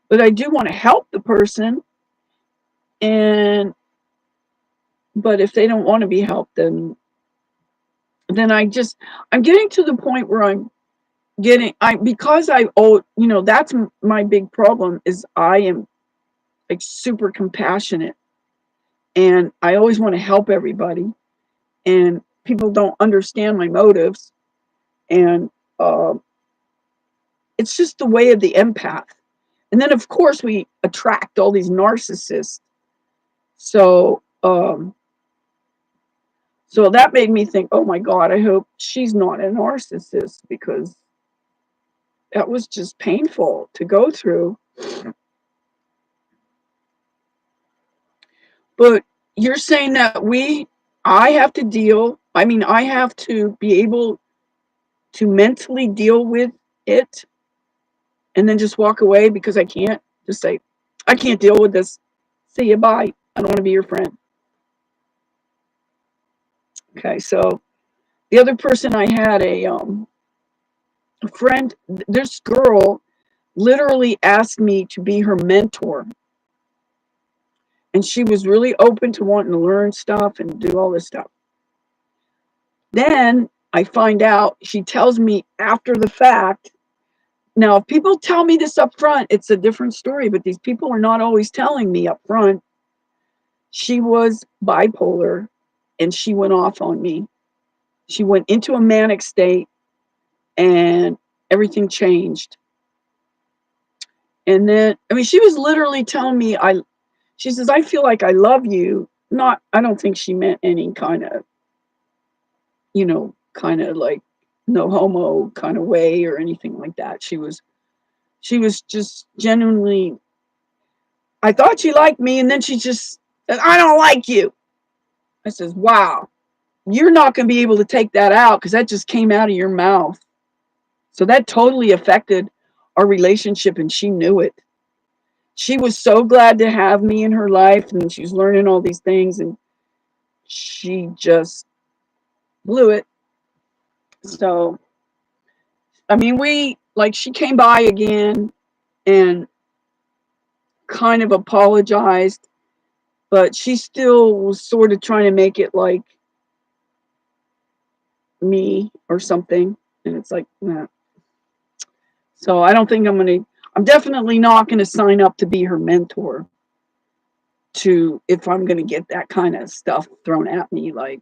But I do want to help the person. But if they don't want to be helped, then I'm getting to the point where that's my big problem is I am like super compassionate and I always want to help everybody and people don't understand my motives and it's just the way of the empath. And then of course we attract all these narcissists. So that made me think, oh my God, I hope she's not a narcissist because that was just painful to go through. But you're saying that I have to be able to mentally deal with it and then just walk away because I can't just say, I can't deal with this. See you, bye. I don't want to be your friend. Okay, so the other person I had a friend, this girl literally asked me to be her mentor. And she was really open to wanting to learn stuff and do all this stuff. Then I find out, she tells me after the fact. Now, if people tell me this up front, it's a different story, but these people are not always telling me up front. She was bipolar and she went off on me. She went into a manic state and everything changed. And then, I mean, she was literally telling me, she says, I feel like I love you. Not, I don't think she meant any kind of, kind of like no homo kind of way or anything like that. She was just genuinely, I thought she liked me, and then she just said, I don't like you. I says, wow, you're not going to be able to take that out because that just came out of your mouth. So that totally affected our relationship, and she knew it. She was so glad to have me in her life, and she was learning all these things, and she just blew it. So, I mean, she came by again and kind of apologized, but she still was sort of trying to make it like me or something. And it's like, nah. So I don't think I'm definitely not going to sign up to be her mentor if I'm going to get that kind of stuff thrown at me. Like,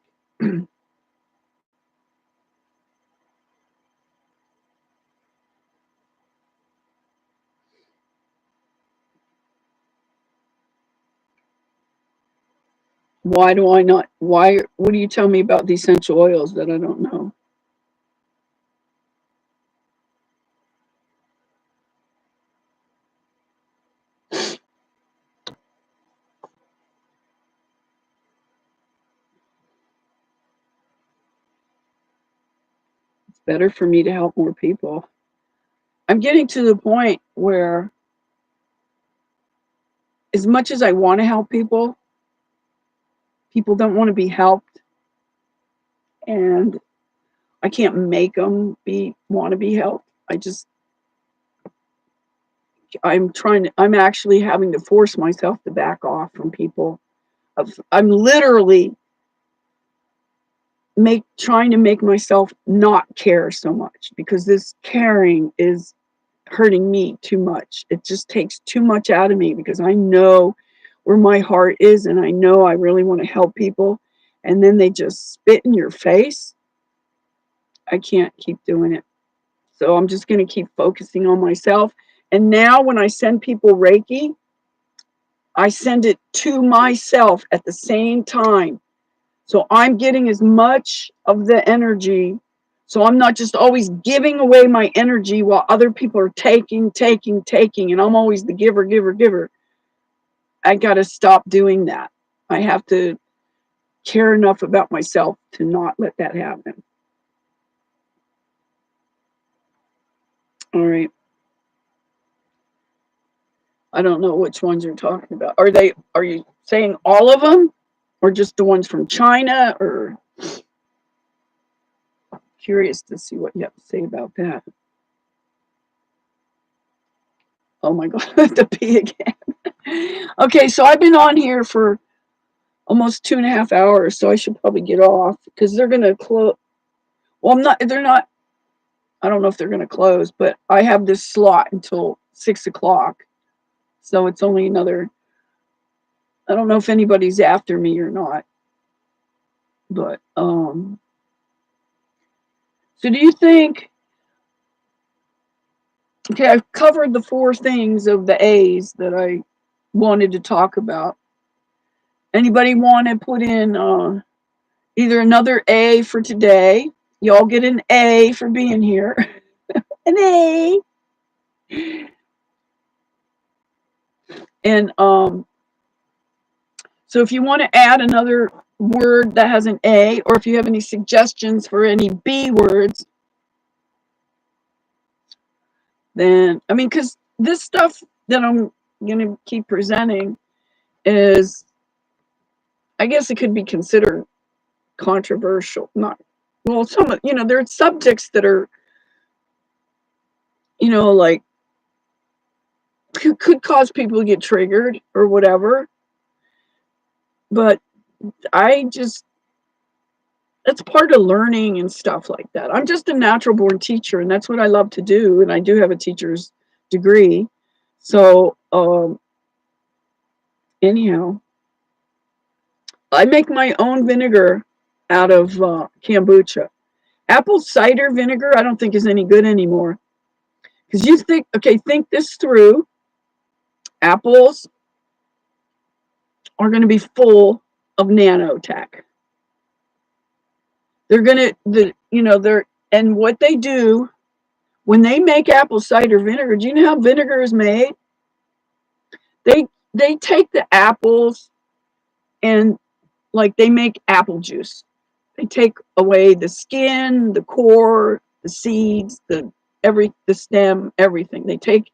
why do I not? What do you tell me about the essential oils that I don't know? It's better for me to help more people. I'm getting to the point where, as much as I want to help people, people don't want to be helped, and I can't make them want to be helped. I'm actually having to force myself to back off from people. I'm literally trying to make myself not care so much, because this caring is hurting me too much. It just takes too much out of me, because I know where my heart is, and I know I really want to help people, and then they just spit in your face. I can't keep doing it. So I'm just going to keep focusing on myself. And now when I send people Reiki, I send it to myself at the same time. So I'm getting as much of the energy. So I'm not just always giving away my energy while other people are taking, and I'm always the giver, giver, giver. I got to stop doing that. I have to care enough about myself to not let that happen. All right. I don't know which ones you're talking about. Are you saying all of them, or just the ones from China? Or curious to see what you have to say about that. Oh my God, the P again. Okay, so I've been on here for almost 2.5 hours, so I should probably get off, because they're gonna close. Well, they're not. I don't know if they're gonna close, but I have this slot until 6 o'clock, so it's only another. I don't know if anybody's after me or not, but so do you think? Okay, I've covered the 4 things of the A's that I wanted to talk about. Anybody want to put in either another A for today? Y'all get an A for being here. An A. And so if you want to add another word that has an A, or if you have any suggestions for any B words, then, I mean, because this stuff that I'm going to keep presenting is, I guess it could be considered controversial. Not, well, there are subjects that are, like could cause people to get triggered or whatever. But that's part of learning and stuff like that. I'm just a natural born teacher, and that's what I love to do. And I do have a teacher's degree. So, anyhow, I make my own vinegar out of kombucha. Apple cider vinegar, I don't think is any good anymore. Because you think this through. Apples are going to be full of nanotech. They're going to, and what they do when they make apple cider vinegar, do you know how vinegar is made? They take the apples and like they make apple juice. They take away the skin, the core, the seeds, the stem, everything. They take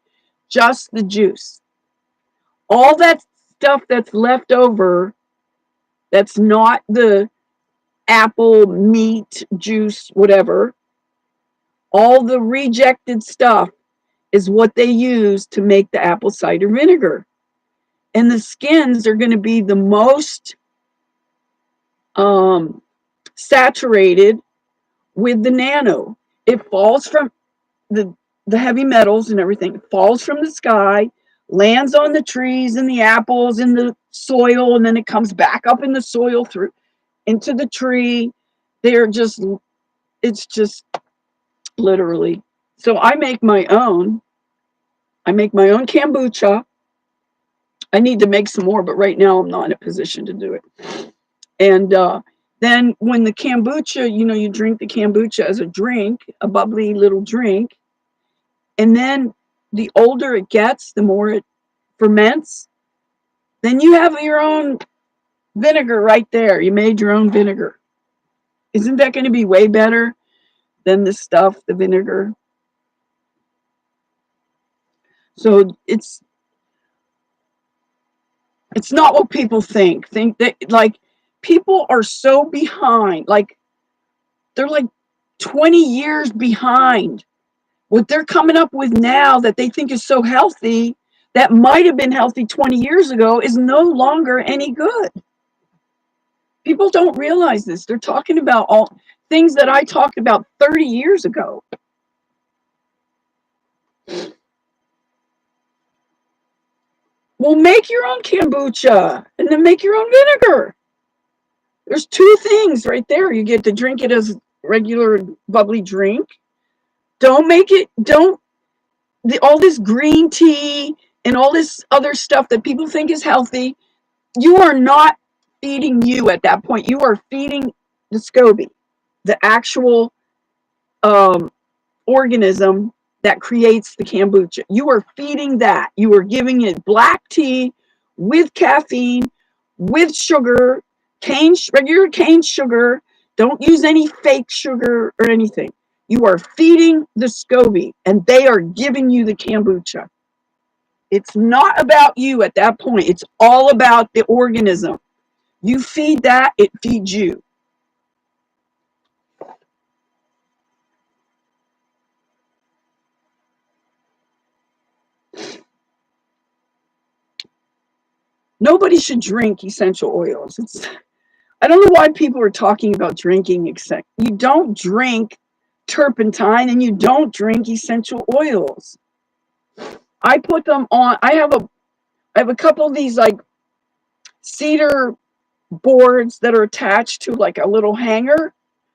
just the juice. All that stuff that's left over, that's not the apple meat juice, whatever, all the rejected stuff is what they use to make the apple cider vinegar. And the skins are going to be the most saturated with the nano. It falls from the heavy metals and everything. It falls from the sky, lands on the trees and the apples in the soil, and then it comes back up in the soil through into the tree. It's just literally. So I make my own. I make my own kombucha. I need to make some more, but right now I'm not in a position to do it. And then when the kombucha, you drink the kombucha as a drink, a bubbly little drink. And then the older it gets, the more it ferments. Then you have your own vinegar right there. You made your own vinegar. Isn't that going to be way better than the stuff, the vinegar? So it's not what people think. Think that like people are so behind. Like they're like 20 years behind. What they're coming up with now that they think is so healthy, that might have been healthy 20 years ago, is no longer any good. People don't realize this. They're talking about all things that I talked about 30 years ago. Well, make your own kombucha and then make your own vinegar. There's two things right there. You get to drink it as regular bubbly drink. Don't all this green tea and all this other stuff that people think is healthy. You are not feeding you at that point. You are feeding the SCOBY, the actual organism that creates the kombucha. You are feeding that. You are giving it black tea with caffeine, with sugar, regular cane sugar. Don't use any fake sugar or anything. You are feeding the SCOBY, and they are giving you the kombucha. It's not about you at that point. It's all about the organism. You feed that, it feeds you. Nobody should drink essential oils. I don't know why people are talking about drinking. You don't drink turpentine and you don't drink essential oils. I put them on. I have a couple of these like cedar boards that are attached to like a little hanger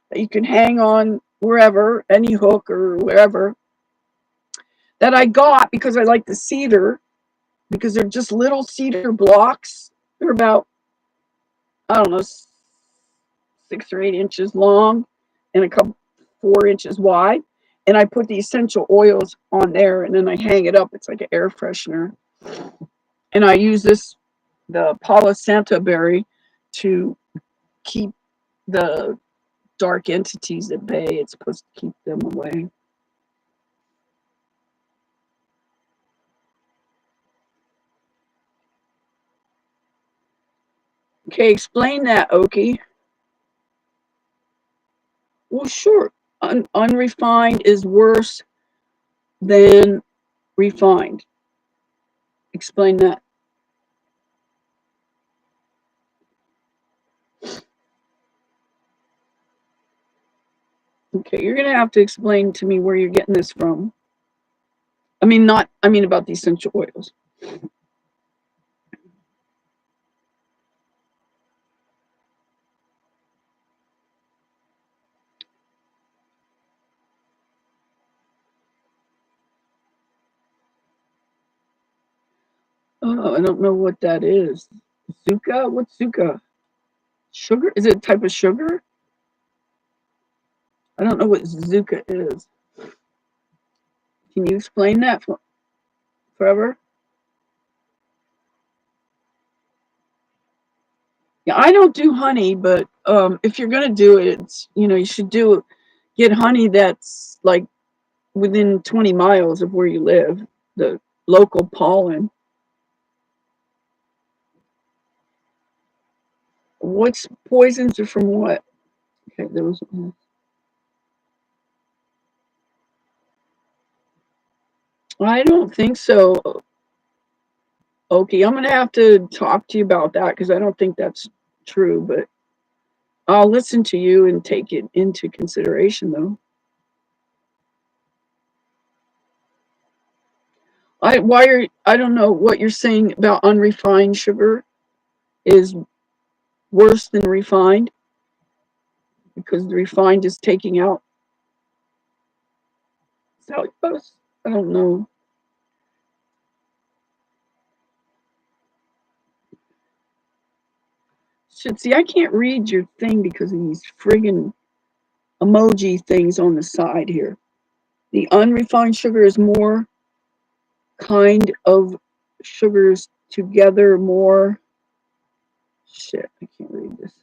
that you can hang on wherever, any hook or wherever, that I got because I like the cedar, because they're just little cedar blocks. They're about, I don't know, 6 or 8 inches long and a couple 4 inches wide. And I put the essential oils on there and then I hang it up. It's like an air freshener. And I use the Palo Santo berry, to keep the dark entities at bay. It's supposed to keep them away. Okay, explain that, Oki. Well, sure. Unrefined is worse than refined. Explain that. Okay, you're going to have to explain to me where you're getting this from. I mean, about the essential oils. Oh, I don't know what that is. Zucca? What's Zucca? Sugar? Is it a type of sugar? I don't know what Zucca is. Can you explain that forever? Yeah, I don't do honey, but if you're gonna do it, it's you should get honey that's like within 20 miles of where you live, the local pollen. What's poisons are from what? Okay, there was. I don't think so. Okay, I'm gonna have to talk to you about that because I don't think that's true, but I'll listen to you and take it into consideration, though. I don't know what you're saying about unrefined sugar is worse than refined because the refined is taking out cellulose. I don't know. Shit, see, I can't read your thing because of these friggin' emoji things on the side here. The unrefined sugar is more kind of sugars together, more shit, I can't read this.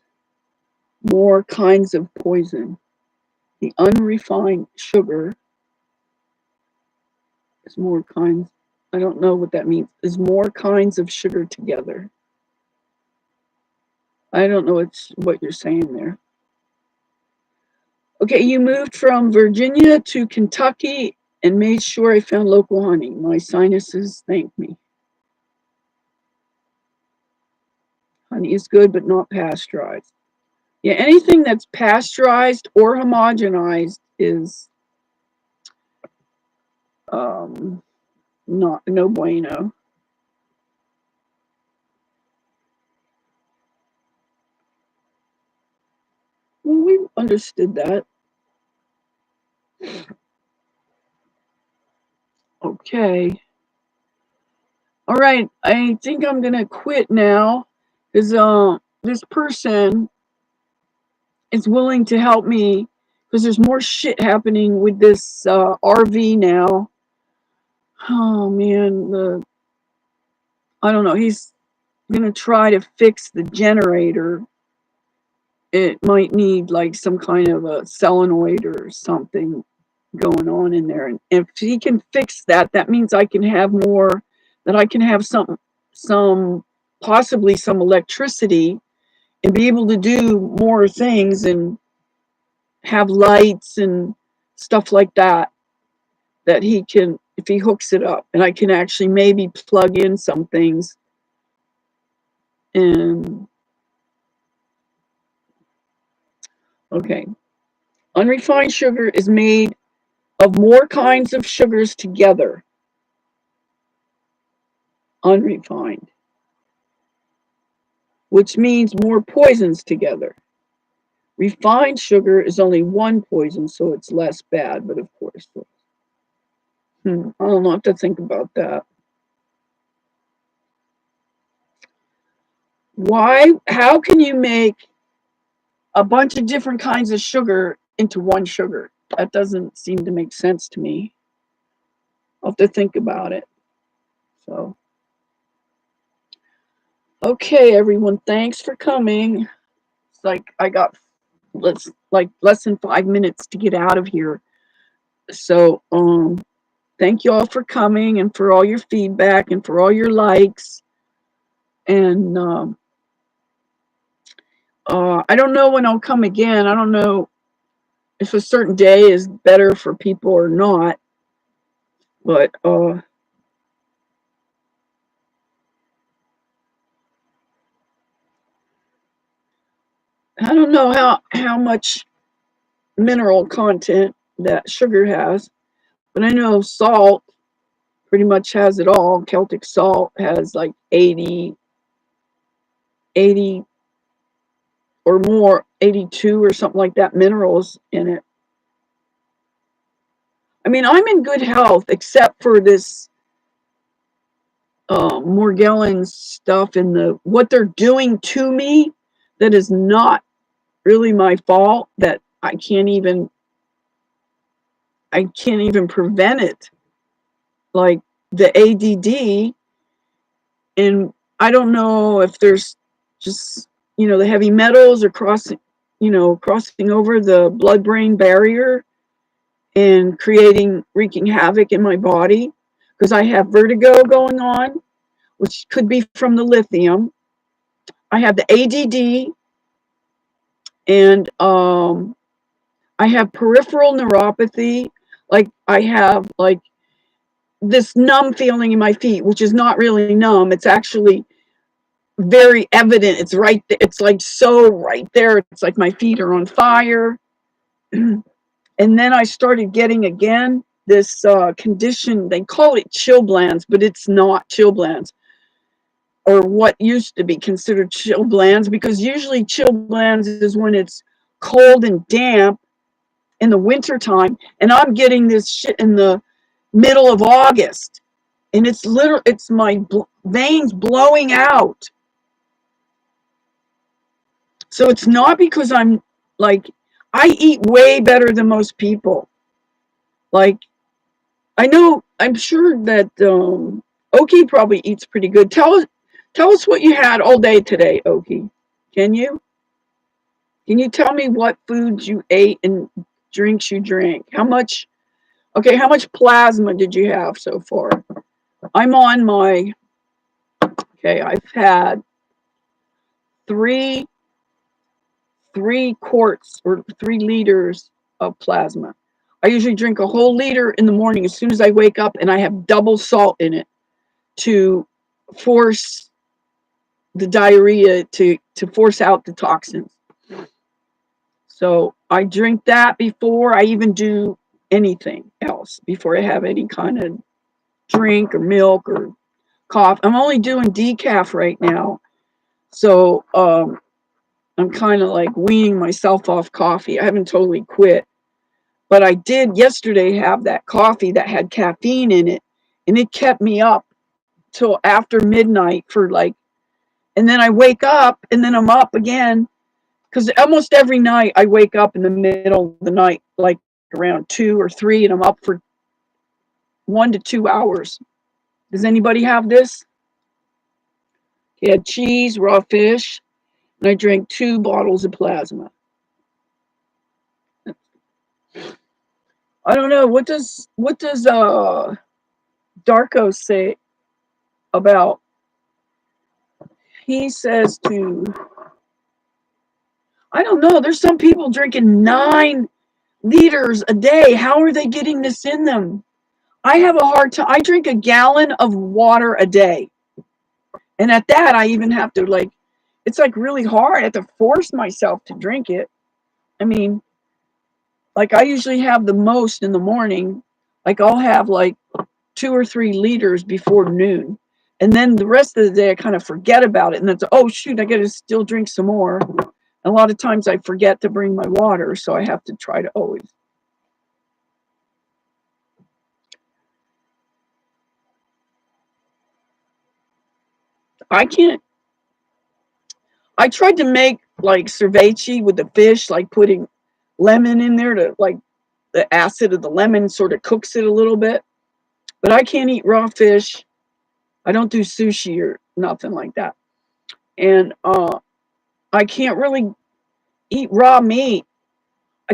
More kinds of poison. The unrefined sugar is more kinds. I don't know what that means. Is more kinds of sugar together. I don't know what you're saying there. Okay, you moved from Virginia to Kentucky and made sure I found local honey. My sinuses thank me. Honey is good, but not pasteurized. Yeah, anything that's pasteurized or homogenized is not no bueno. Well, we understood that. Okay. All right. I think I'm gonna quit now because this person is willing to help me because there's more shit happening with this RV now. Oh man, I don't know. He's gonna try to fix the generator. It might need like some kind of a solenoid or something going on in there. And if he can fix that, that means I can have more, that I can have some possibly some electricity and be able to do more things and have lights and stuff like that, that he can, if he hooks it up and I can actually maybe plug in some things. And okay, unrefined sugar is made of more kinds of sugars together. Unrefined, which means more poisons together. Refined sugar is only one poison, so it's less bad, but of course. I don't know, I have to think about that. How can you make a bunch of different kinds of sugar into one sugar? That doesn't seem to make sense to me. I'll have to think about it. So, okay, everyone, thanks for coming. It's like I got less than 5 minutes to get out of here. So, thank you all for coming and for all your feedback and for all your likes. And I don't know when I'll come again. I don't know if a certain day is better for people or not. But I don't know how much mineral content that sugar has, but I know salt pretty much has it all. Celtic salt has like 80 or more, 82 or something like that minerals in it. I mean, I'm in good health except for this Morgellons stuff and what they're doing to me that is not really my fault, that I can't even prevent it. Like the ADD, and I don't know if there's just, the heavy metals are crossing over the blood-brain barrier and wreaking havoc in my body, because I have vertigo going on, which could be from the lithium. I have the ADD, and I have peripheral neuropathy. Like I have like this numb feeling in my feet, which is not really numb. It's actually very evident. It's right there. It's like so right there. It's like my feet are on fire. And then I started getting again this condition. They call it chilblains, but it's not chilblains, or what used to be considered chilblains, because usually chilblains is when it's cold and damp in the wintertime, and I'm getting this shit in the middle of August, and it's my veins blowing out. So it's not because I'm like, I eat way better than most people. Like, I'm sure that Oki probably eats pretty good. Tell us what you had all day today, Oki. Can you? Can you tell me what foods you ate and drinks you drank? How much plasma did you have so far? I'm on my, okay, I've had three quarts or 3 liters of plasma. I usually drink a whole liter in the morning as soon as I wake up, and I have double salt in it to force the diarrhea, to force out the toxins. So I drink that before I even do anything else, before I have any kind of drink or milk or coffee. I'm only doing decaf right now. So I'm kind of like weaning myself off coffee. I haven't totally quit, but I did yesterday have that coffee that had caffeine in it, and it kept me up till after midnight for like, and then I wake up and then I'm up again, because almost every night I wake up in the middle of the night, like around 2 or 3, and I'm up for 1 to 2 hours. Does anybody have this? I had cheese, raw fish, and I drank 2 bottles of plasma. I don't know, what does Darko say about, he says to, I don't know, there's some people drinking 9 liters a day. How are they getting this in them? I have a hard time. I drink a gallon of water a day, and at that I even have to, like, it's like really hard. I have to force myself to drink it. I mean, like, I usually have the most in the morning. Like, I'll have like 2 or 3 liters before noon, and then the rest of the day I kind of forget about it, and it's, oh shoot, I gotta still drink some more. A lot of times I forget to bring my water, so I have to try to always. I can't. I tried to make like ceviche with the fish, like putting lemon in there to, like, the acid of the lemon sort of cooks it a little bit. But I can't eat raw fish. I don't do sushi or nothing like that. And I can't really eat raw meat.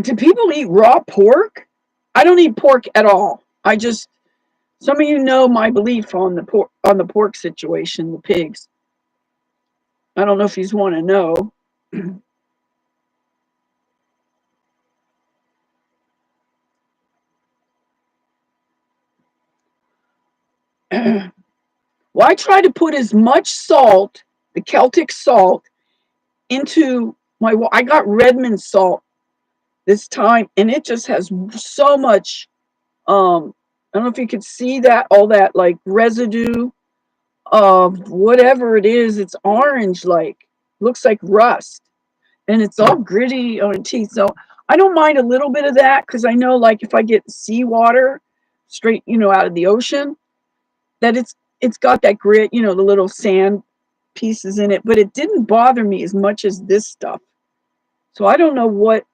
Do people eat raw pork? I don't eat pork at all. Some of you know my belief on the pork situation, the pigs. I don't know if you want to know. Well, I try to put as much salt, the Celtic salt, into I got Redmond salt this time, and it just has so much. I don't know if you could see that, all that like residue of whatever it is. It's orange, like looks like rust, and it's all gritty on teeth. So I don't mind a little bit of that because I know, like, if I get seawater straight, out of the ocean, that it's got that grit, the little sand pieces in it. But it didn't bother me as much as this stuff. So I don't know what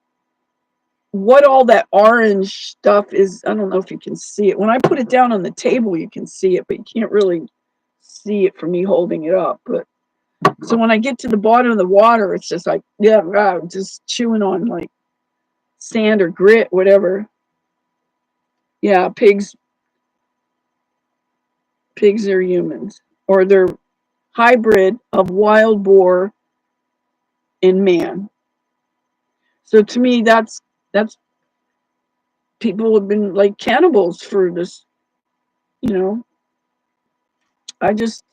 all that orange stuff is. I don't know if you can see it. When I put it down on the table, you can see it, but you can't really see it from me holding it up. But so when I get to the bottom of the water, it's just like, yeah, just chewing on like sand or grit, whatever. Yeah, pigs are humans, or they're hybrid of wild boar and man. So to me, that's people have been like cannibals for this, you know. I just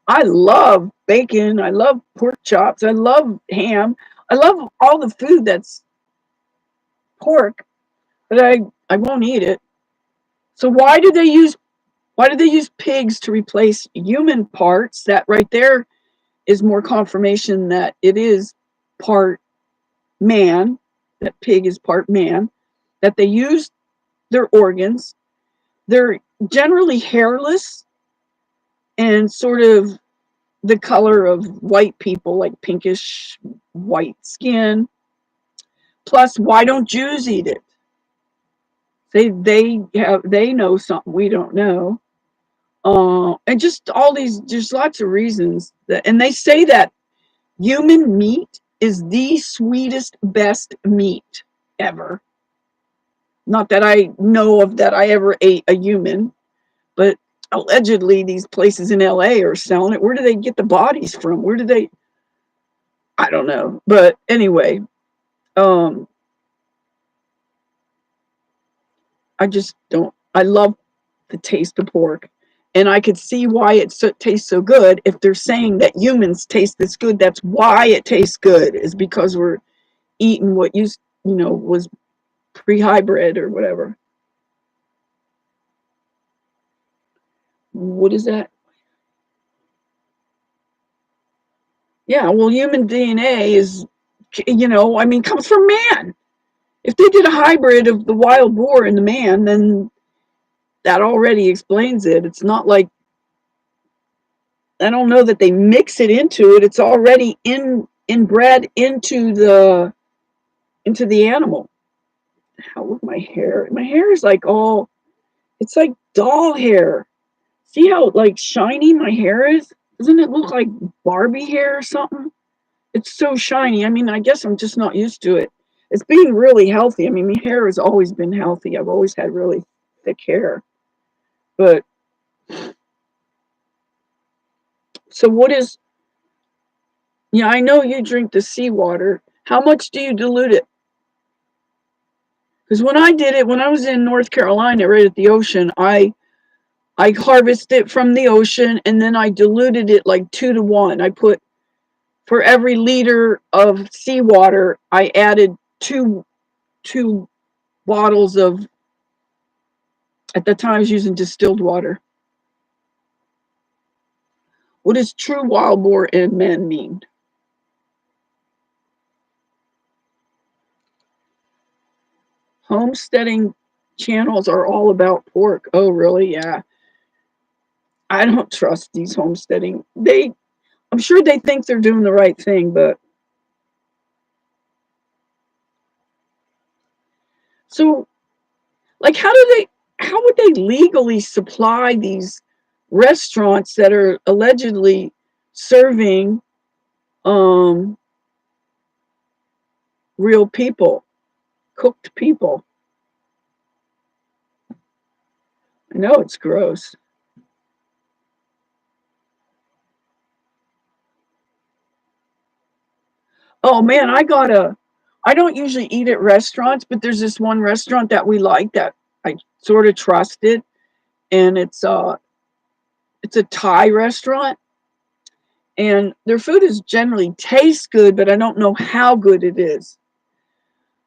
I love bacon. I love pork chops. I love ham. I love all the food that's pork, but I won't eat it. So why do they use pigs to replace human parts? That right there is more confirmation that it is part man, that pig is part man, that they use their organs. They're generally hairless and sort of the color of white people, like pinkish white skin. Plus, why don't Jews eat it? They know something we don't know. And just all these, there's lots of reasons and they say that human meat is the sweetest, best meat ever. Not that I know of that I ever ate a human, but allegedly these places in LA are selling it. Where do they get the bodies from? Where do they? I don't know. But anyway, um, I just don't. I love the taste of pork. And I could see why tastes so good. If they're saying that humans taste this good, that's why it tastes good, is because we're eating what was pre-hybrid or whatever. What is that? Yeah, well, human DNA is, comes from man. If they did a hybrid of the wild boar and the man, then that already explains it. It's not like, I don't know that they mix it into it. It's already inbred into the animal. How with my hair? My hair is like all, it's like doll hair. See how like shiny my hair is? Doesn't it look like Barbie hair or something? It's so shiny. I mean, I guess I'm just not used to it. It's being really healthy. I mean, my hair has always been healthy. I've always had really thick hair. But so what is, yeah, I know you drink the seawater. How much do you dilute it? Because when I did it, when I was in North Carolina, right at the ocean, I harvested it from the ocean and then I diluted it like 2 to 1. I put, for every liter of seawater, I added two bottles of, at the time I was using distilled water. What does true wild boar and men mean? Homesteading channels are all about pork. Oh, really? Yeah. I don't trust these homesteading. I'm sure they think they're doing the right thing, but so, like, how would they legally supply these restaurants that are allegedly serving um real people, cooked people? I know it's gross. Oh man, I don't usually eat at restaurants, but there's this one restaurant that we like that I sort of trusted, and it's a Thai restaurant, And their food is generally tastes good, but I don't know how good it is.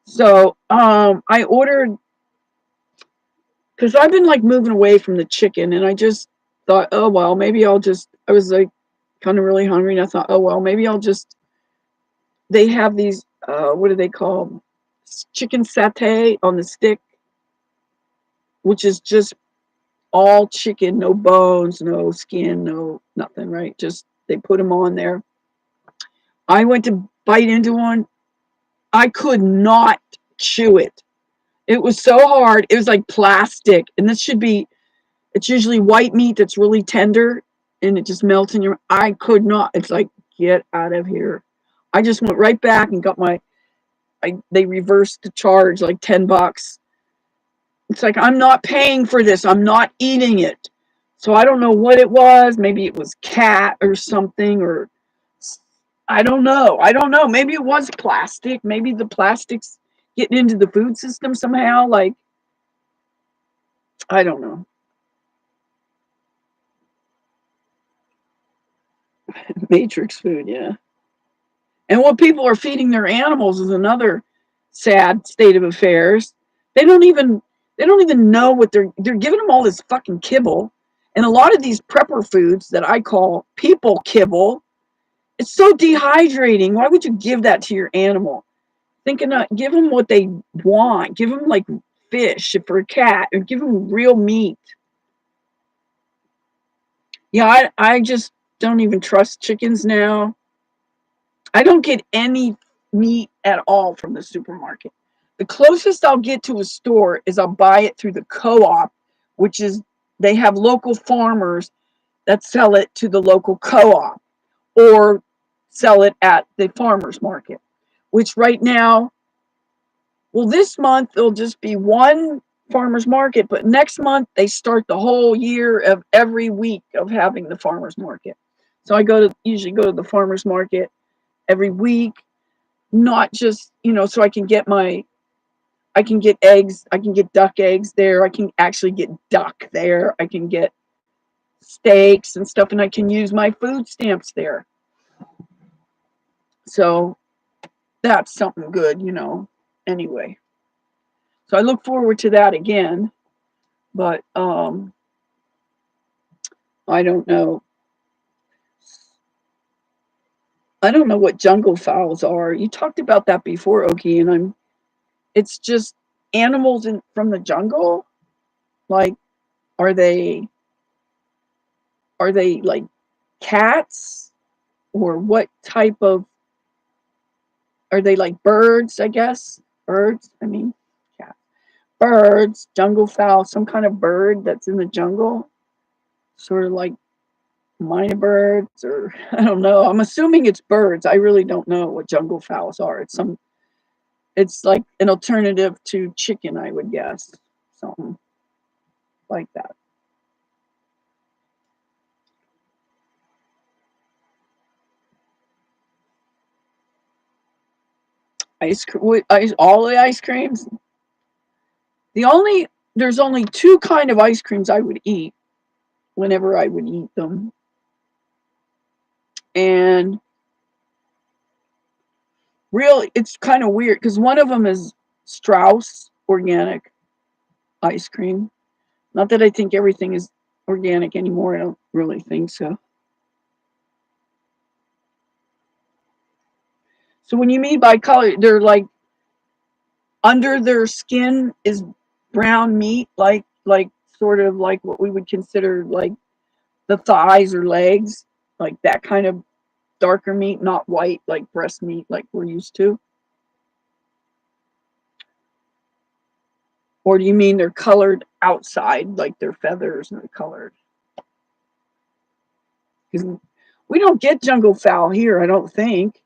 So I ordered, because I've been like moving away from the chicken, and I just thought, oh well, maybe I'll just. I was like kind of really hungry, and I thought, oh well, maybe I'll just. They have these, what do they call, chicken satay on the stick, which is just all chicken, no bones, no skin, no nothing, right? Just they put them on there. I went to bite into one. I could not chew it. It was so hard. It was like plastic. And this should be, it's usually white meat that's really tender and it just melts in your, I could not. It's like, get out of here. I just went right back and got my, they reversed the charge like $10. It's like, I'm not paying for this. I'm not eating it. So I don't know what it was. Maybe it was cat or something, or I don't know. I don't know. Maybe it was plastic. Maybe the plastic's getting into the food system somehow. Like, I don't know. Matrix food, yeah. And what people are feeding their animals is another sad state of affairs. They don't even know what they're giving them all this fucking kibble. And a lot of these prepper foods that I call people kibble, it's so dehydrating. Why would you give that to your animal? Thinking give them what they want. Give them like fish for a cat, or give them real meat. Yeah, I just don't even trust chickens now. I don't get any meat at all from the supermarket. The closest I'll get to a store is I'll buy it through the co-op, which is they have local farmers that sell it to the local co-op or sell it at the farmers market, which right now, well, this month it'll just be one farmers market, but next month they start the whole year of every week of having the farmers market. So I usually go to the farmers market every week, not just, so I can get eggs, I can get duck eggs there, I can actually get duck there, I can get steaks and stuff, and I can use my food stamps there. So that's something good, anyway. So I look forward to that again, but I don't know. I don't know what jungle fowls are. You talked about that before, Oki, and it's just animals from the jungle. Like, are they like cats, or what type of, are they like birds, I guess? Birds, I mean, cat. Birds, jungle fowl, some kind of bird that's in the jungle, sort of like minor birds, or I don't know. I'm assuming it's birds. I really don't know what jungle fowls are. It's like an alternative to chicken, I would guess. Something like that. Ice cream, all the ice creams. There's only two kind of ice creams I would eat whenever I would eat them, and really, it's kind of weird because one of them is Strauss organic ice cream. Not that I think everything is organic anymore. I don't really think so. So when you mean by color, they're like under their skin is brown meat, like sort of like what we would consider like the thighs or legs, like that kind of darker meat, not white like breast meat like we're used to. Or do you mean they're colored outside, like their feathers and they're colored? Because we don't get jungle fowl here, I don't think.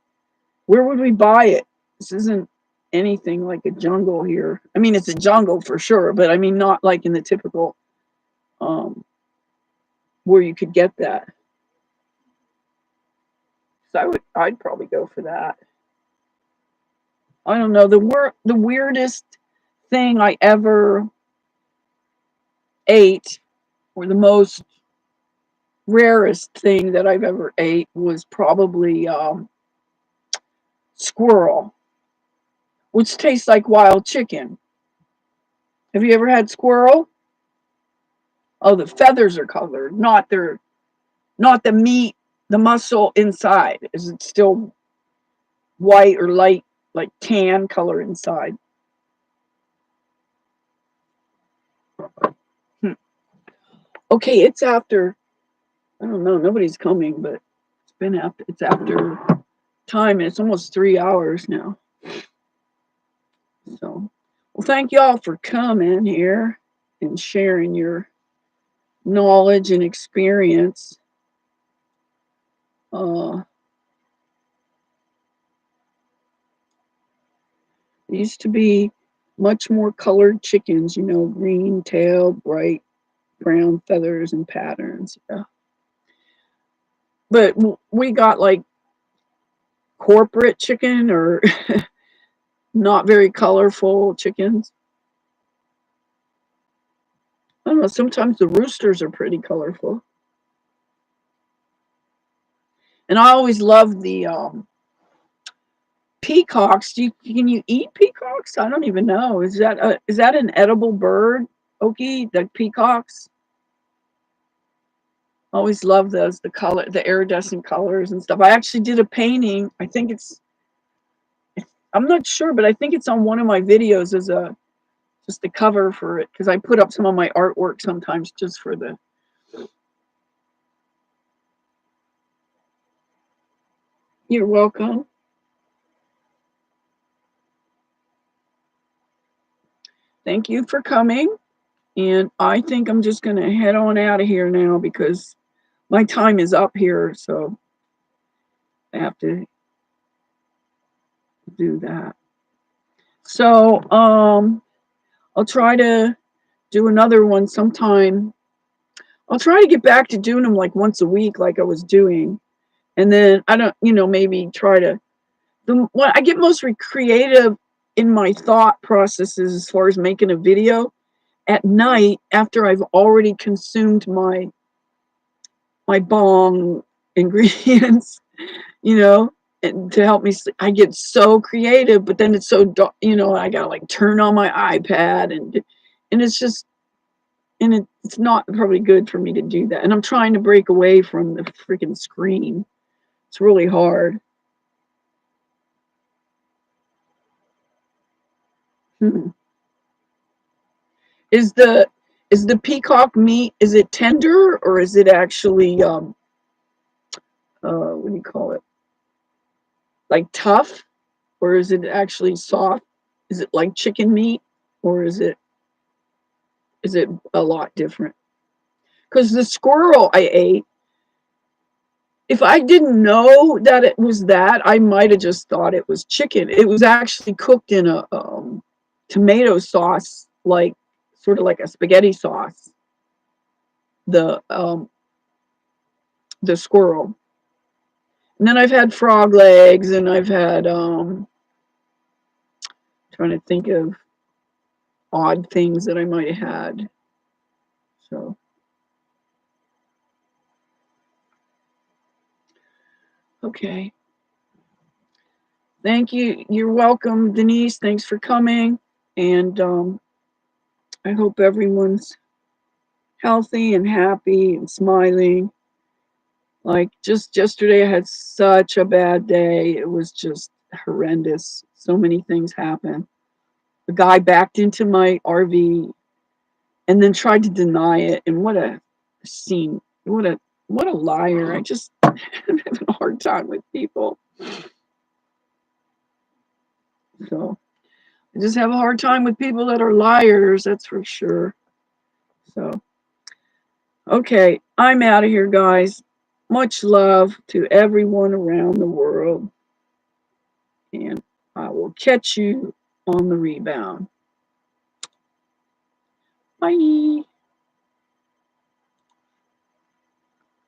Where would we buy it? This isn't anything like a jungle here. I mean, it's a jungle for sure, but I mean, not like in the typical um, where you could get that. So I'd probably go for that. I don't know, the weirdest thing I ever ate, or the most rarest thing that I've ever ate was probably squirrel, which tastes like wild chicken. Have you ever had squirrel? Oh, the feathers are colored, not the meat, the muscle inside. Is it still white or light, like tan color inside? Hmm. Okay, it's after, I don't know, nobody's coming, but it's after time, and it's almost 3 hours now. So, well, thank y'all for coming here and sharing your knowledge and experience. It used to be much more colored chickens, green tail, bright brown feathers and patterns. Yeah. But we got like corporate chicken or not very colorful chickens. I don't know, sometimes the roosters are pretty colorful. And I always love the peacocks. Can you eat peacocks? I don't even know. Is that an edible bird, Okie? The peacocks? Always love those, the iridescent colors and stuff. I actually did a painting. I'm not sure, but I think it's on one of my videos as just the cover for it, because I put up some of my artwork sometimes just for the. You're welcome. Thank you for coming. And I think I'm just going to head on out of here now because my time is up here. So I have to do that. So I'll try to do another one sometime. I'll try to get back to doing them like once a week, like I was doing. And then I don't, maybe try to. When I get most creative in my thought processes as far as making a video at night after I've already consumed my bong ingredients, and to help me sleep. I get so creative, but then it's so dark, I gotta like turn on my iPad and it's just, and it's not probably good for me to do that. And I'm trying to break away from the freaking screen. It's really hard. Hmm. Is the peacock meat, is it tender or is it actually what do you call it? Like tough, or is it actually soft? Is it like chicken meat, or is it a lot different? Because the squirrel I ate, if I didn't know that it was that, I might have just thought it was chicken. It was actually cooked in a tomato sauce, like sort of like a spaghetti sauce. The squirrel. And then I've had frog legs, and I've had trying to think of odd things that I might have had. So okay. Thank you. You're welcome, Denise. Thanks for coming. And I hope everyone's healthy and happy and smiling. Like just yesterday, I had such a bad day. It was just horrendous. So many things happened. The guy backed into my RV and then tried to deny it. And what a scene. What a liar. I just I'm having a hard time with people. So I just have a hard time with people that are liars, that's for sure. So okay, I'm out of here, guys. Much love to everyone around the world. And I will catch you on the rebound. Bye.